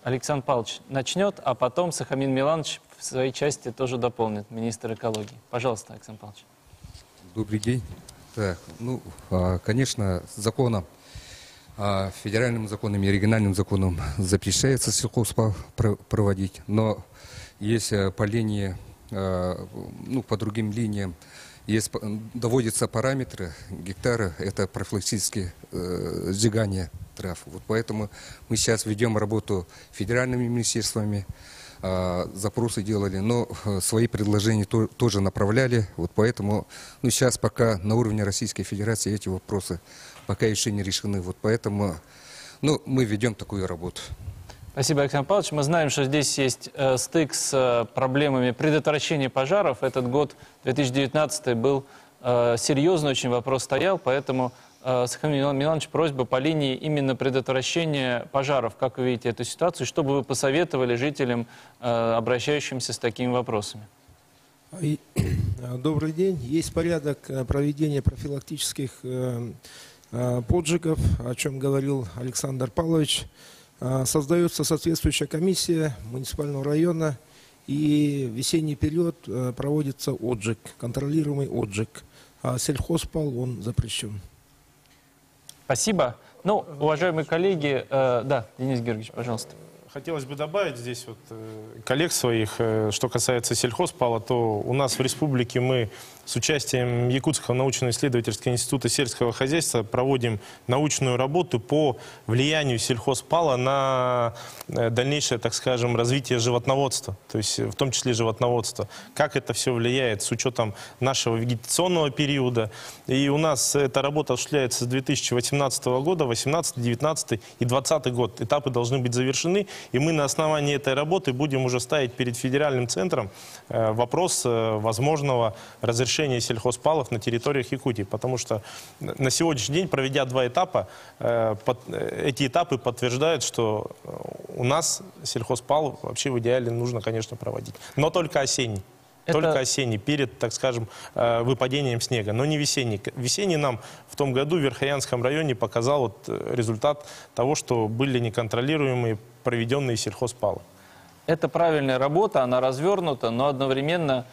B: Александр Павлович начнет, а потом Сахамин Миланович в своей части тоже дополнит, министр экологии. Пожалуйста, Александр Павлович.
H: Добрый день. Так, ну, конечно, законом, федеральным законом и региональным законом запрещается сельхозпал проводить, но есть по линии, ну, по другим линиям, есть, доводятся параметры гектара, это профилактические сжигания трав. Вот поэтому мы сейчас ведем работу федеральными министерствами, запросы делали, но свои предложения тоже направляли. Вот поэтому, ну, сейчас пока на уровне Российской Федерации эти вопросы пока еще не решены. Вот поэтому, ну, мы ведем такую работу.
B: Спасибо, Александр Павлович. Мы знаем, что здесь есть стык с проблемами предотвращения пожаров. Этот год, 2019, был серьезный очень вопрос стоял, поэтому, Сахамин Миланович, просьба по линии именно предотвращения пожаров. Как вы видите эту ситуацию? Что бы вы посоветовали жителям, обращающимся с такими вопросами?
N: Добрый день. Есть порядок проведения профилактических поджигов, о чем говорил Александр Павлович. Создается соответствующая комиссия муниципального района, и в весенний период проводится отжиг, контролируемый отжиг. А сельхозпал, он запрещен.
B: Спасибо. Ну, уважаемые коллеги, да, Денис Георгиевич, пожалуйста.
J: Хотелось бы добавить здесь вот коллег своих, что касается сельхозпала, то у нас в республике мы с участием Якутского научно-исследовательского института сельского хозяйства проводим научную работу по влиянию сельхозпала на дальнейшее, так скажем, развитие животноводства, то есть в том числе животноводства. Как это все влияет с учетом нашего вегетационного периода. И у нас эта работа осуществляется с 2018 года, 2018, 2019 и 2020 год. Этапы должны быть завершены. И мы на основании этой работы будем уже ставить перед федеральным центром вопрос возможного разрешения сельхозпалов на территориях Якутии. Потому что на сегодняшний день, проведя 2 этапа, эти этапы подтверждают, что у нас сельхозпал вообще в идеале нужно, конечно, проводить. Но только осенний. Только осенний, перед, так скажем, выпадением снега, но не весенний. Весенний нам в том году в Верхоянском районе показал вот результат того, что были неконтролируемые проведенные сельхозпалы.
B: Это правильная работа, она развернута, но одновременно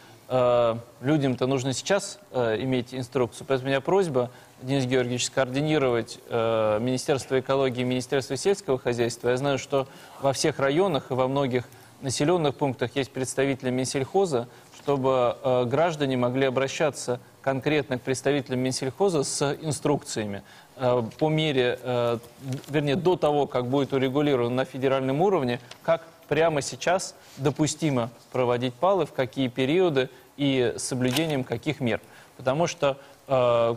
B: людям-то нужно сейчас иметь инструкцию. Поэтому у меня просьба, Денис Георгиевич, скоординировать Министерство экологии и Министерство сельского хозяйства. Я знаю, что во всех районах и во многих населенных пунктах есть представители Минсельхоза, чтобы граждане могли обращаться конкретно к представителям Минсельхоза с инструкциями по мере, вернее, до того, как будет урегулировано на федеральном уровне, как прямо сейчас допустимо проводить палы, в какие периоды и с соблюдением каких мер. Потому что,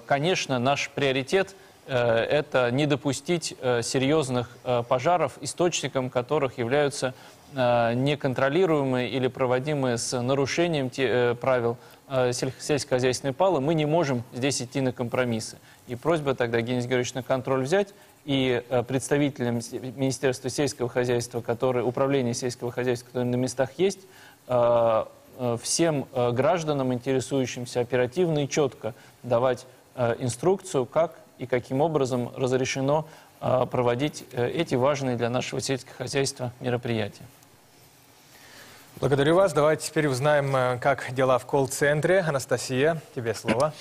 B: конечно, наш приоритет – это не допустить серьезных пожаров, источником которых являются неконтролируемые или проводимые с нарушением правил сельскохозяйственной палы. Мы не можем здесь идти на компромиссы. И просьба тогда, Денис Георгиевич, на контроль взять и представителям Министерства сельского хозяйства, управления сельского хозяйства, которые на местах есть, всем гражданам, интересующимся, оперативно и четко давать инструкцию, как и каким образом разрешено проводить эти важные для нашего сельского хозяйства мероприятия.
A: Благодарю вас. Давайте теперь узнаем, как дела в колл-центре. Анастасия, тебе слово.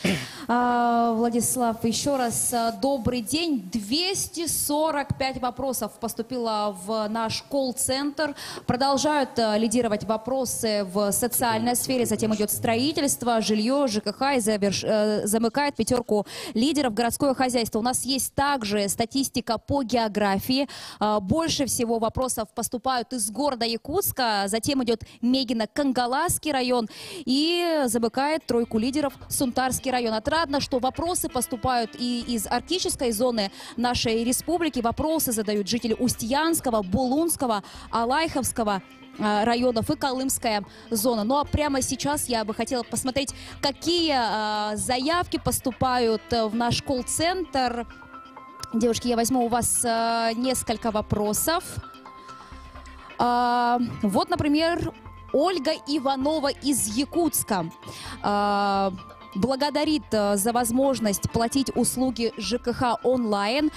D: Владислав, еще раз добрый день. 245 вопросов поступило в наш колл-центр. Продолжают лидировать вопросы в социальной сфере. Затем идет строительство, жилье, ЖКХ. И замыкает 5 лидеров городское хозяйство. У нас есть также статистика по географии. Больше всего вопросов поступают из города Якутска. Затем идет Мегино-Кангаласский район и замыкает 3 лидеров Сунтарский район. Отрадно, что вопросы поступают и из арктической зоны нашей республики. Вопросы задают жители Устьянского, Булунского, Алайховского районов и Колымская зона. Ну а прямо сейчас я бы хотела посмотреть, какие заявки поступают в наш колл-центр. Девушки, я возьму у вас несколько вопросов. Вот, например, Ольга Иванова из Якутска благодарит за возможность платить услуги ЖКХ онлайн.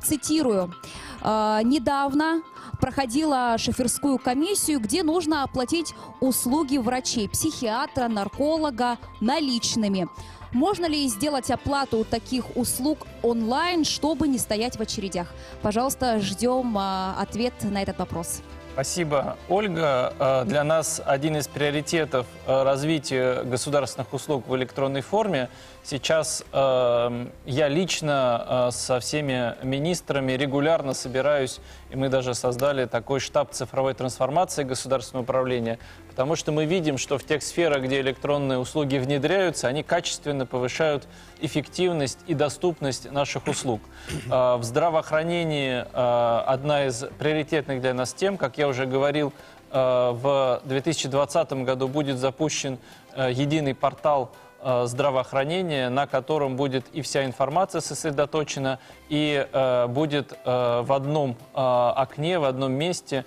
D: Цитирую. Недавно проходила шоферскую комиссию, где нужно оплатить услуги врачей, психиатра, нарколога наличными. Можно ли сделать оплату таких услуг онлайн, чтобы не стоять в очередях? Пожалуйста, ждем ответ на этот вопрос.
B: Спасибо, Ольга. Для нас один из приоритетов развития государственных услуг в электронной форме. Сейчас я лично со всеми министрами регулярно собираюсь, и мы даже создали такой штаб цифровой трансформации государственного управления, потому что мы видим, что в тех сферах, где электронные услуги внедряются, они качественно повышают эффективность и доступность наших услуг. В здравоохранении одна из приоритетных для нас тем, как я уже говорил, в 2020 году будет запущен единый портал здравоохранения, на котором будет и вся информация сосредоточена, и будет в одном окне, в одном месте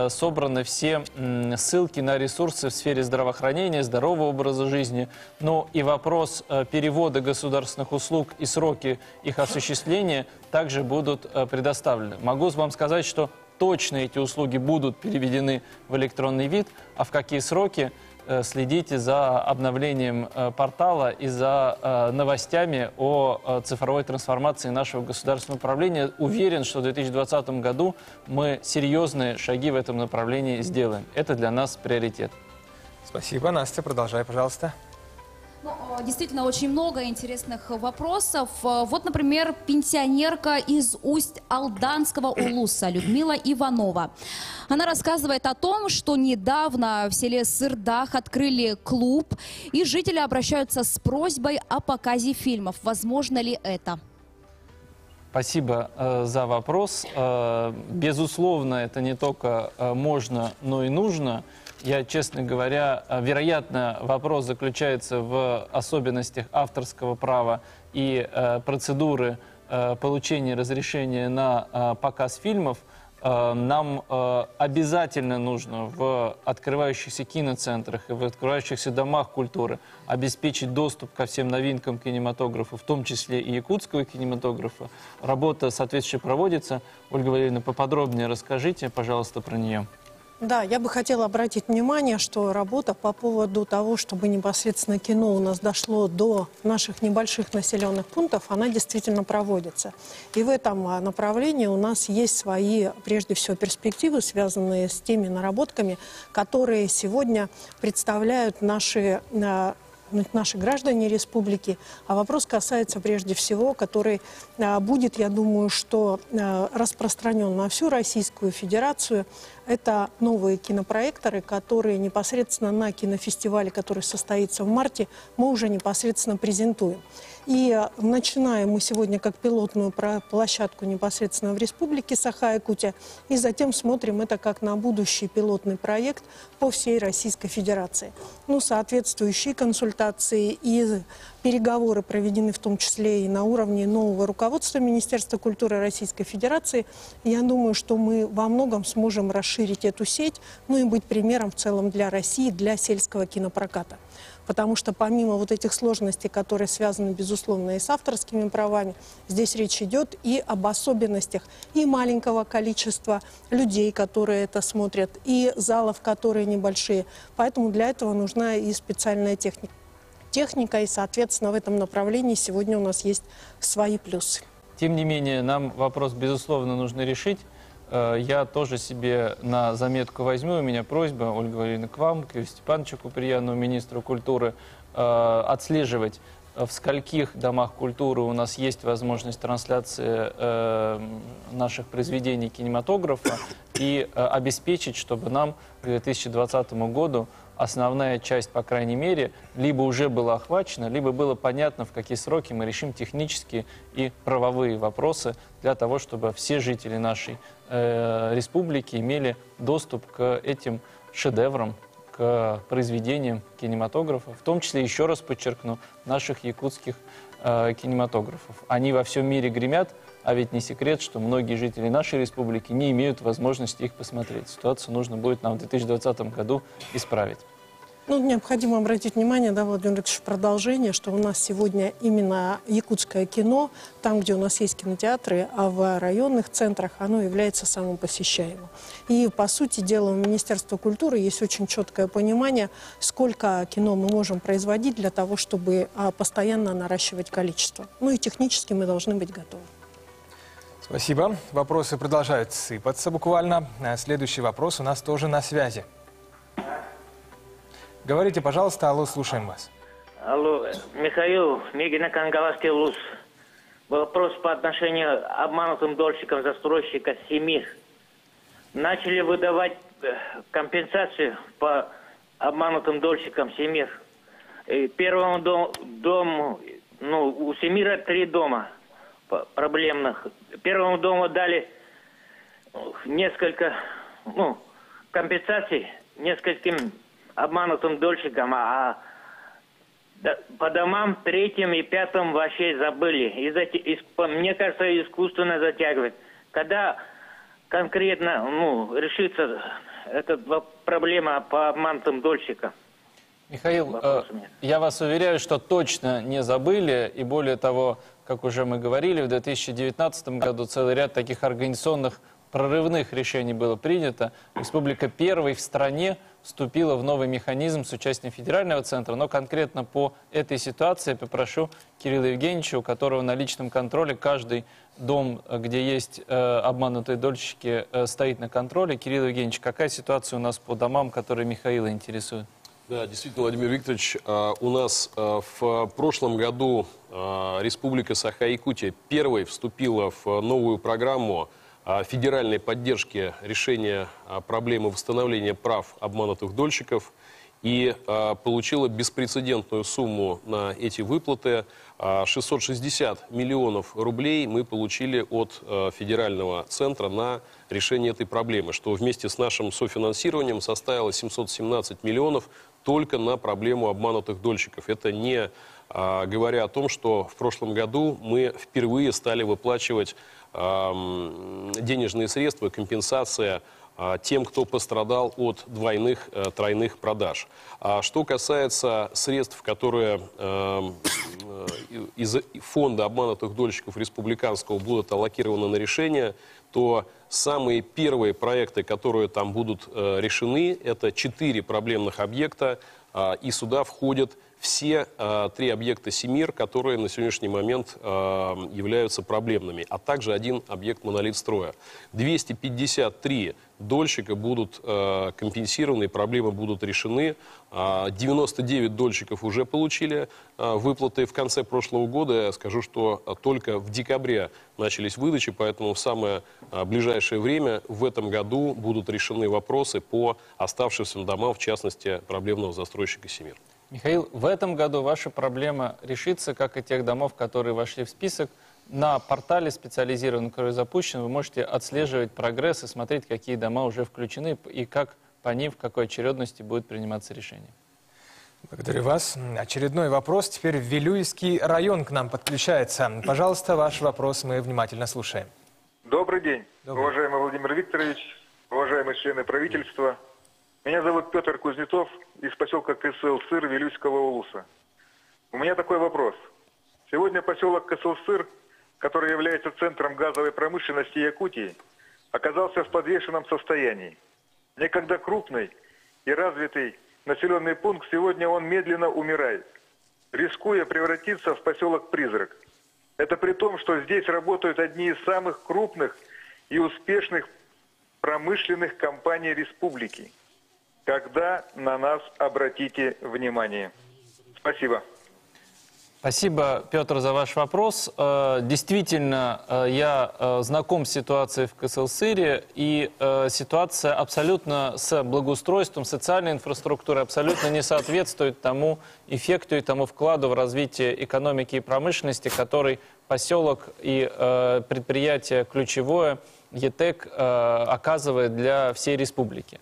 B: собраны все ссылки на ресурсы в сфере здравоохранения, здорового образа жизни. Но и вопрос перевода государственных услуг и сроки их осуществления также будут предоставлены. Могу вам сказать, что точно эти услуги будут переведены в электронный вид, а в какие сроки следите за обновлением портала и за новостями о цифровой трансформации нашего государственного управления. Уверен, что в 2020 году мы серьезные шаги в этом направлении сделаем. Это для нас приоритет.
A: Спасибо. Настя, продолжай, пожалуйста.
D: Ну, действительно, очень много интересных вопросов. Вот, например, пенсионерка из Усть-Алданского улуса Людмила Иванова. Она рассказывает о том, что недавно в селе Сырдах открыли клуб, и жители обращаются с просьбой о показе фильмов. Возможно ли это?
B: Спасибо за вопрос. Безусловно, это не только можно, но и нужно. Я, честно говоря, вероятно, вопрос заключается в особенностях авторского права и процедуры получения разрешения на показ фильмов. Нам обязательно нужно в открывающихся киноцентрах и в открывающихся домах культуры обеспечить доступ ко всем новинкам кинематографа, в том числе и якутского кинематографа. Работа соответствующая проводится. Ольга Валерьевна, поподробнее расскажите, пожалуйста, про нее.
O: Да, я бы хотела обратить внимание, что работа по поводу того, чтобы непосредственно кино у нас дошло до наших небольших населенных пунктов, она действительно проводится. И в этом направлении у нас есть свои, прежде всего, перспективы, связанные с теми наработками, которые сегодня представляют наши граждане республики. А вопрос касается прежде всего, который будет, я думаю, что распространен на всю Российскую Федерацию. Это новые кинопроекторы, которые непосредственно на кинофестивале, который состоится в марте, мы уже непосредственно презентуем. И начинаем мы сегодня как пилотную площадку непосредственно в Республике Саха-Якутия, и затем смотрим это как на будущий пилотный проект по всей Российской Федерации. Ну, соответствующие консультации и переговоры проведены в том числе и на уровне нового руководства Министерства культуры Российской Федерации. Я думаю, что мы во многом сможем расширить эту сеть, ну и быть примером в целом для России, для сельского кинопроката. Потому что помимо вот этих сложностей, которые связаны, безусловно, и с авторскими правами, здесь речь идет и об особенностях и маленького количества людей, которые это смотрят, и залов, которые небольшие. Поэтому для этого нужна и специальная техника, и, соответственно, в этом направлении сегодня у нас есть свои плюсы.
B: Тем не менее, нам вопрос, безусловно, нужно решить. Я тоже себе на заметку возьму. У меня просьба, Ольга Валерьевна, к вам, к Юрию Степановичу Куприяну, министру культуры, отслеживать, в скольких домах культуры у нас есть возможность трансляции наших произведений кинематографа и обеспечить, чтобы нам к 2020 году основная часть, по крайней мере, либо уже была охвачена, либо было понятно, в какие сроки мы решим технические и правовые вопросы для того, чтобы все жители нашей республики имели доступ к этим шедеврам, к произведениям кинематографа, в том числе, еще раз подчеркну, наших якутских кинематографов. Они во всем мире гремят, а ведь не секрет, что многие жители нашей республики не имеют возможности их посмотреть. Ситуацию нужно будет нам в 2020 году исправить.
O: Ну, необходимо обратить внимание, да, Владимир Ильич, в продолжение, что у нас сегодня именно якутское кино, там, где у нас есть кинотеатры, а в районных центрах оно является самым посещаемым. И, по сути дела, у Министерства культуры есть очень четкое понимание, сколько кино мы можем производить для того, чтобы постоянно наращивать количество. Ну и технически мы должны быть готовы.
A: Спасибо. Вопросы продолжают сыпаться буквально. Следующий вопрос у нас тоже на связи. Говорите, пожалуйста, алло, слушаем вас.
K: Алло, Михаил, Мегина Кангаласский ЛУС. Вопрос по отношению к обманутым дольщикам застройщика «Семир». Начали выдавать компенсацию по обманутым дольщикам «Семир». Первому дому, ну, у «Семира» 3 дома проблемных. Первому дому дали несколько, ну, компенсаций нескольким обманутым дольщикам, а по домам 3-м и 5-м вообще забыли. Мне кажется, искусственно затягивать. Когда конкретно, ну, решится эта проблема по обманутым дольщикам?
B: Михаил, я вас уверяю, что точно не забыли, и более того, как уже мы говорили, в 2019 году целый ряд таких организационных прорывных решений было принято. Республика первой в стране вступила в новый механизм с участием федерального центра, но конкретно по этой ситуации я попрошу Кирилла Евгеньевича, у которого на личном контроле каждый дом, где есть обманутые дольщики, стоит на контроле. Кирилл Евгеньевич, какая ситуация у нас по домам, которые Михаила интересуют?
P: Да, действительно, Владимир Викторович, у нас в прошлом году Республика Саха-Якутия первой вступила в новую программу федеральной поддержки решения проблемы восстановления прав обманутых дольщиков и получила беспрецедентную сумму на эти выплаты. 660 миллионов рублей мы получили от федерального центра на решение этой проблемы, что вместе с нашим софинансированием составило 717 миллионов только на проблему обманутых дольщиков. Это не говоря о том, что в прошлом году мы впервые стали выплачивать денежные средства, компенсация тем, кто пострадал от двойных, тройных продаж. Что касается средств, которые из фонда обманутых дольщиков республиканского будут аллокированы на решение, то самые первые проекты, которые там будут решены, это 4 проблемных объекта, и сюда входят все 3 объекта «Семир», которые на сегодняшний момент являются проблемными, а также 1 объект «Монолитстроя». 253 дольщика будут компенсированы, проблемы будут решены. 99 дольщиков уже получили выплаты в конце прошлого года. Я скажу, что только в декабре начались выдачи, поэтому в самое ближайшее время в этом году будут решены вопросы по оставшимся домам, в частности, проблемного застройщика «Семир».
B: Михаил, в этом году ваша проблема решится, как и тех домов, которые вошли в список. На портале специализированном, который запущен, вы можете отслеживать прогресс и смотреть, какие дома уже включены и как по ним, в какой очередности будет приниматься решение.
A: Благодарю вас. Очередной вопрос. Теперь Вилюйский район к нам подключается. Пожалуйста, ваш вопрос мы внимательно слушаем.
Q: Добрый день, уважаемый Владимир Викторович, уважаемые члены правительства. Меня зовут Петр Кузнецов из поселка Кысыл-Сыр Вилюйского улуса. У меня такой вопрос. Сегодня поселок Кысыл-Сыр, который является центром газовой промышленности Якутии, оказался в подвешенном состоянии. Некогда крупный и развитый населенный пункт, сегодня он медленно умирает, рискуя превратиться в поселок-призрак. Это при том, что здесь работают одни из самых крупных и успешных промышленных компаний республики. Когда на нас обратите внимание? Спасибо.
B: Спасибо, Петр, за ваш вопрос. Действительно, я знаком с ситуацией в Кысыл-Сыре, и ситуация абсолютно с благоустройством, социальной инфраструктурой абсолютно не соответствует тому эффекту и тому вкладу в развитие экономики и промышленности, который поселок и предприятие ключевое ЕТЭК оказывает для всей республики.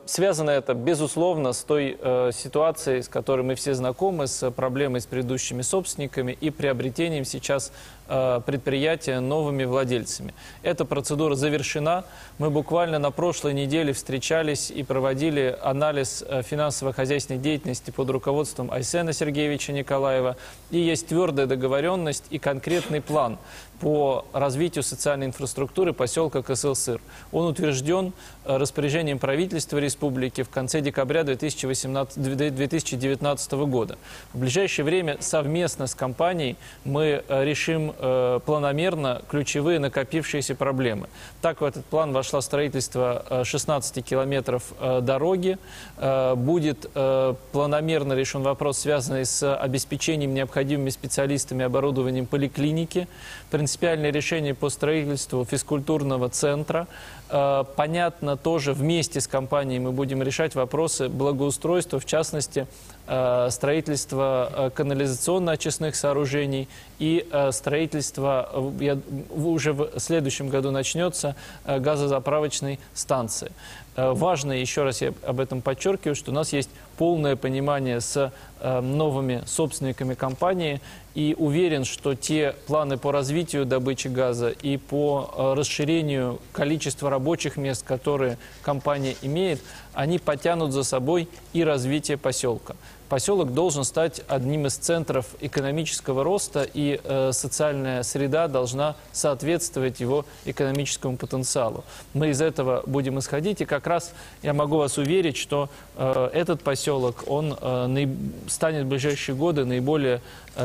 B: Связано это, безусловно, с той ситуацией, с которой мы все знакомы, с проблемой с предыдущими собственниками и приобретением сейчас предприятия новыми владельцами. Эта процедура завершена. Мы буквально на прошлой неделе встречались и проводили анализ финансово-хозяйственной деятельности под руководством Айсена Сергеевича Николаева. И есть твердая договоренность и конкретный план по развитию социальной инфраструктуры поселка Кызыл-Сыр. Он утвержден распоряжением правительства республики в конце декабря 2019 года. В ближайшее время совместно с компанией мы решим планомерно ключевые накопившиеся проблемы. Так в этот план вошло строительство 16 километров дороги. Будет планомерно решен вопрос, связанный с обеспечением необходимыми специалистами оборудованием поликлиники. Принципиальное решение по строительству физкультурного центра. Понятно, тоже вместе с компанией мы будем решать вопросы благоустройства, в частности, строительство канализационно-очистных сооружений и строительство, уже в следующем году начнется, газозаправочной станции. Важно, еще раз я об этом подчеркиваю, что у нас есть полное понимание с новыми собственниками компании, и уверен, что те планы по развитию добычи газа и по расширению количества рабочих мест, которые компания имеет, они потянут за собой и развитие поселка. Поселок должен стать одним из центров экономического роста, и социальная среда должна соответствовать его экономическому потенциалу. Мы из этого будем исходить, и как раз я могу вас уверить, что этот поселок, он станет в ближайшие годы наиболее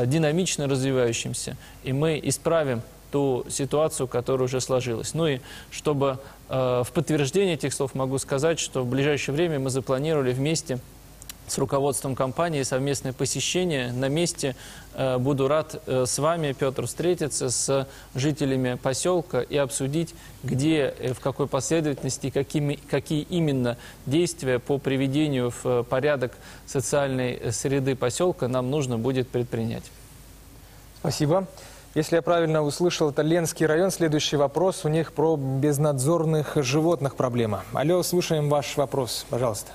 B: динамично развивающимся, и мы исправим ту ситуацию, которая уже сложилась. Ну и чтобы в подтверждение этих слов могу сказать, что в ближайшее время мы запланировали вместе с руководством компании совместное посещение на месте. Буду рад с вами, Петр, встретиться с жителями поселка и обсудить, где, в какой последовательности, какие именно действия по приведению в порядок социальной среды поселка нам нужно будет предпринять.
A: Спасибо. Если я правильно услышал, это Ленский район. Следующий вопрос. У них про безнадзорных животных проблема. Алло, слушаем ваш вопрос. Пожалуйста.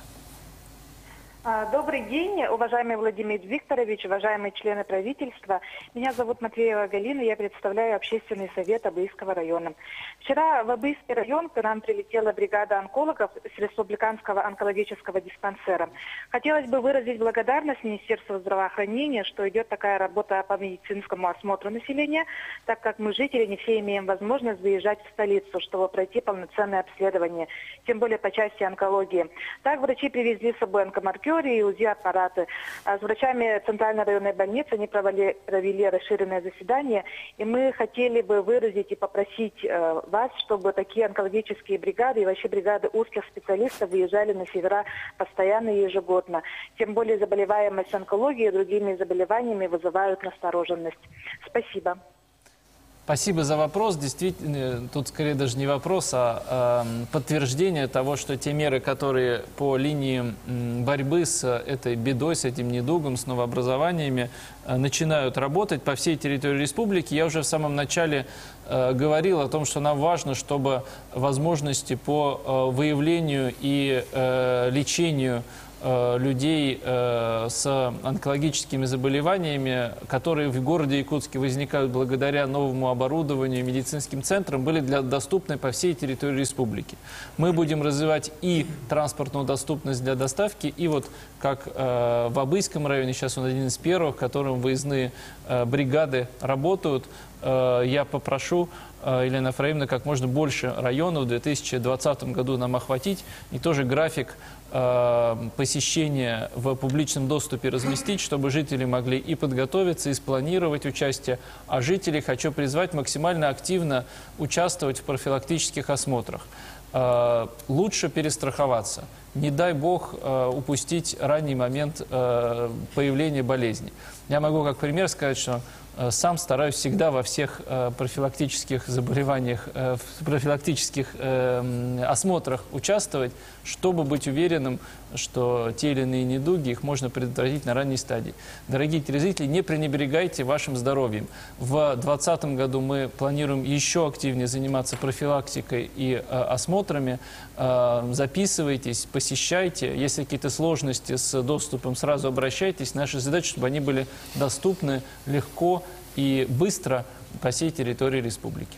R: Добрый день, уважаемый Владимир Викторович, уважаемые члены правительства. Меня зовут Матвеева Галина, я представляю общественный совет Абыйского района. Вчера в Абыйский район к нам прилетела бригада онкологов с Республиканского онкологического диспансера. Хотелось бы выразить благодарность Министерству здравоохранения, что идет такая работа по медицинскому осмотру населения, так как мы, жители, не все имеем возможность выезжать в столицу, чтобы пройти полноценное обследование, тем более по части онкологии. Так врачи привезли с собой онкомаркеры и УЗИ-аппараты. С врачами Центральной районной больницы они провели расширенное заседание, и мы хотели бы выразить и попросить вас, чтобы такие онкологические бригады и вообще бригады узких специалистов выезжали на севера постоянно и ежегодно. Тем более заболеваемость онкологией и другими заболеваниями вызывают настороженность. Спасибо.
B: Спасибо за вопрос. Действительно, тут скорее даже не вопрос, а подтверждение того, что те меры, которые по линии борьбы с этой бедой, с этим недугом, с новообразованиями, начинают работать по всей территории республики. Я уже в самом начале говорил о том, что нам важно, чтобы возможности по выявлению и лечению людей с онкологическими заболеваниями, которые в городе Якутске возникают благодаря новому оборудованию, медицинским центрам, были доступны по всей территории республики. Мы будем развивать и транспортную доступность для доставки, и вот как в Абыйском районе, сейчас он один из первых, в котором выездные бригады работают, я попрошу Елена Фраимовна как можно больше районов в 2020 году нам охватить, и тоже график посещения в публичном доступе разместить, чтобы жители могли и подготовиться, и спланировать участие. А жителей хочу призвать максимально активно участвовать в профилактических осмотрах. Лучше перестраховаться. Не дай бог упустить ранний момент появления болезни. Я могу как пример сказать, что сам стараюсь всегда во всех профилактических заболеваниях, в профилактических осмотрах участвовать, чтобы быть уверенным, что те или иные недуги, их можно предотвратить на ранней стадии. Дорогие телезрители, не пренебрегайте вашим здоровьем. В 2020 году мы планируем еще активнее заниматься профилактикой и осмотрами. Записывайтесь, посещайте. Если какие-то сложности с доступом, сразу обращайтесь. Наша задача, чтобы они были доступны легко и быстро по всей территории республики.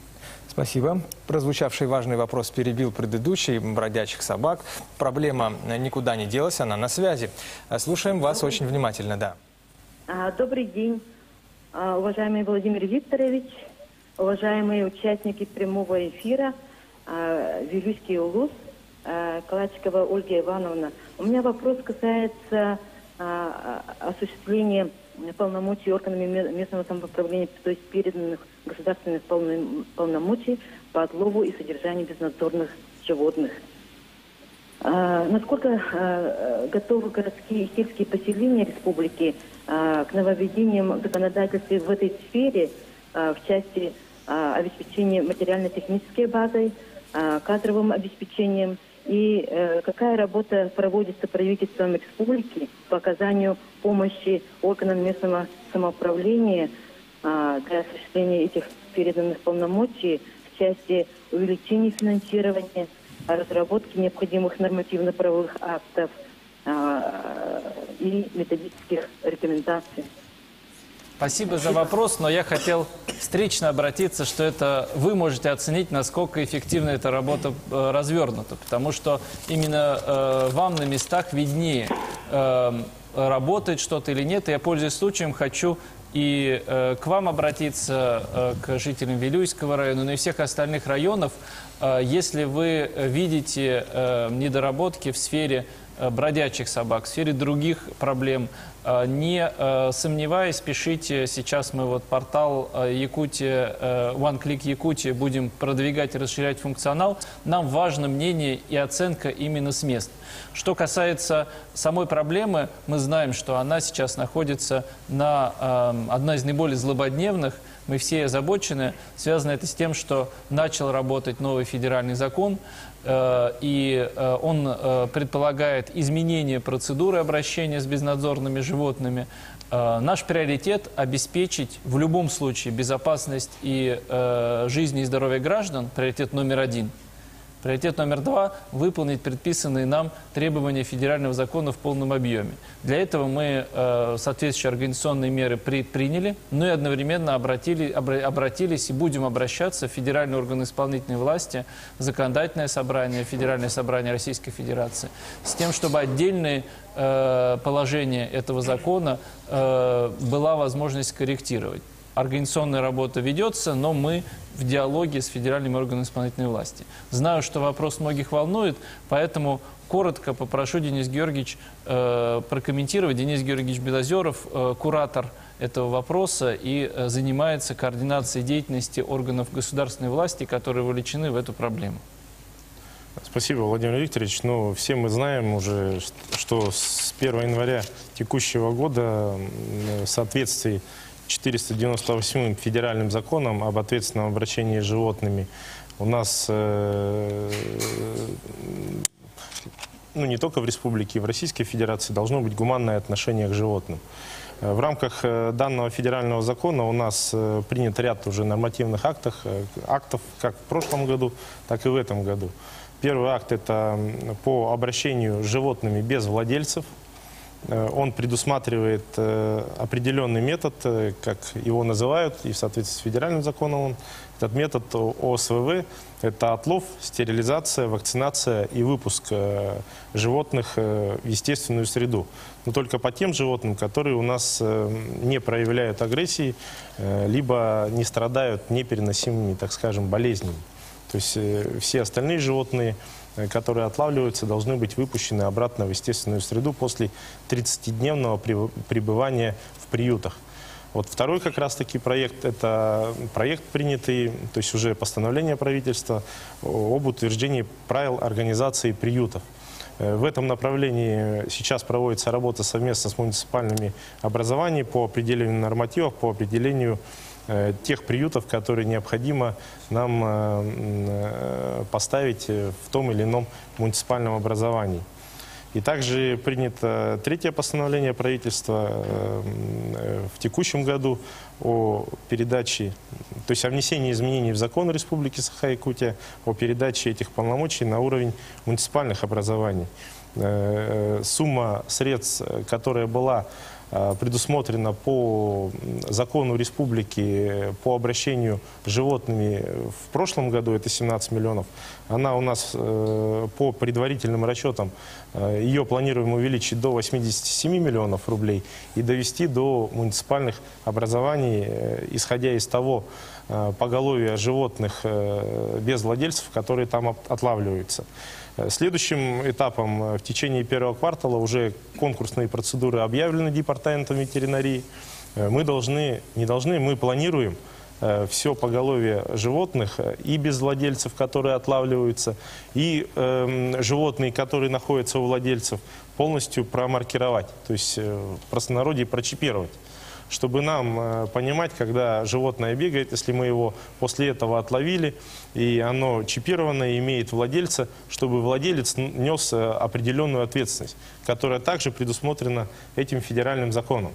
A: Спасибо. Прозвучавший важный вопрос перебил предыдущий, бродячих собак. Проблема никуда не делась, она на связи. Слушаем вас очень внимательно, да.
S: Добрый день, уважаемый Владимир Викторович, уважаемые участники прямого эфира, Вилюйский улус, Калачикова Ольга Ивановна. У меня вопрос касается осуществления полномочий органами местного самоуправления, то есть переданных государственных полномочий по отлову и содержанию безнадзорных животных. Насколько готовы городские и сельские поселения республики к нововведениям в законодательстве в этой сфере, в части обеспечения материально-технической базой, кадровым обеспечением, и какая работа проводится правительством республики по оказанию помощи органам местного самоуправления для осуществления этих переданных полномочий в части увеличения финансирования, разработки необходимых нормативно-правовых актов и методических рекомендаций.
B: Спасибо за вопрос, но я хотел встречно обратиться, что это вы можете оценить, насколько эффективно эта работа развернута, потому что именно вам на местах виднее, работает что-то или нет. И я, пользуясь случаем, хочу и к вам обратиться, к жителям Вилюйского района, но и всех остальных районов. Если вы видите недоработки в сфере бродячих собак, в сфере других проблем, не сомневаясь, пишите. Сейчас мы вот портал Якутия, One Click Якутия будем продвигать и расширять функционал. Нам важно мнение и оценка именно с мест. Что касается самой проблемы, мы знаем, что она сейчас находится на одной из наиболее злободневных. Мы все озабочены. Связано это с тем, что начал работать новый федеральный закон, и он предполагает изменение процедуры обращения с безнадзорными животными. Наш приоритет – обеспечить в любом случае безопасность и жизнь и здоровье граждан, приоритет номер один. Приоритет номер два – выполнить предписанные нам требования федерального закона в полном объеме. Для этого мы соответствующие организационные меры предприняли, но и одновременно обратились и будем обращаться в федеральные органы исполнительной власти, законодательное собрание, Федеральное собрание Российской Федерации, с тем, чтобы отдельные положения этого закона была возможность корректировать. Организационная работа ведется, но мы в диалоге с федеральными органами исполнительной власти. Знаю, что вопрос многих волнует, поэтому коротко попрошу Денис Георгиевич прокомментировать. Денис Георгиевич Белозеров, куратор этого вопроса и занимается координацией деятельности органов государственной власти, которые вовлечены в эту проблему.
J: Спасибо, Владимир Викторович. Ну, все мы знаем уже, что с 1 января текущего года в соответствии 498 федеральным законом об ответственном обращении с животными у нас, ну, не только в республике, и в Российской Федерации должно быть гуманное отношение к животным. В рамках данного федерального закона у нас принят ряд уже нормативных актов, как в прошлом году, так и в этом году. Первый акт – это по обращению с животными без владельцев. Он предусматривает определенный метод, как его называют, и в соответствии с федеральным законом этот метод ОСВВ – это отлов, стерилизация, вакцинация и выпуск животных в естественную среду. Но только по тем животным, которые у нас не проявляют агрессии, либо не страдают непереносимыми, так скажем, болезнями. То есть все остальные животные, которые отлавливаются, должны быть выпущены обратно в естественную среду после 30-дневного пребывания в приютах. Вот второй как раз-таки проект, это проект принятый, то есть уже постановление правительства об утверждении правил организации приютов. В этом направлении сейчас проводится работа совместно с муниципальными образованиями по определению нормативов, по определению тех приютов, которые необходимо нам поставить в том или ином муниципальном образовании. И также принято третье постановление правительства в текущем году о передаче, то есть о внесении изменений в закон Республики Саха-Якутия о передаче этих полномочий на уровень муниципальных образований. Сумма средств, которая была предусмотрена по закону республики по обращению с животными в прошлом году, это 17 миллионов, она у нас по предварительным расчетам, ее планируем увеличить до 87 миллионов рублей и довести до муниципальных образований, исходя из того поголовья животных без владельцев, которые там отлавливаются. Следующим этапом в течение первого квартала уже конкурсные процедуры объявлены департаментом ветеринарии. Мы планируем все поголовье животных и без владельцев, которые отлавливаются, и животные, которые находятся у владельцев, полностью промаркировать, то есть в простонародье прочипировать, чтобы нам понимать, когда животное бегает, если мы его после этого отловили, и оно чипировано, имеет владельца, чтобы владелец нес определенную ответственность, которая также предусмотрена этим федеральным законом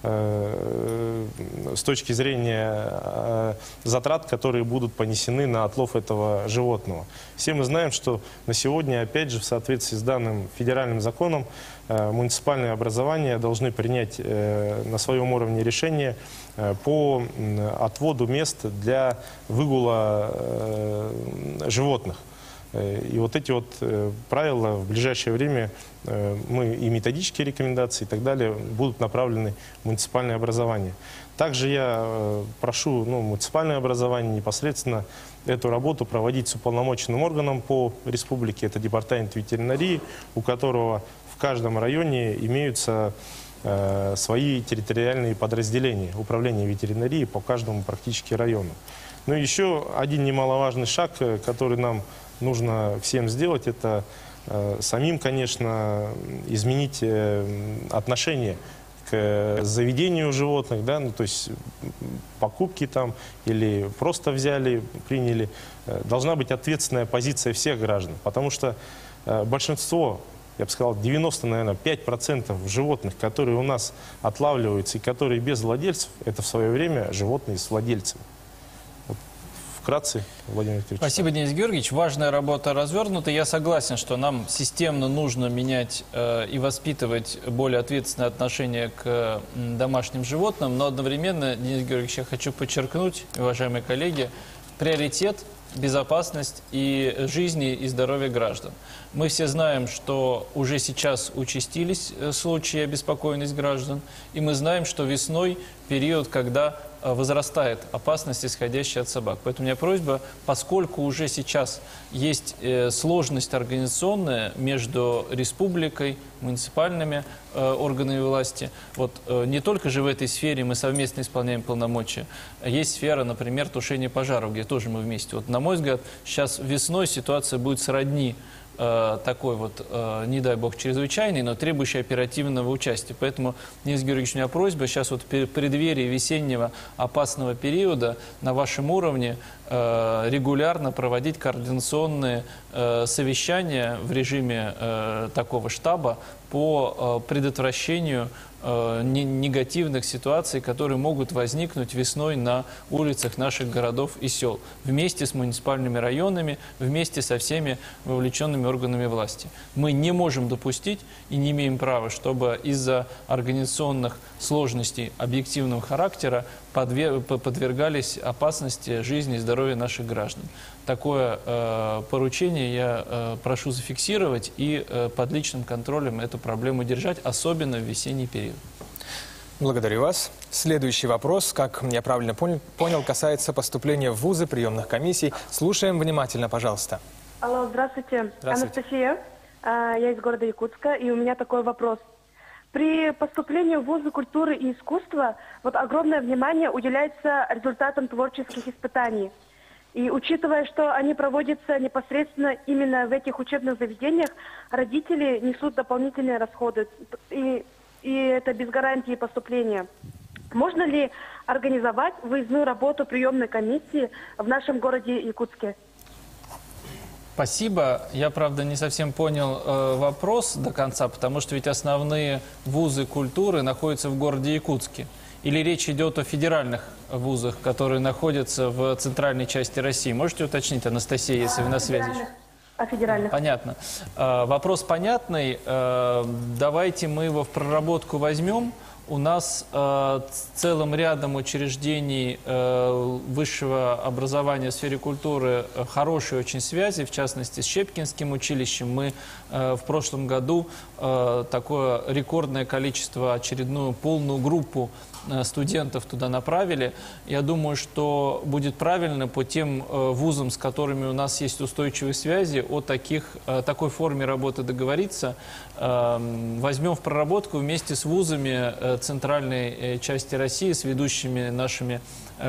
J: с точки зрения затрат, которые будут понесены на отлов этого животного. Все мы знаем, что на сегодня, опять же, в соответствии с данным федеральным законом, муниципальные образования должны принять на своем уровне решение по отводу мест для выгула животных. И вот эти вот правила в ближайшее время, мы и методические рекомендации и так далее будут направлены в муниципальное образование. Также я прошу муниципальное образование непосредственно эту работу проводить с уполномоченным органом по республике, это департамент ветеринарии, у которого в каждом районе имеются свои территориальные подразделения управления ветеринарии по каждому практически району. Ну и еще один немаловажный шаг, который нам нужно всем сделать, это самим, конечно, изменить отношение к заведению животных, да, то есть покупки там или просто взяли, приняли. Должна быть ответственная позиция всех граждан, потому что большинство, я бы сказал, 95% животных, которые у нас отлавливаются и которые без владельцев, это в свое время животные с владельцами. Вкратце, Владимир Викторович.
B: Спасибо, Денис Георгиевич. Важная работа развернута. Я согласен, что нам системно нужно менять и воспитывать более ответственное отношение к домашним животным, но одновременно, Денис Георгиевич, я хочу подчеркнуть, уважаемые коллеги, приоритет – безопасность и жизни и здоровье граждан. Мы все знаем, что уже сейчас участились случаи обеспокоенности граждан, и мы знаем, что весной период, когда возрастает опасность, исходящая от собак. Поэтому у меня просьба, поскольку уже сейчас есть сложность организационная между республикой, муниципальными органами власти, вот не только же в этой сфере мы совместно исполняем полномочия, есть сфера, например, тушения пожаров, где тоже мы вместе. Вот, на мой взгляд, сейчас весной ситуация будет сродни такой вот, не дай бог, чрезвычайный, но требующий оперативного участия. Поэтому, Денис Георгиевич, у меня просьба сейчас вот в преддверии весеннего опасного периода на вашем уровне регулярно проводить координационные совещания в режиме такого штаба по предотвращению негативных ситуаций, которые могут возникнуть весной на улицах наших городов и сел. Вместе с муниципальными районами, вместе со всеми вовлеченными органами власти. Мы не можем допустить и не имеем права, чтобы из-за организационных сложностей объективного характера подвергались опасности жизни и здоровья наших граждан. Такое поручение я прошу зафиксировать и под личным контролем эту проблему держать, особенно в весенний период.
A: Благодарю вас. Следующий вопрос, как я правильно понял, касается поступления в вузы, приемных комиссий. Слушаем внимательно, пожалуйста.
E: Алло, здравствуйте.
A: Здравствуйте.
E: Анастасия. Я из города Якутска, и у меня такой вопрос. При поступлении в вузы культуры и искусства огромное внимание уделяется результатам творческих испытаний. И учитывая, что они проводятся непосредственно именно в этих учебных заведениях, родители несут дополнительные расходы. И это без гарантии поступления. Можно ли организовать выездную работу приемной комиссии в нашем городе Якутске?
B: Спасибо. Я, правда, не совсем понял вопрос до конца, потому что ведь основные вузы культуры находятся в городе Якутске. Или речь идет о федеральных вузах, которые находятся в центральной части России? Можете уточнить, Анастасия, если вы на связи?
E: О федеральных.
B: Понятно. Вопрос понятный. Давайте мы его в проработку возьмем. У нас целым рядом учреждений высшего образования в сфере культуры хорошие очень связи, в частности, с Щепкинским училищем. Мы в прошлом году такое рекордное количество, очередную полную группу студентов туда направили. Я думаю, что будет правильно по тем вузам, с которыми у нас есть устойчивые связи, о такой форме работы договориться. Возьмем в проработку вместе с вузами центральной части России, с ведущими нашими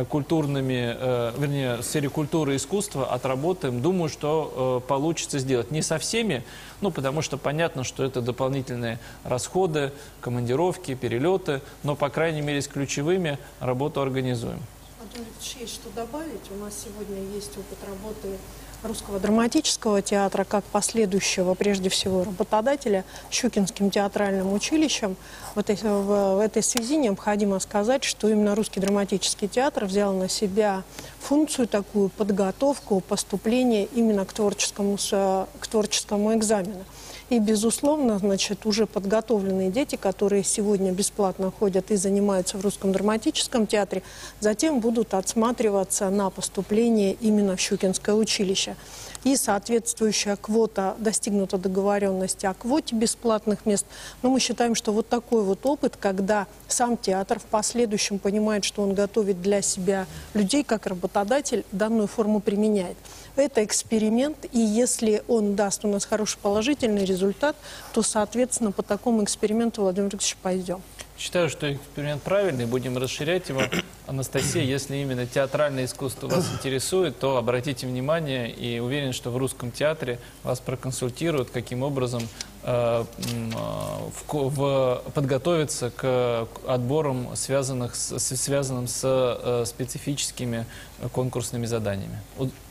B: культурными, вернее, в сфере культуры и искусства отработаем. Думаю, что получится сделать. Не со всеми, потому что понятно, что это дополнительные расходы, командировки, перелеты, но, по крайней мере, с ключевыми работу организуем.
O: Антон Викторович, есть что добавить. У нас сегодня есть опыт работы Русского драматического театра как последующего, прежде всего, работодателя Щукинским театральным училищем. В этой связи необходимо сказать, что именно Русский драматический театр взял на себя функцию, такую подготовку, поступления именно к творческому экзамену. И, безусловно, уже подготовленные дети, которые сегодня бесплатно ходят и занимаются в Русском драматическом театре, затем будут отсматриваться на поступление именно в Щукинское училище. И соответствующая квота, достигнута договоренности о квоте бесплатных мест. Но мы считаем, что вот такой вот опыт, когда сам театр в последующем понимает, что он готовит для себя людей, как работодатель, данную форму применяет. Это эксперимент, и если он даст у нас хороший положительный результат, то, соответственно, по такому эксперименту, Владимир Викторович, пойдем.
B: Считаю, что эксперимент правильный, будем расширять его. Анастасия, если именно театральное искусство вас интересует, то обратите внимание, и уверен, что в Русском театре вас проконсультируют, каким образом подготовиться к отборам, связанным с специфическими конкурсными заданиями.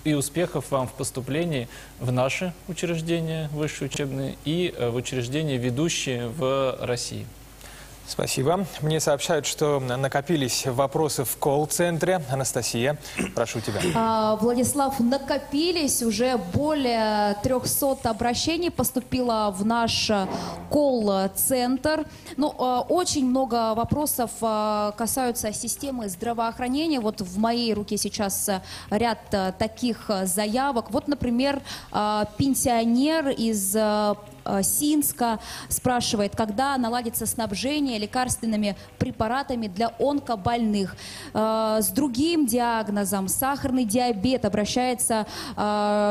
B: И успехов вам в поступлении в наши учреждения высшие учебные и в учреждения, ведущие в России.
A: Спасибо. Мне сообщают, что накопились вопросы в колл-центре. Анастасия, прошу тебя.
D: Владислав, накопились. Уже более 300 обращений поступило в наш колл-центр. Очень много вопросов касаются системы здравоохранения. Вот в моей руке сейчас ряд таких заявок. Вот, например, пенсионер из Синска спрашивает, когда наладится снабжение лекарственными препаратами для онкобольных. С другим диагнозом, сахарный диабет, обращается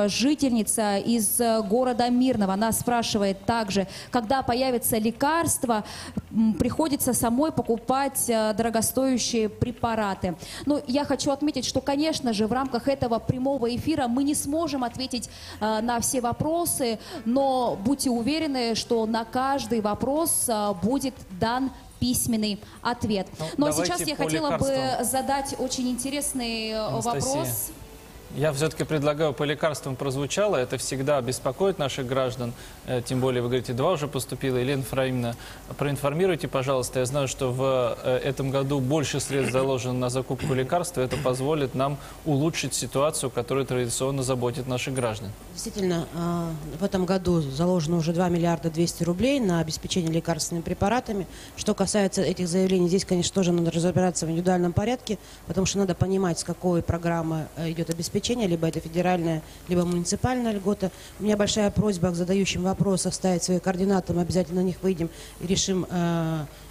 D: жительница из города Мирного. Она спрашивает также, когда появится лекарство, приходится самой покупать дорогостоящие препараты. Я хочу отметить, что, конечно же, в рамках этого прямого эфира мы не сможем ответить на все вопросы, но будьте уверены, что на каждый вопрос будет дан письменный ответ. Но сейчас я хотела бы задать очень интересный вопрос.
B: Я все-таки предлагаю, по лекарствам прозвучало, это всегда беспокоит наших граждан, тем более, вы говорите, 2 уже поступило. Елена Фраимовна, проинформируйте, пожалуйста, я знаю, что в этом году больше средств заложено на закупку лекарств, это позволит нам улучшить ситуацию, которая традиционно заботит наших граждан.
L: Действительно, в этом году заложено уже 2 миллиарда 200 рублей на обеспечение лекарственными препаратами. Что касается этих заявлений, здесь, конечно, тоже надо разбираться в индивидуальном порядке, потому что надо понимать, с какой программы идет обеспечение, либо это федеральная, либо муниципальная льгота. У меня большая просьба к задающим вопрос оставить свои координаты, мы обязательно на них выйдем и решим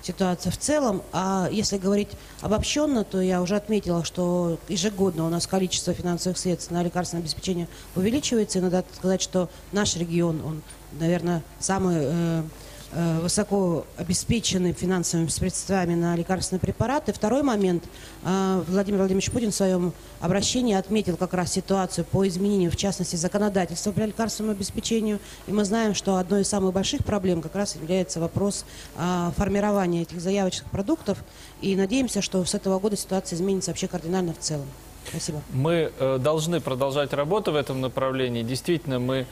L: ситуацию в целом. А если говорить обобщенно, то я уже отметила, что ежегодно у нас количество финансовых средств на лекарственное обеспечение увеличивается. И надо сказать, что наш регион, он, наверное, самый высоко обеспечены финансовыми средствами на лекарственные препараты. Второй момент. Владимир Владимирович Путин в своем обращении отметил как раз ситуацию по изменению, в частности, законодательства по лекарственному обеспечению. И мы знаем, что одной из самых больших проблем как раз является вопрос формирования этих заявочных продуктов. И надеемся, что с этого года ситуация изменится вообще кардинально в целом. Спасибо.
B: Мы должны продолжать работу в этом направлении. Действительно, мы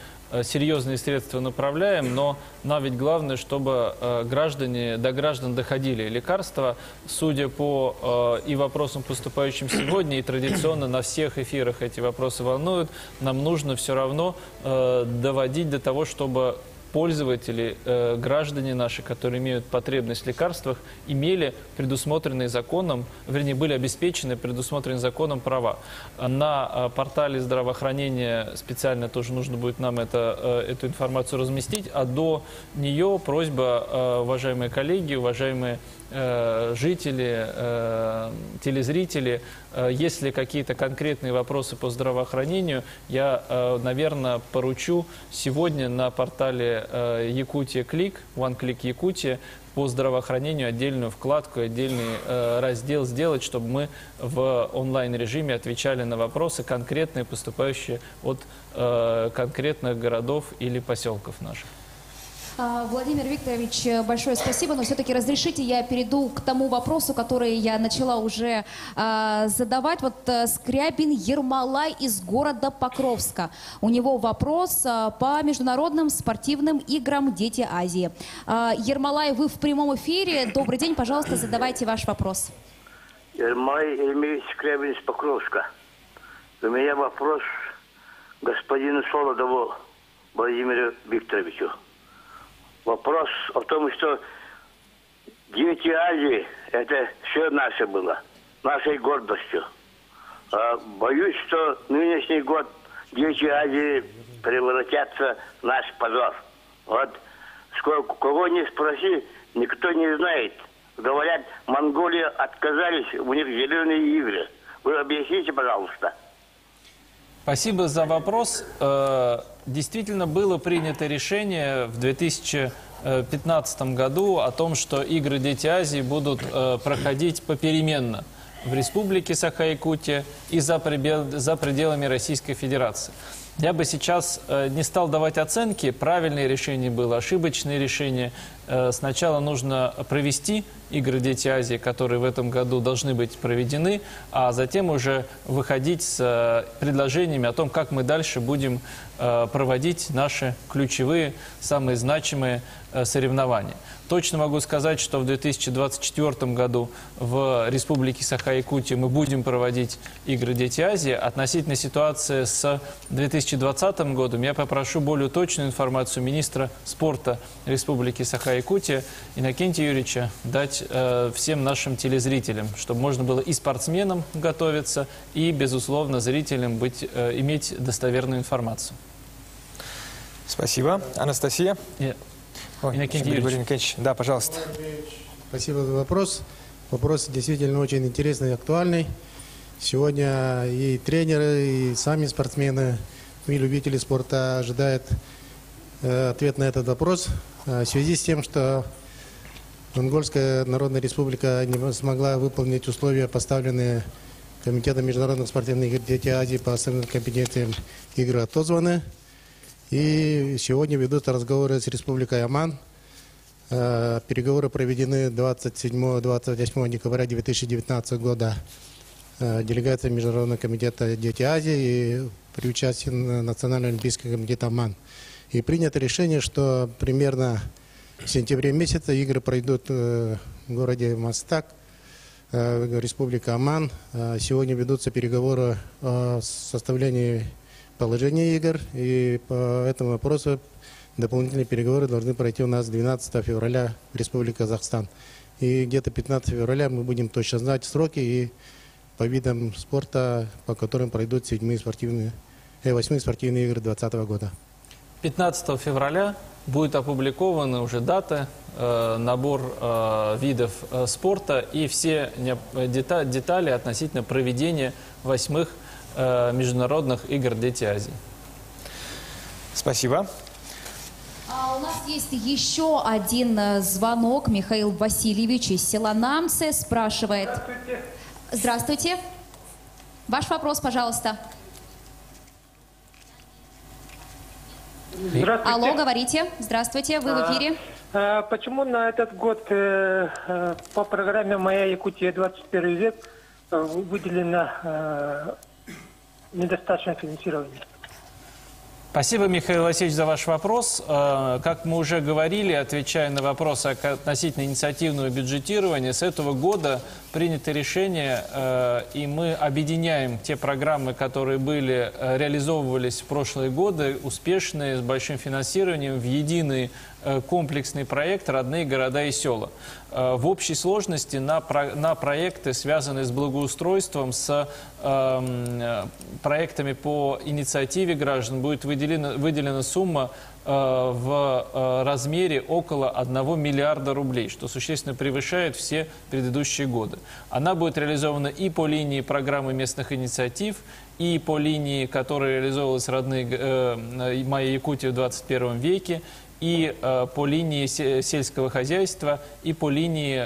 B: серьезные средства направляем, но нам ведь главное, чтобы до граждан доходили лекарства. Судя по и вопросам, поступающим сегодня, и традиционно на всех эфирах эти вопросы волнуют, нам нужно все равно доводить до того, чтобы пользователи, граждане наши, которые имеют потребность в лекарствах, имели предусмотренные законом, вернее, были обеспечены предусмотренные законом права. На портале здравоохранения специально тоже нужно будет нам эту информацию разместить, а до нее просьба, уважаемые коллеги, уважаемые жители, телезрители, если какие-то конкретные вопросы по здравоохранению, я, наверное, поручу сегодня на портале Якутия Клик, One Click Якутия, по здравоохранению отдельную вкладку, отдельный раздел сделать, чтобы мы в онлайн-режиме отвечали на вопросы, конкретные, поступающие от конкретных городов или поселков наших.
D: Владимир Викторович, большое спасибо, но все-таки разрешите, я перейду к тому вопросу, который я начала уже задавать. Вот Скрябин Ермолай из города Покровска. У него вопрос по международным спортивным играм «Дети Азии». Ермолай, вы в прямом эфире. Добрый день, пожалуйста, задавайте ваш вопрос.
G: Ермолай Эльмей Скрябин из Покровска. У меня вопрос господину Солодову Владимиру Викторовичу. Вопрос о том, что Дети Азии – это все наше было, нашей гордостью. Боюсь, что нынешний год Дети Азии превратятся в наш позор. Вот кого не спроси, никто не знает. Говорят, Монголия отказались, у них зеленые игры. Вы объясните, пожалуйста.
B: Спасибо за вопрос. Действительно, было принято решение в 2015 году о том, что игры «Дети Азии» будут проходить попеременно в Республике Саха-Якутия и за пределами Российской Федерации. Я бы сейчас не стал давать оценки, правильное решение было, ошибочное решение. Сначала нужно провести игры «Дети Азии», которые в этом году должны быть проведены, а затем уже выходить с предложениями о том, как мы дальше будем проводить наши ключевые, самые значимые соревнования. Точно могу сказать, что в 2024 году в Республике Саха-Якутия мы будем проводить игры «Дети Азии». Относительно ситуации с 2020 годом я попрошу более точную информацию министра спорта Республики Саха-Якутия Иннокентия Юрьевича дать всем нашим телезрителям, чтобы можно было и спортсменам готовиться, и, безусловно, зрителям иметь достоверную информацию.
A: Спасибо. Анастасия?
B: Иннокентий
A: Юрьевич. Да, пожалуйста.
T: Спасибо за вопрос. Вопрос действительно очень интересный и актуальный. Сегодня и тренеры, и сами спортсмены, и любители спорта ожидают ответ на этот вопрос. В связи с тем, что Монгольская Народная Республика не смогла выполнить условия, поставленные Комитетом международных спортивных игр «Дети Азии» по основным компетенциям, игры отозваны. И сегодня ведутся разговоры с Республикой Оман. Переговоры проведены 27-28 декабря 2019 года делегацией Международного комитета «Дети Азии» и при участии Национального олимпийского комитета Оман. И принято решение, что примерно в сентябре месяце игры пройдут в городе Мастак, Республика Оман. Сегодня ведутся переговоры о составлении положения игр, и по этому вопросу дополнительные переговоры должны пройти у нас 12 февраля в Республике Казахстан. И где-то 15 февраля мы будем точно знать сроки и по видам спорта, по которым пройдут 8 спортивные игры 2020 года.
B: 15 февраля будет опубликована уже дата, набор видов спорта и все детали относительно проведения 8-х международных игр «Дети Азии».
A: Спасибо.
D: А у нас есть еще один звонок. Михаил Васильевич из села Намцы спрашивает.
C: Здравствуйте.
D: Здравствуйте. Ваш вопрос, пожалуйста.
C: Здравствуйте.
D: Алло, говорите. Здравствуйте, вы в эфире.
C: Почему на этот год по программе «Моя Якутия. 21 век» выделено недостаточное финансирование?
B: Спасибо, Михаил Васильевич, за ваш вопрос. Как мы уже говорили, отвечая на вопрос относительно инициативного бюджетирования, с этого года принято решение, и мы объединяем те программы, которые реализовывались в прошлые годы, успешные, с большим финансированием, в единый комплексный проект «Родные города и села». В общей сложности на проекты, связанные с благоустройством, с проектами по инициативе граждан, будет выделена сумма в размере около 1 миллиарда рублей, что существенно превышает все предыдущие годы. Она будет реализована и по линии программы местных инициатив, и по линии, которая реализовывалась «Моя Якутия в 21 веке», и по линии сельского хозяйства, и по линии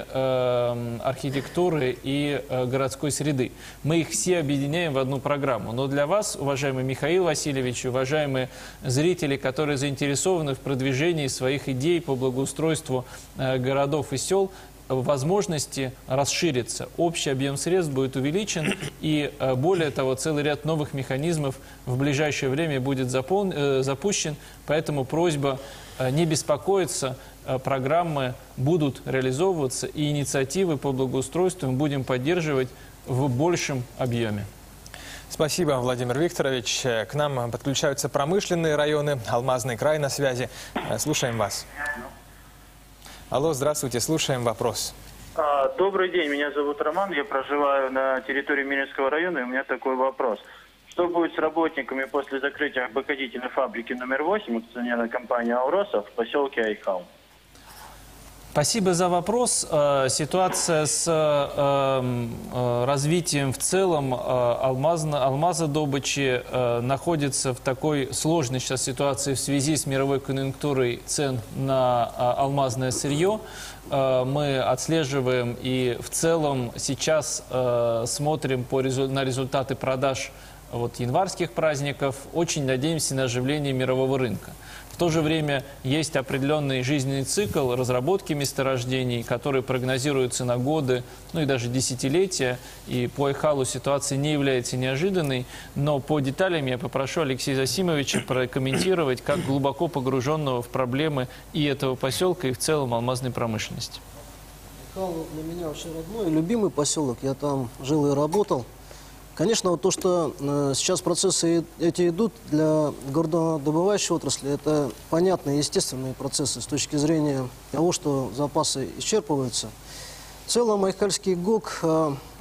B: архитектуры и городской среды. Мы их все объединяем в одну программу. Но для вас, уважаемый Михаил Васильевич, уважаемые зрители, которые заинтересованы в продвижении своих идей по благоустройству городов и сел, возможности расширятся. Общий объем средств будет увеличен, и более того, целый ряд новых механизмов в ближайшее время будет запущен. Поэтому просьба не беспокоиться, программы будут реализовываться, и инициативы по благоустройству мы будем поддерживать в большем объеме.
A: Спасибо, Владимир Викторович. К нам подключаются промышленные районы, Алмазный край на связи. Слушаем вас. Алло, здравствуйте, слушаем вопрос.
U: Добрый день, меня зовут Роман, я проживаю на территории Минского района, и у меня такой вопрос. Что будет с работниками после закрытия обогатительной фабрики номер 8 акционерной компании «Ауроса» в поселке Айхал?
B: Спасибо за вопрос. Ситуация с развитием в целом алмазодобычи находится в такой сложной сейчас ситуации в связи с мировой конъюнктурой цен на алмазное сырье. Мы отслеживаем и в целом сейчас смотрим на результаты продаж январских праздников. Очень надеемся на оживление мирового рынка. В то же время есть определенный жизненный цикл разработки месторождений, которые прогнозируются на годы, ну и даже десятилетия. И по Айхалу ситуация не является неожиданной. Но по деталям я попрошу Алексея Засимовича прокомментировать, как глубоко погруженного в проблемы и этого поселка, и в целом алмазной промышленности.
V: Айхал для меня очень родной, любимый поселок. Я там жил и работал. Конечно, вот то, что сейчас процессы эти идут для горнодобывающей отрасли, это понятные, естественные процессы с точки зрения того, что запасы исчерпываются. В целом, Айхальский ГОК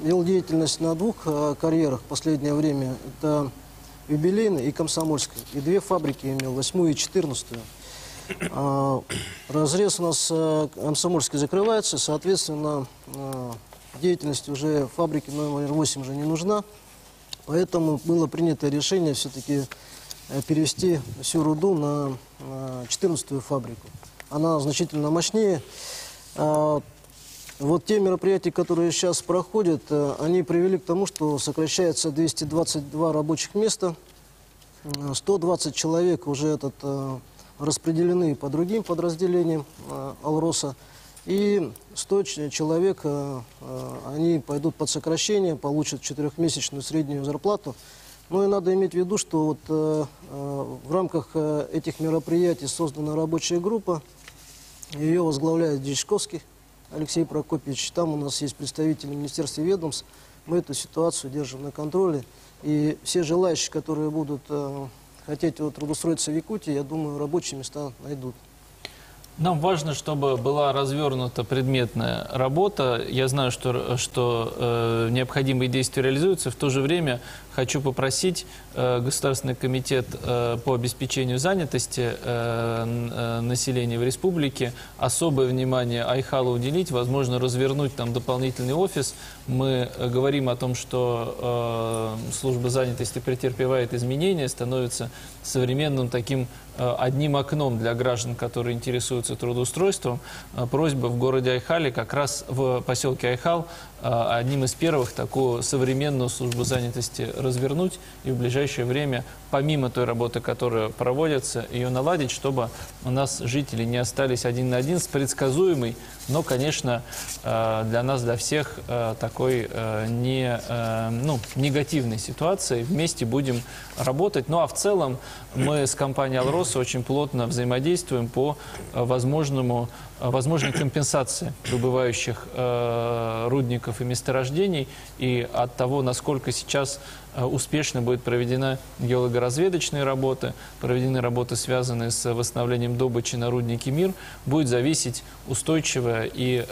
V: вел деятельность на двух карьерах в последнее время. Это юбилейный и комсомольский. И две фабрики имел, 8-ю и 14-ю. Разрез у нас комсомольский закрывается, соответственно, деятельность уже фабрики номер 8 уже не нужна. Поэтому было принято решение все-таки перевести всю руду на 14-ю фабрику. Она значительно мощнее. Вот те мероприятия, которые сейчас проходят, они привели к тому, что сокращается 222 рабочих места. 120 человек уже распределены по другим подразделениям «Алроса». И 100 человек, они пойдут под сокращение, получат 4-месячную среднюю зарплату. Ну и надо иметь в виду, что в рамках этих мероприятий создана рабочая группа. Ее возглавляет Дичковский Алексей Прокопьевич. Там у нас есть представители министерств и ведомств. Мы эту ситуацию держим на контроле. И все желающие, которые будут хотеть трудоустроиться в Якутии, я думаю, рабочие места найдут.
B: Нам важно, чтобы была развернута предметная работа. Я знаю, что необходимые действия реализуются. В то же время хочу попросить Государственный комитет по обеспечению занятости населения в республике особое внимание Айхалу уделить, возможно, развернуть там дополнительный офис. Мы говорим о том, что служба занятости претерпевает изменения, становится современным таким одним окном для граждан, которые интересуются трудоустройством. Просьба в городе Айхале, как раз в поселке Айхал, одним из первых такую современную службу занятости развернуть и в ближайшее время, помимо той работы, которая проводится, ее наладить, чтобы у нас жители не остались один на один с предсказуемой, но, конечно, для нас, для всех такой негативной ситуацией. Вместе будем работать. Ну а в целом мы с компанией «Алроса» очень плотно взаимодействуем по возможной компенсации добывающих рудников и месторождений и от того, насколько сейчас успешно будет проведена геологоразведочные работы, проведены работы, связанные с восстановлением добычи на руднике «Мир», будет зависеть устойчивое и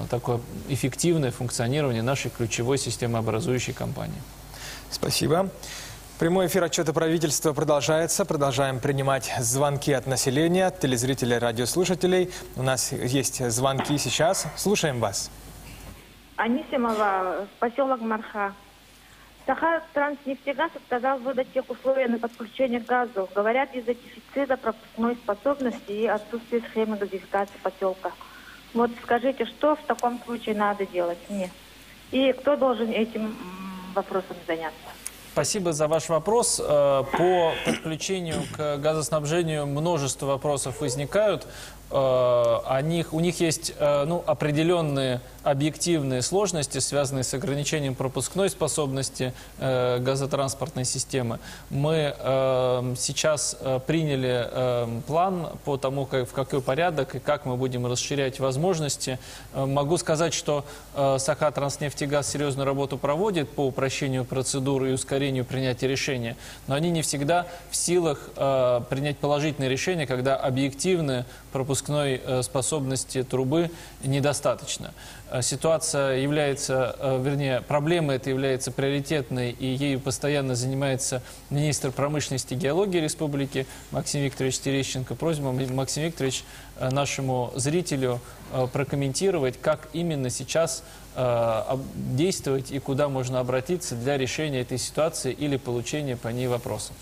B: такое эффективное функционирование нашей ключевой системообразующей компании.
A: Спасибо. Прямой эфир отчета правительства продолжается. Продолжаем принимать звонки от населения, от телезрителей, радиослушателей. У нас есть звонки сейчас. Слушаем вас.
F: Анисимова, поселок Марха. Сахатранснефтегаз отказал выдать тех условия на подключение к газу. Говорят, из-за дефицита пропускной способности и отсутствия схемы газификации поселка. Вот скажите, что в таком случае надо делать мне? И кто должен этим вопросом заняться?
B: Спасибо за ваш вопрос. По подключению к газоснабжению множество вопросов возникают. У них есть определенные объективные сложности, связанные с ограничением пропускной способности газотранспортной системы. Мы сейчас приняли план по тому, в какой порядок и как мы будем расширять возможности. Могу сказать, что Сахатранснефтегаз серьезную работу проводит по упрощению процедуры и ускорению принятия решения, но они не всегда в силах принять положительное решение, когда объективные пропускной способности трубы недостаточно. Ситуация является, проблема эта является приоритетной, и ею постоянно занимается министр промышленности и геологии республики Максим Викторович Терещенко. Просьба, Максим Викторович, нашему зрителю прокомментировать, как именно сейчас действовать и куда можно обратиться для решения этой ситуации или получения по ней вопросов.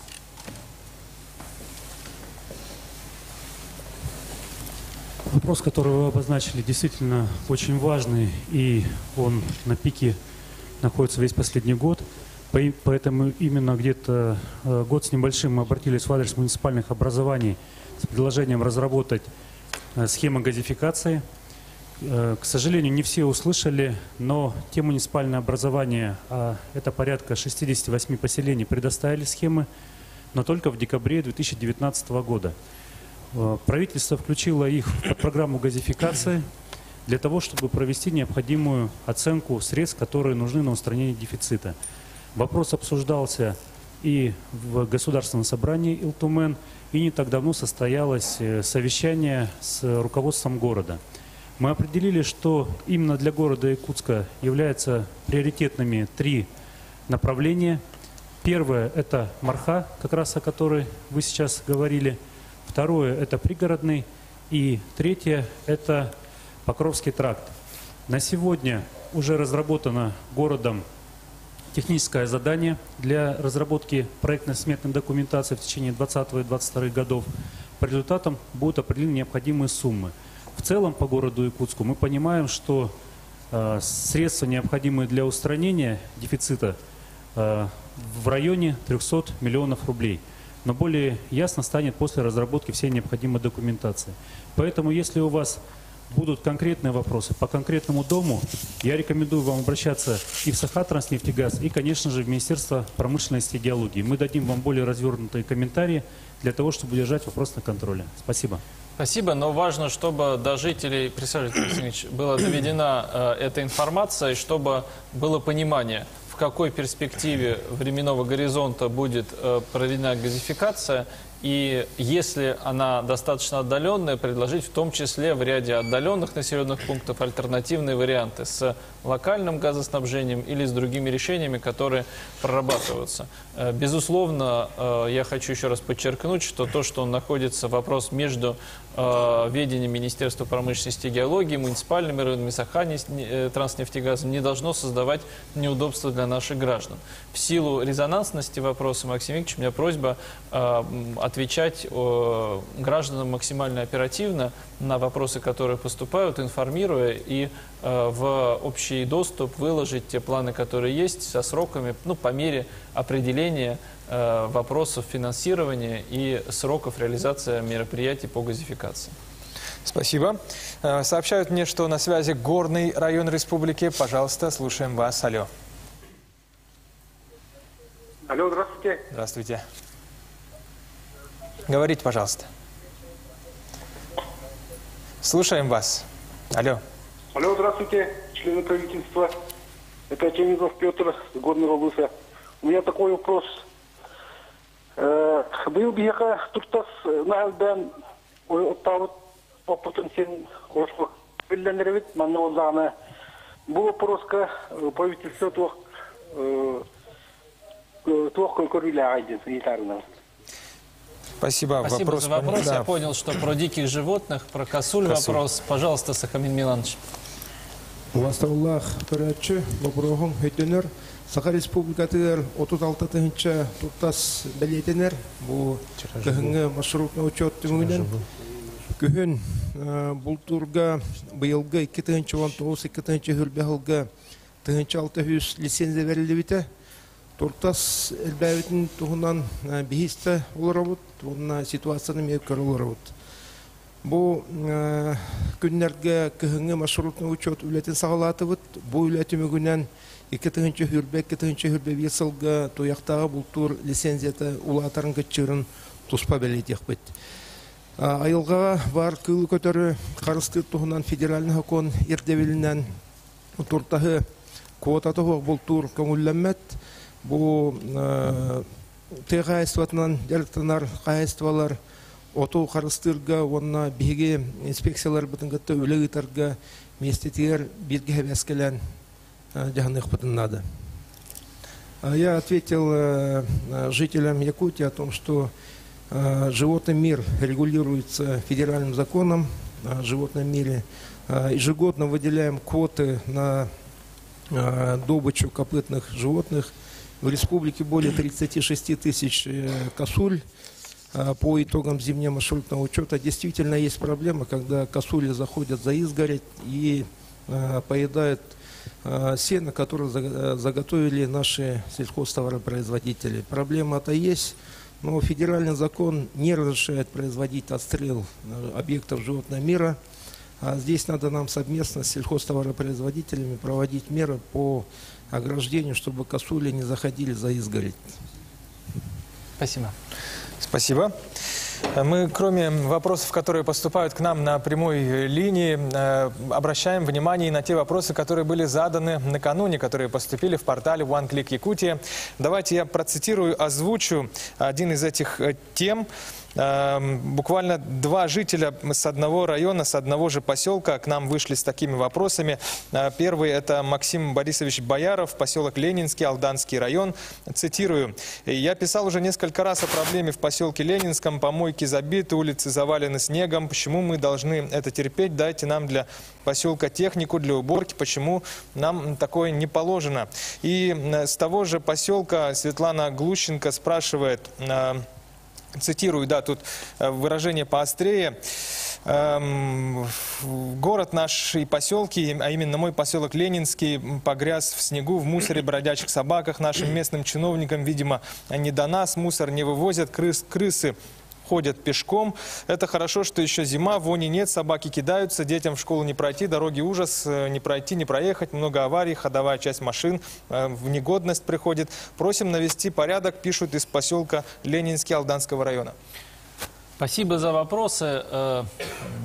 I: Вопрос, который вы обозначили, действительно очень важный, и он на пике находится весь последний год. Поэтому именно где-то год с небольшим мы обратились в адрес муниципальных образований с предложением разработать схему газификации. К сожалению, не все услышали, но те муниципальные образования, это порядка 68 поселений, предоставили схемы, но только в декабре 2019 года. Правительство включило их в программу газификации для того, чтобы провести необходимую оценку средств, которые нужны на устранение дефицита. Вопрос обсуждался и в Государственном собрании Илтумен, и не так давно состоялось совещание с руководством города. Мы определили, что именно для города Якутска являются приоритетными 3 направления. Первое – это Марха, как раз о которой вы сейчас говорили. Второе – это пригородный. И третье – это Покровский тракт. На сегодня уже разработано городом техническое задание для разработки проектно-сметной документации в течение 2020 и 2022 годов. По результатам будут определены необходимые суммы. В целом по городу Якутску мы понимаем, что средства, необходимые для устранения дефицита, в районе 300 миллионов рублей. Но более ясно станет после разработки всей необходимой документации. Поэтому, если у вас будут конкретные вопросы по конкретному дому, я рекомендую вам обращаться и в Сахатранснефтегаз, и, конечно же, в Министерство промышленности и геологии. Мы дадим вам более развернутые комментарии для того, чтобы удержать вопрос на контроле. Спасибо.
B: Спасибо, но важно, чтобы до жителей, присаживайтесь, была доведена эта информация, и чтобы было понимание, в какой перспективе временного горизонта будет проведена газификация И если она достаточно отдаленная, предложить в том числе в ряде отдаленных населенных пунктов альтернативные варианты с локальным газоснабжением или с другими решениями, которые прорабатываются. Безусловно, я хочу еще раз подчеркнуть, что то, что он находится, вопрос между ведением Министерства промышленности и геологии, муниципальными районами, Сахатранснефтегазом не должно создавать неудобства для наших граждан. В силу резонансности вопроса, Максим Викторович, у меня просьба отвечать гражданам максимально оперативно на вопросы, которые поступают, информируя и в общий доступ выложить те планы, которые есть, со сроками, ну, по мере определения вопросов финансирования и сроков реализации мероприятий по газификации.
A: Спасибо. Сообщают мне, что на связи Горный район республики. Пожалуйста, слушаем вас. Алло.
H: Алло, здравствуйте.
A: Здравствуйте. Говорите, пожалуйста. Слушаем вас. Алло.
H: Алло, здравствуйте, члены правительства. Это Чернизов Петр, Горный области. У меня такой вопрос. Был бы я туртас на бен оттавыт опытын сен ошко билдендирбит мана олзаны. Бу вопроска правительство туох көрүлө айдын итарына.
A: Спасибо.
B: Спасибо за вопрос. Да. Я понял, что про диких животных, про косуль вопрос. Пожалуйста, Сахамин Миланович.
N: Уластауллах төрәтче, Лоброгон Хөйтенер, Саха Республикатыр 36-нчы туктас билетенер, бу кыһыңы маршрутны учет түмүнен. Күһүн бул турга быйылгы 2019-2020 хөрбәһылгы 600 лицензия берилди бите. Туртас элбәвитин туһунан бихисте олорабыт, туһунна ситуацияны мекер олорабыт. Бу күннәргә кыһыңы маршрутны учет үләтен сагалатыбыт, бу үләтеме гүнән 2-нчы хөрбә весылга тояктагы бул тур лицензияты улатарын кечерин туспа белетек бит. Айылга бар кылы көтөрү карысты туһунан федеральный закон эрдебилинен туртагы квотаты бул тур көңүлләмәт. Бу тегайстватынан директорлар кайствалар оту карыстырга онна биге инспекциялар бутынгытта үлегитарга местетер бирге хәбәскелән жаһанных бутыннады. Я ответил жителям Якутии о том, что животный мир регулируется федеральным законом о животном мире. Ежегодно выделяем квоты на добычу копытных животных. В республике более 36 тысяч косуль. По итогам зимнего маршрутного учета действительно есть проблема, когда косули заходят за изгородь и поедают сено, которое заготовили наши сельхозтоваропроизводители. Проблема-то есть, но федеральный закон не разрешает производить отстрел объектов животного мира. А здесь надо нам совместно с сельхозтоваропроизводителями проводить меры по ограждению, чтобы косули не заходили за изгородь.
B: Спасибо.
A: Спасибо. Мы, кроме вопросов, которые поступают к нам на прямой линии, обращаем внимание на те вопросы, которые были заданы накануне, которые поступили в портале One Click Якутия. Давайте я процитирую, озвучу один из этих тем. Буквально два жителя с одного района, с одного же поселка к нам вышли с такими вопросами. Первый – это Максим Борисович Бояров, поселок Ленинский, Алданский район. Цитирую. «Я писал уже несколько раз о проблеме в поселке Ленинском. Помойки забиты, улицы завалены снегом. Почему мы должны это терпеть? Дайте нам для поселка технику для уборки. Почему нам такое не положено?» И с того же поселка Светлана Глущенко спрашивает... Цитирую, да, тут выражение поострее. Город наш и поселки, а именно мой поселок Ленинский, погряз в снегу, в мусоре, бродячих собаках. Нашим местным чиновникам, видимо, не до нас, мусор не вывозят, крысы ходят пешком. Это хорошо, что еще зима, вони нет, собаки кидаются, детям в школу не пройти, дороги ужас, не пройти, не проехать, много аварий, ходовая часть машин в негодность приходит. Просим навести порядок, пишут из поселка Ленинский Алданского района.
B: Спасибо за вопросы.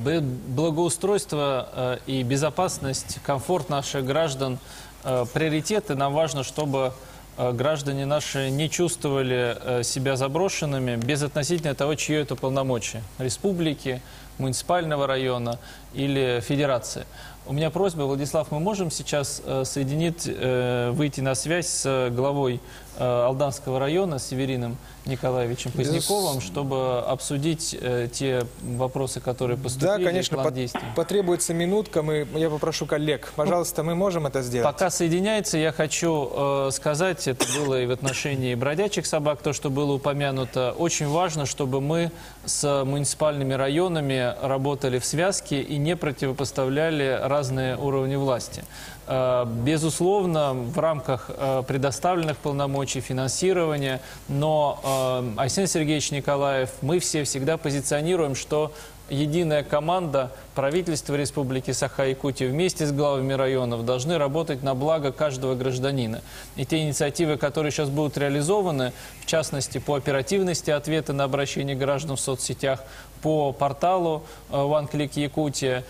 B: Благоустройство и безопасность, комфорт наших граждан – приоритеты. Нам важно, чтобы граждане наши не чувствовали себя заброшенными безотносительно того, чье это полномочие – республики, муниципального района или федерации. У меня просьба, Владислав, мы можем сейчас соединить, выйти на связь с главой Алданского района, Северином Николаевичем Поздняковым, чтобы обсудить те вопросы, которые поступили.
A: Да, конечно,
B: план действий.
A: потребуется минутка. Я попрошу коллег. Пожалуйста, мы можем это сделать?
B: Пока соединяется, я хочу сказать, это было и в отношении бродячих собак, то, что было упомянуто. Очень важно, чтобы мы с муниципальными районами работали в связке и не противопоставляли разные уровни власти. Безусловно, в рамках предоставленных полномочий, финансирования, но Арсений Сергеевич Николаев, мы все всегда позиционируем, что единая команда правительства Республики Саха-Якутия вместе с главами районов должны работать на благо каждого гражданина. И те инициативы, которые сейчас будут реализованы, в частности, по оперативности ответа на обращения граждан в соцсетях, по порталу One Click Якутия,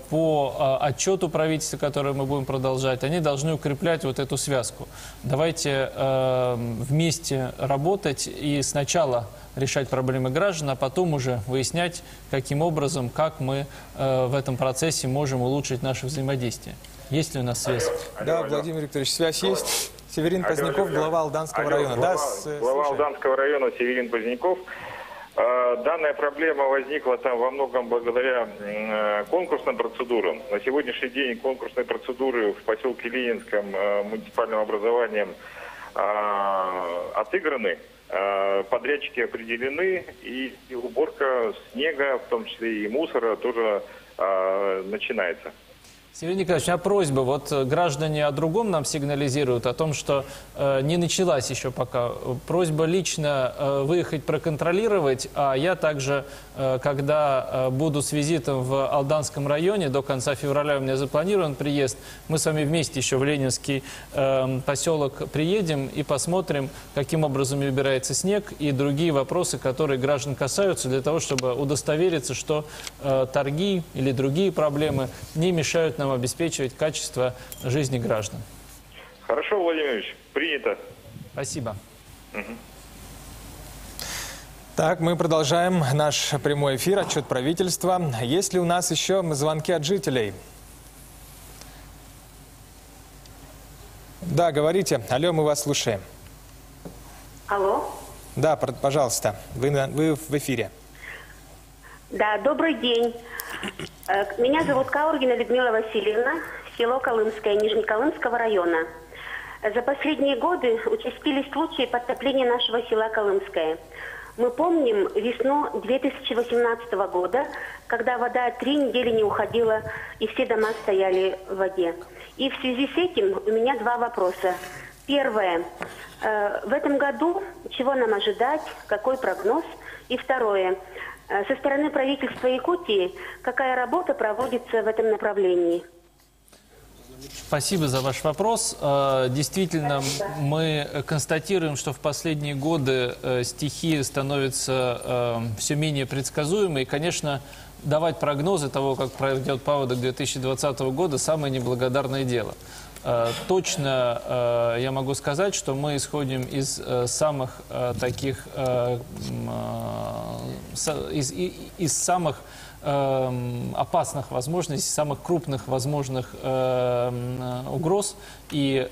B: по отчету правительства, который мы будем продолжать, они должны укреплять вот эту связку. Давайте вместе работать и сначала решать проблемы граждан, а потом уже выяснять, каким образом, как мы в этом процессе можем улучшить наше взаимодействие. Есть ли у нас связь?
A: Да, Владимир Викторович, связь есть. Северин Поздняков, глава Алданского района.
Q: Глава Алданского района Северин Поздняков. Данная проблема возникла там во многом благодаря конкурсным процедурам. На сегодняшний день конкурсные процедуры в поселке Ленинском муниципальным образованием отыграны. Подрядчики определены, и уборка снега, в том числе и мусора, тоже начинается.
B: Сергей Николаевич, у меня просьба. Вот граждане о другом нам сигнализируют, о том, что не началась еще пока. Просьба лично выехать проконтролировать, а я также, когда буду с визитом в Алданском районе, до конца февраля у меня запланирован приезд, мы с вами вместе еще в Ленинский поселок приедем и посмотрим, каким образом убирается снег и другие вопросы, которые граждан касаются, для того, чтобы удостовериться, что торги или другие проблемы не мешают нам обеспечивать качество жизни граждан.
Q: Хорошо, Владимир Ильич, принято.
B: Спасибо.
A: Так, мы продолжаем наш прямой эфир, отчет правительства. Есть ли у нас еще звонки от жителей? Да, говорите. Алло, мы вас слушаем.
K: Алло.
A: Да, пожалуйста, вы в эфире.
K: Да, добрый день. Меня зовут Каургина Людмила Васильевна, село Колымское, Нижнеколымского района. За последние годы участились случаи подтопления нашего села Колымское. Мы помним весну 2018 года, когда вода 3 недели не уходила, и все дома стояли в воде. И в связи с этим у меня 2 вопроса. Первое. В этом году чего нам ожидать, какой прогноз? И второе. Со стороны правительства Якутии какая работа проводится в этом направлении?
B: Спасибо за ваш вопрос. Действительно, мы констатируем, что в последние годы стихия становится все менее предсказуемой. И, конечно, давать прогнозы того, как пройдет паводок 2020 года, самое неблагодарное дело. Точно я могу сказать, что мы исходим из самых таких, из самых опасных возможностей, самых крупных возможных угроз. И,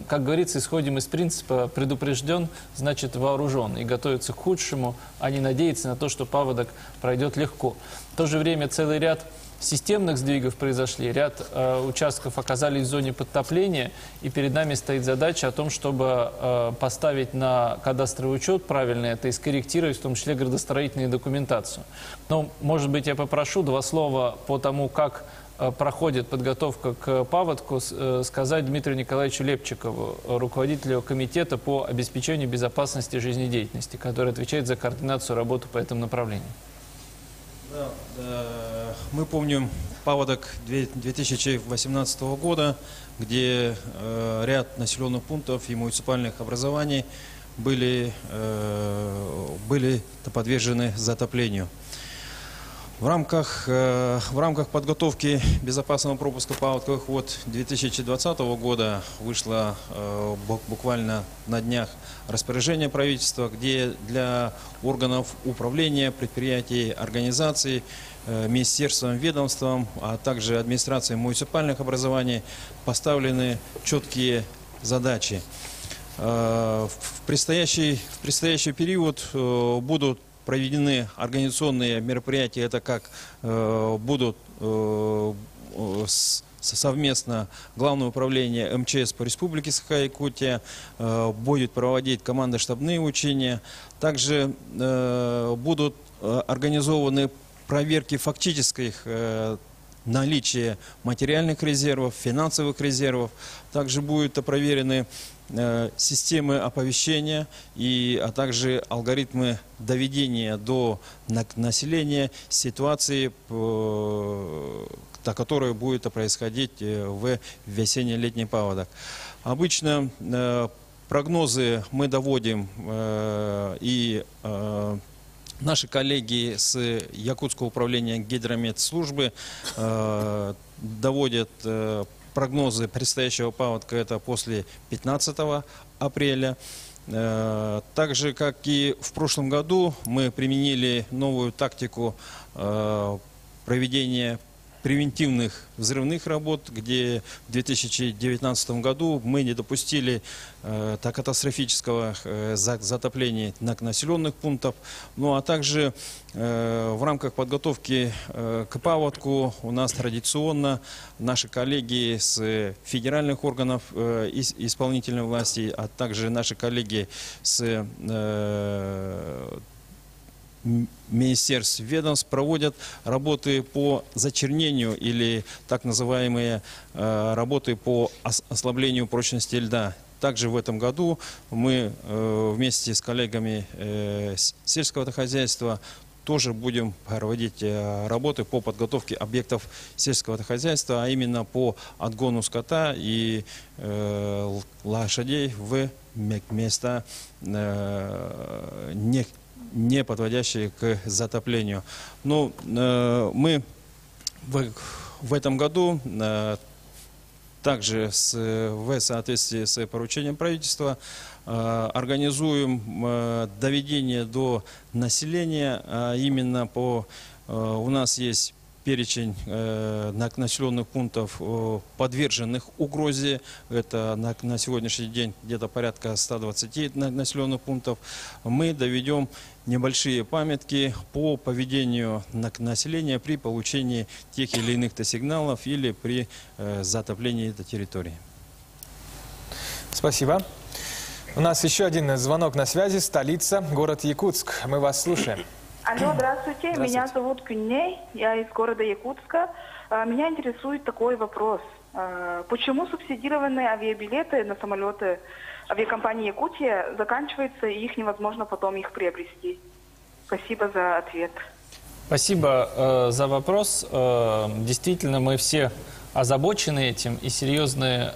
B: как говорится, исходим из принципа «предупрежден, значит вооружен». И готовиться к худшему, а не надеяться на то, что паводок пройдет легко. В то же время целый ряд системных сдвигов произошли, ряд участков оказались в зоне подтопления, и перед нами стоит задача о том, чтобы поставить на кадастровый учет правильно это и скорректировать, в том числе градостроительную документацию. Но, может быть, я попрошу 2 слова по тому, как проходит подготовка к паводку, сказать Дмитрию Николаевичу Лепчикову, руководителю комитета по обеспечению безопасности жизнедеятельности, который отвечает за координацию работы по этому направлению.
M: Да, мы помним паводок 2018 года, где ряд населенных пунктов и муниципальных образований были подвержены затоплению. В рамках подготовки безопасного пропуска паводковых вод 2020 года вышло буквально на днях распоряжение правительства, где для органов управления, предприятий, организаций, министерством, ведомством, а также администрацией муниципальных образований поставлены четкие задачи. В предстоящий период будут проведены организационные мероприятия, это как будут совместно Главное управление МЧС по Республике Саха-Якутия будет проводить командно-штабные учения. Также будут организованы проверки фактических наличия материальных резервов, финансовых резервов. Также будут проверены системы оповещения, а также алгоритмы доведения до населения ситуации, которая будет происходить в весенне-летний паводок. Обычно прогнозы мы доводим и наши коллеги с Якутского управления гидрометслужбы доводят прогнозы предстоящего паводка, это после 15 апреля. Так же, как и в прошлом году, мы применили новую тактику проведения превентивных взрывных работ, где в 2019 году мы не допустили катастрофического затопления населенных пунктов. Ну а также в рамках подготовки к паводку у нас традиционно наши коллеги с федеральных органов исполнительной власти, а также наши коллеги с министерств, ведомств проводят работы по зачернению или так называемые работы по ослаблению прочности льда. Также в этом году мы вместе с коллегами сельского хозяйства тоже будем проводить работы по подготовке объектов сельского хозяйства, а именно по отгону скота и лошадей в места не подводящие к затоплению. Но мы в этом году также в соответствии с поручением правительства организуем доведение до населения, а именно у нас есть перечень населенных пунктов, подверженных угрозе. Это на сегодняшний день где-то порядка 120 населенных пунктов. Мы доведем небольшие памятки по поведению населения при получении тех или иных сигналов или при затоплении этой территории.
A: Спасибо. У нас еще один звонок на связи. Столица, город Якутск. Мы вас слушаем.
P: Алло, здравствуйте. Меня зовут Кюнней, я из города Якутска. Меня интересует такой вопрос. Почему субсидированные авиабилеты на самолеты авиакомпании «Якутия» заканчиваются, и их невозможно потом их приобрести? Спасибо за ответ.
B: Спасибо за вопрос. Действительно, мы все озабочены этим, и серьезные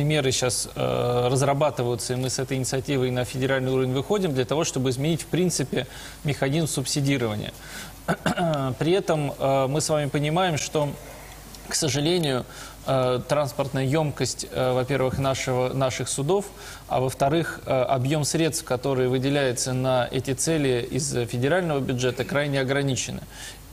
B: меры сейчас разрабатываются, и мы с этой инициативой на федеральный уровень выходим для того, чтобы изменить, в принципе, механизм субсидирования. При этом мы с вами понимаем, что, к сожалению, транспортная емкость, во-первых, наших судов, а во-вторых, объем средств, которые выделяются на эти цели из федерального бюджета, крайне ограничены.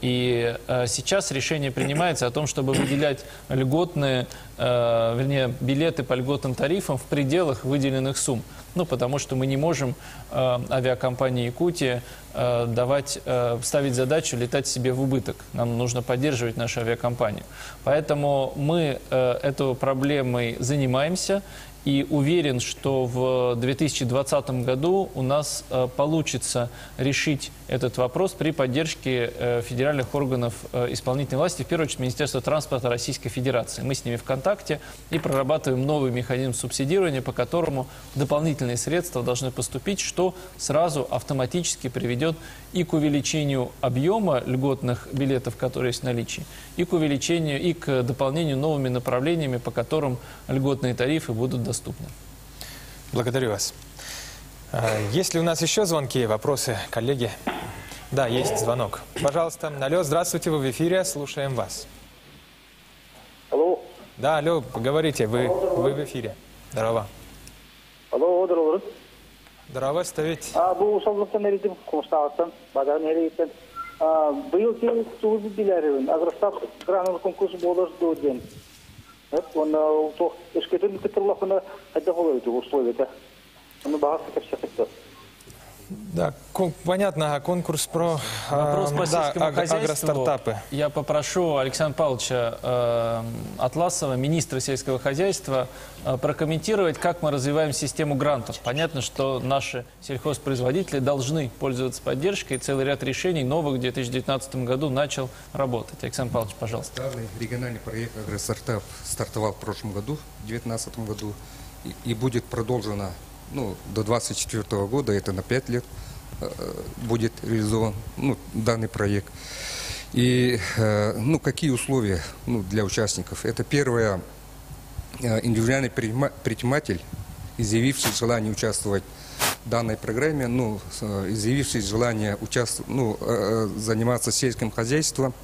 B: И сейчас решение принимается о том, чтобы выделять льготные, билеты по льготным тарифам в пределах выделенных сумм. Ну, потому что мы не можем авиакомпании «Якутия» ставить задачу летать себе в убыток. Нам нужно поддерживать нашу авиакомпанию. Поэтому мы этой проблемой занимаемся. И уверен, что в 2020 году у нас получится решить этот вопрос при поддержке федеральных органов исполнительной власти, в первую очередь Министерства транспорта Российской Федерации. Мы с ними в контакте и прорабатываем новый механизм субсидирования, по которому дополнительные средства должны поступить, что сразу автоматически приведет и к увеличению объема льготных билетов, которые есть в наличии, и к увеличению, и к дополнению новыми направлениями, по которым льготные тарифы будут доступны.
A: Благодарю вас. Есть ли у нас еще звонки, вопросы, коллеги? Да, есть звонок. Пожалуйста, алло, здравствуйте, вы в эфире, слушаем вас.
H: Алло.
A: Да, алло, говорите, вы в эфире. Здорово.
H: Алло, здорово.
A: Здорово, ставить.
H: Бұл шалдықтан әрейдім, қоштағыстан, бадан әрейдім. Бұл кең суызы білерін, агростап гранул конкурсы болыр дуден. Он эшкетен кітірлақына әді қолайды, условия-то. Он бағасы кәпсекетті.
A: Да, понятно, конкурс про
B: Вопрос по сельскому хозяйству.
A: агростартапы.
B: Я попрошу Александра Павловича Атласова, министра сельского хозяйства, прокомментировать, как мы развиваем систему грантов. Понятно, что наши сельхозпроизводители должны пользоваться поддержкой, и целый ряд решений новых в 2019 году начал работать. Александр Павлович, пожалуйста.
R: Данный региональный проект «Агростартап» стартовал в прошлом году, в 2019 году, и будет продолжено до 2024 года, это на 5 лет будет реализован данный проект. И какие условия для участников? Это первое, индивидуальный предприниматель, изъявивший желание участвовать в данной программе, изъявивший желание заниматься сельским хозяйством,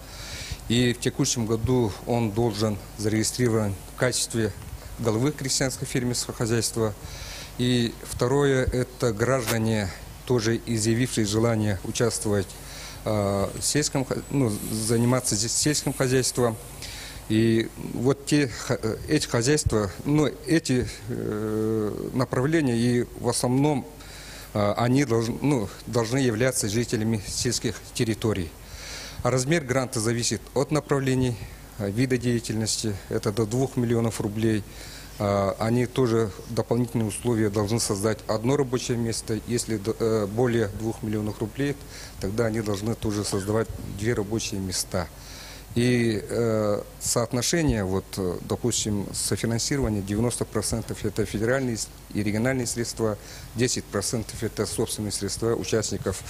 R: и в текущем году он должен зарегистрирован в качестве главы крестьянского фермерского хозяйства. И второе, это граждане, тоже изъявившие желание участвовать заниматься сельским хозяйством. И вот эти хозяйства, эти направления, и в основном они должны являться жителями сельских территорий. А размер гранта зависит от направлений, вида деятельности, это до 2 миллионов рублей. Они тоже дополнительные условия должны создать одно рабочее место. Если более 2 миллионов рублей, тогда они должны тоже создавать 2 рабочие места. И соотношение, допустим, софинансирования 90% это федеральные и региональные средства, 10% это собственные средства участников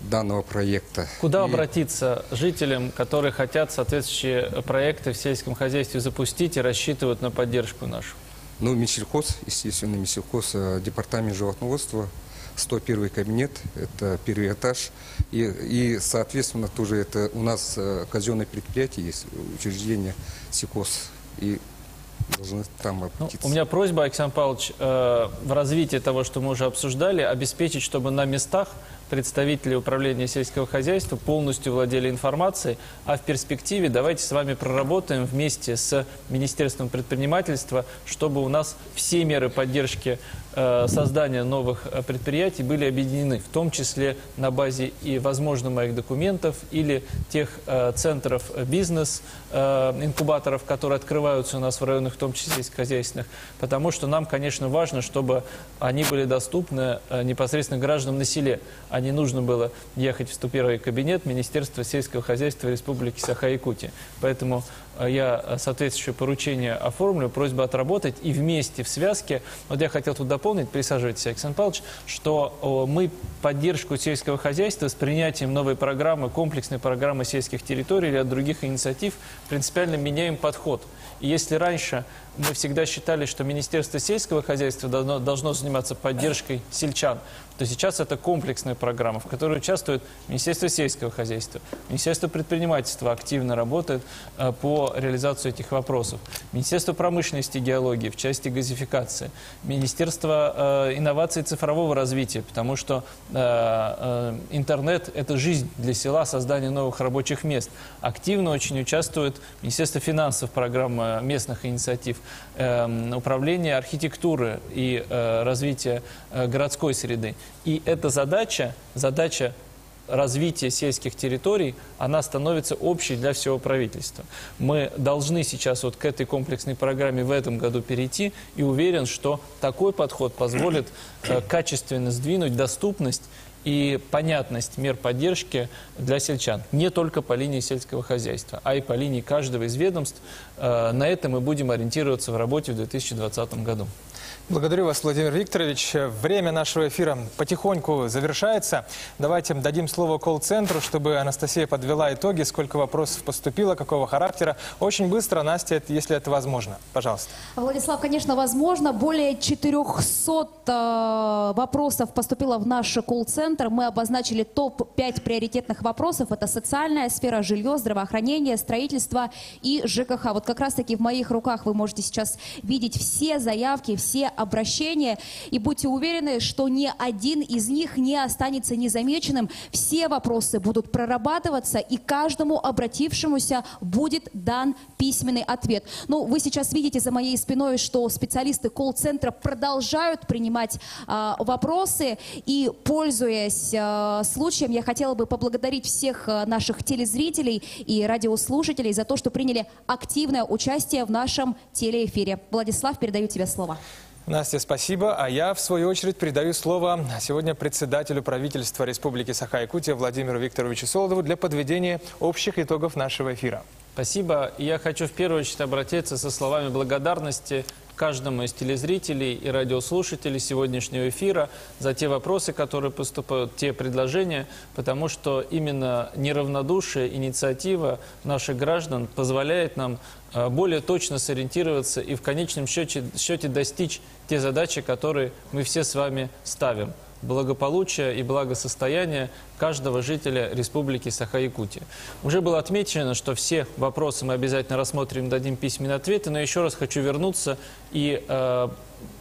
R: данного проекта.
B: Куда обратиться жителям, которые хотят соответствующие проекты в сельском хозяйстве запустить и рассчитывают на поддержку нашу?
R: Минсельхоз, естественно, Минсельхоз, департамент животноводства, 101 кабинет, это первый этаж. И соответственно, тоже это у нас казенное предприятие есть, учреждение сельхоз, и должны там обратиться.
B: У меня просьба, Александр Павлович, в развитии того, что мы уже обсуждали, обеспечить, чтобы на местах представители управления сельского хозяйства полностью владели информацией, а в перспективе давайте с вами проработаем вместе с Министерством предпринимательства, чтобы у нас все меры поддержки создания новых предприятий были объединены, в том числе на базе и, возможно, моих документов или тех центров бизнес-инкубаторов, которые открываются у нас в районах, в том числе сельскохозяйственных, потому что нам, конечно, важно, чтобы они были доступны непосредственно гражданам на селе, а не нужно было ехать в 101 кабинет Министерства сельского хозяйства Республики Саха-Якутия. Поэтому я соответствующее поручение оформлю, просьба отработать и вместе, в связке. Вот я хотел тут дополнить, присаживайтесь, Александр Павлович, что мы поддержку сельского хозяйства с принятием новой программы, комплексной программы сельских территорий или от других инициатив принципиально меняем подход. И если раньше мы всегда считали, что Министерство сельского хозяйства должно заниматься поддержкой сельчан, то сейчас это комплексная программа, в которой участвует Министерство сельского хозяйства. Министерство предпринимательства активно работает по реализации этих вопросов. Министерство промышленности и геологии в части газификации. Министерство инноваций и цифрового развития, потому что интернет – это жизнь для села, создание новых рабочих мест. Активно очень участвует Министерство финансов, программа местных инициатив, управление архитектуры и развития городской среды. И эта задача развития сельских территорий, она становится общей для всего правительства. Мы должны сейчас к этой комплексной программе в этом году перейти, и уверен, что такой подход позволит качественно сдвинуть доступность и понятность мер поддержки для сельчан. Не только по линии сельского хозяйства, а и по линии каждого из ведомств. На это мы будем ориентироваться в работе в 2020 году.
A: Благодарю вас, Владимир Викторович. Время нашего эфира потихоньку завершается. Давайте дадим слово колл-центру, чтобы Анастасия подвела итоги, сколько вопросов поступило, какого характера. Очень быстро, Настя, если это возможно. Пожалуйста.
D: Владислав, конечно, возможно. Более 400 вопросов поступило в наш колл-центр. Мы обозначили топ-5 приоритетных вопросов. Это социальная сфера, жилье, здравоохранение, строительство и ЖКХ. Вот как раз-таки в моих руках вы можете сейчас видеть все заявки, все обращения. И будьте уверены, что ни один из них не останется незамеченным. Все вопросы будут прорабатываться, и каждому обратившемуся будет дан письменный ответ. Ну, вы сейчас видите за моей спиной, что специалисты колл-центра продолжают принимать вопросы. И, пользуясь случаем, я хотела бы поблагодарить всех наших телезрителей и радиослушателей за то, что приняли активное участие в нашем телеэфире. Владислав, передаю тебе слово.
A: Настя, спасибо. А я, в свою очередь, передаю слово сегодня председателю правительства Республики Саха-Якутия Владимиру Викторовичу Солодову для подведения общих итогов нашего эфира.
B: Спасибо. И я хочу в первую очередь обратиться со словами благодарности каждому из телезрителей и радиослушателей сегодняшнего эфира за те вопросы, которые поступают, те предложения, потому что именно неравнодушие, инициатива наших граждан позволяет нам более точно сориентироваться и в конечном счете достичь те задачи, которые мы все с вами ставим. Благополучия и благосостояния каждого жителя Республики Саха-Якутия. Уже было отмечено, что все вопросы мы обязательно рассмотрим, дадим письменные ответы, но еще раз хочу вернуться и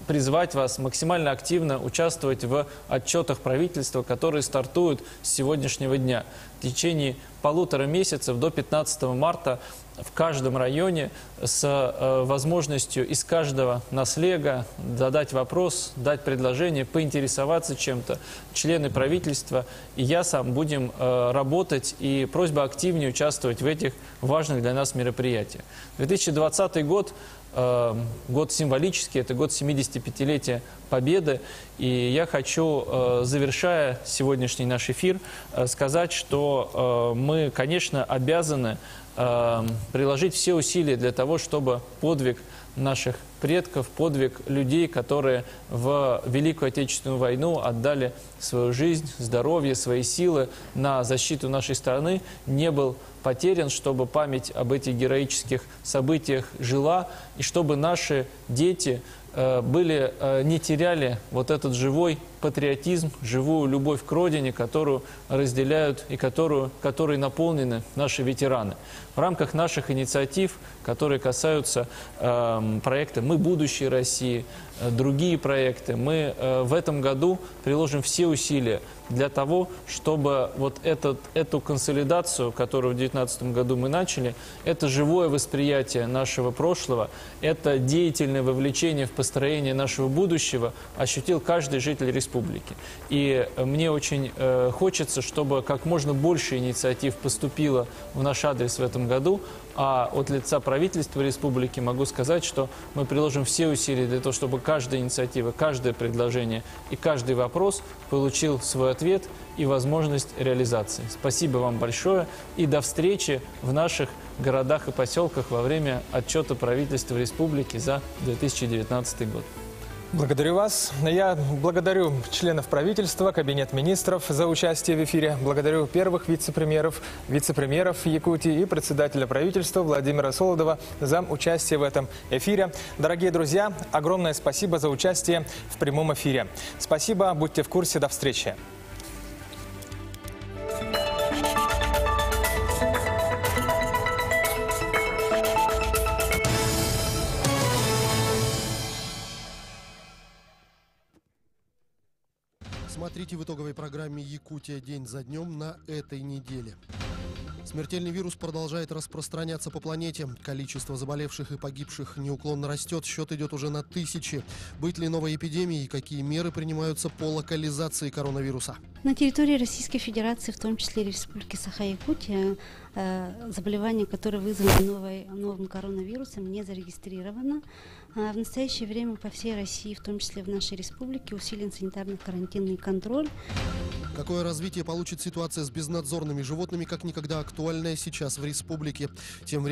B: призвать вас максимально активно участвовать в отчетах правительства, которые стартуют с сегодняшнего дня. В течение 1,5 месяца до 15 марта в каждом районе с возможностью из каждого наслега задать вопрос, дать предложение, поинтересоваться чем-то. Члены правительства и я сам будем работать, и просьба активнее участвовать в этих важных для нас мероприятиях. 2020 год год символический, это год 75-летия Победы. И я хочу, завершая сегодняшний наш эфир, сказать, что мы, конечно, обязаны приложить все усилия для того, чтобы подвиг наших предков, подвиг людей, которые в Великую Отечественную войну отдали свою жизнь, здоровье, свои силы на защиту нашей страны, не был потерян, чтобы память об этих героических событиях жила, и чтобы наши дети не теряли вот этот живой патриотизм, живую любовь к родине, которую разделяют и которой наполнены наши ветераны. В рамках наших инициатив, которые касаются проекта «Мы – будущее России», другие проекты, мы в этом году приложим все усилия для того, чтобы вот эту консолидацию, которую в 2019 году мы начали, это живое восприятие нашего прошлого, это деятельное вовлечение в построение нашего будущего ощутил каждый житель республики. И мне очень хочется, чтобы как можно больше инициатив поступило в наш адрес в этом году, а от лица правительства республики могу сказать, что мы приложим все усилия для того, чтобы каждая инициатива, каждое предложение и каждый вопрос получил свой ответ и возможность реализации. Спасибо вам большое и до встречи в наших городах и поселках во время отчета правительства республики за 2019 год.
A: Благодарю вас. Я благодарю членов правительства, Кабинет министров за участие в эфире. Благодарю первых вице-премьеров Якутии и председателя правительства Владимира Солодова за участие в этом эфире. Дорогие друзья, огромное спасибо за участие в прямом эфире. Спасибо, будьте в курсе. До встречи.
J: Смотрите в итоговой программе «Якутия. День за днем» на этой неделе. Смертельный вирус продолжает распространяться по планете. Количество заболевших и погибших неуклонно растет. Счет идет уже на тысячи. Быть ли новой эпидемией и какие меры принимаются по локализации коронавируса?
S: На территории Российской Федерации, в том числе Республики Саха-Якутия, заболевание, которое вызвано новым коронавирусом, не зарегистрировано. В настоящее время по всей России, в том числе в нашей республике, усилен санитарно-карантинный контроль.
J: Какое развитие получит ситуация с безнадзорными животными, как никогда актуальная сейчас в республике? Тем временем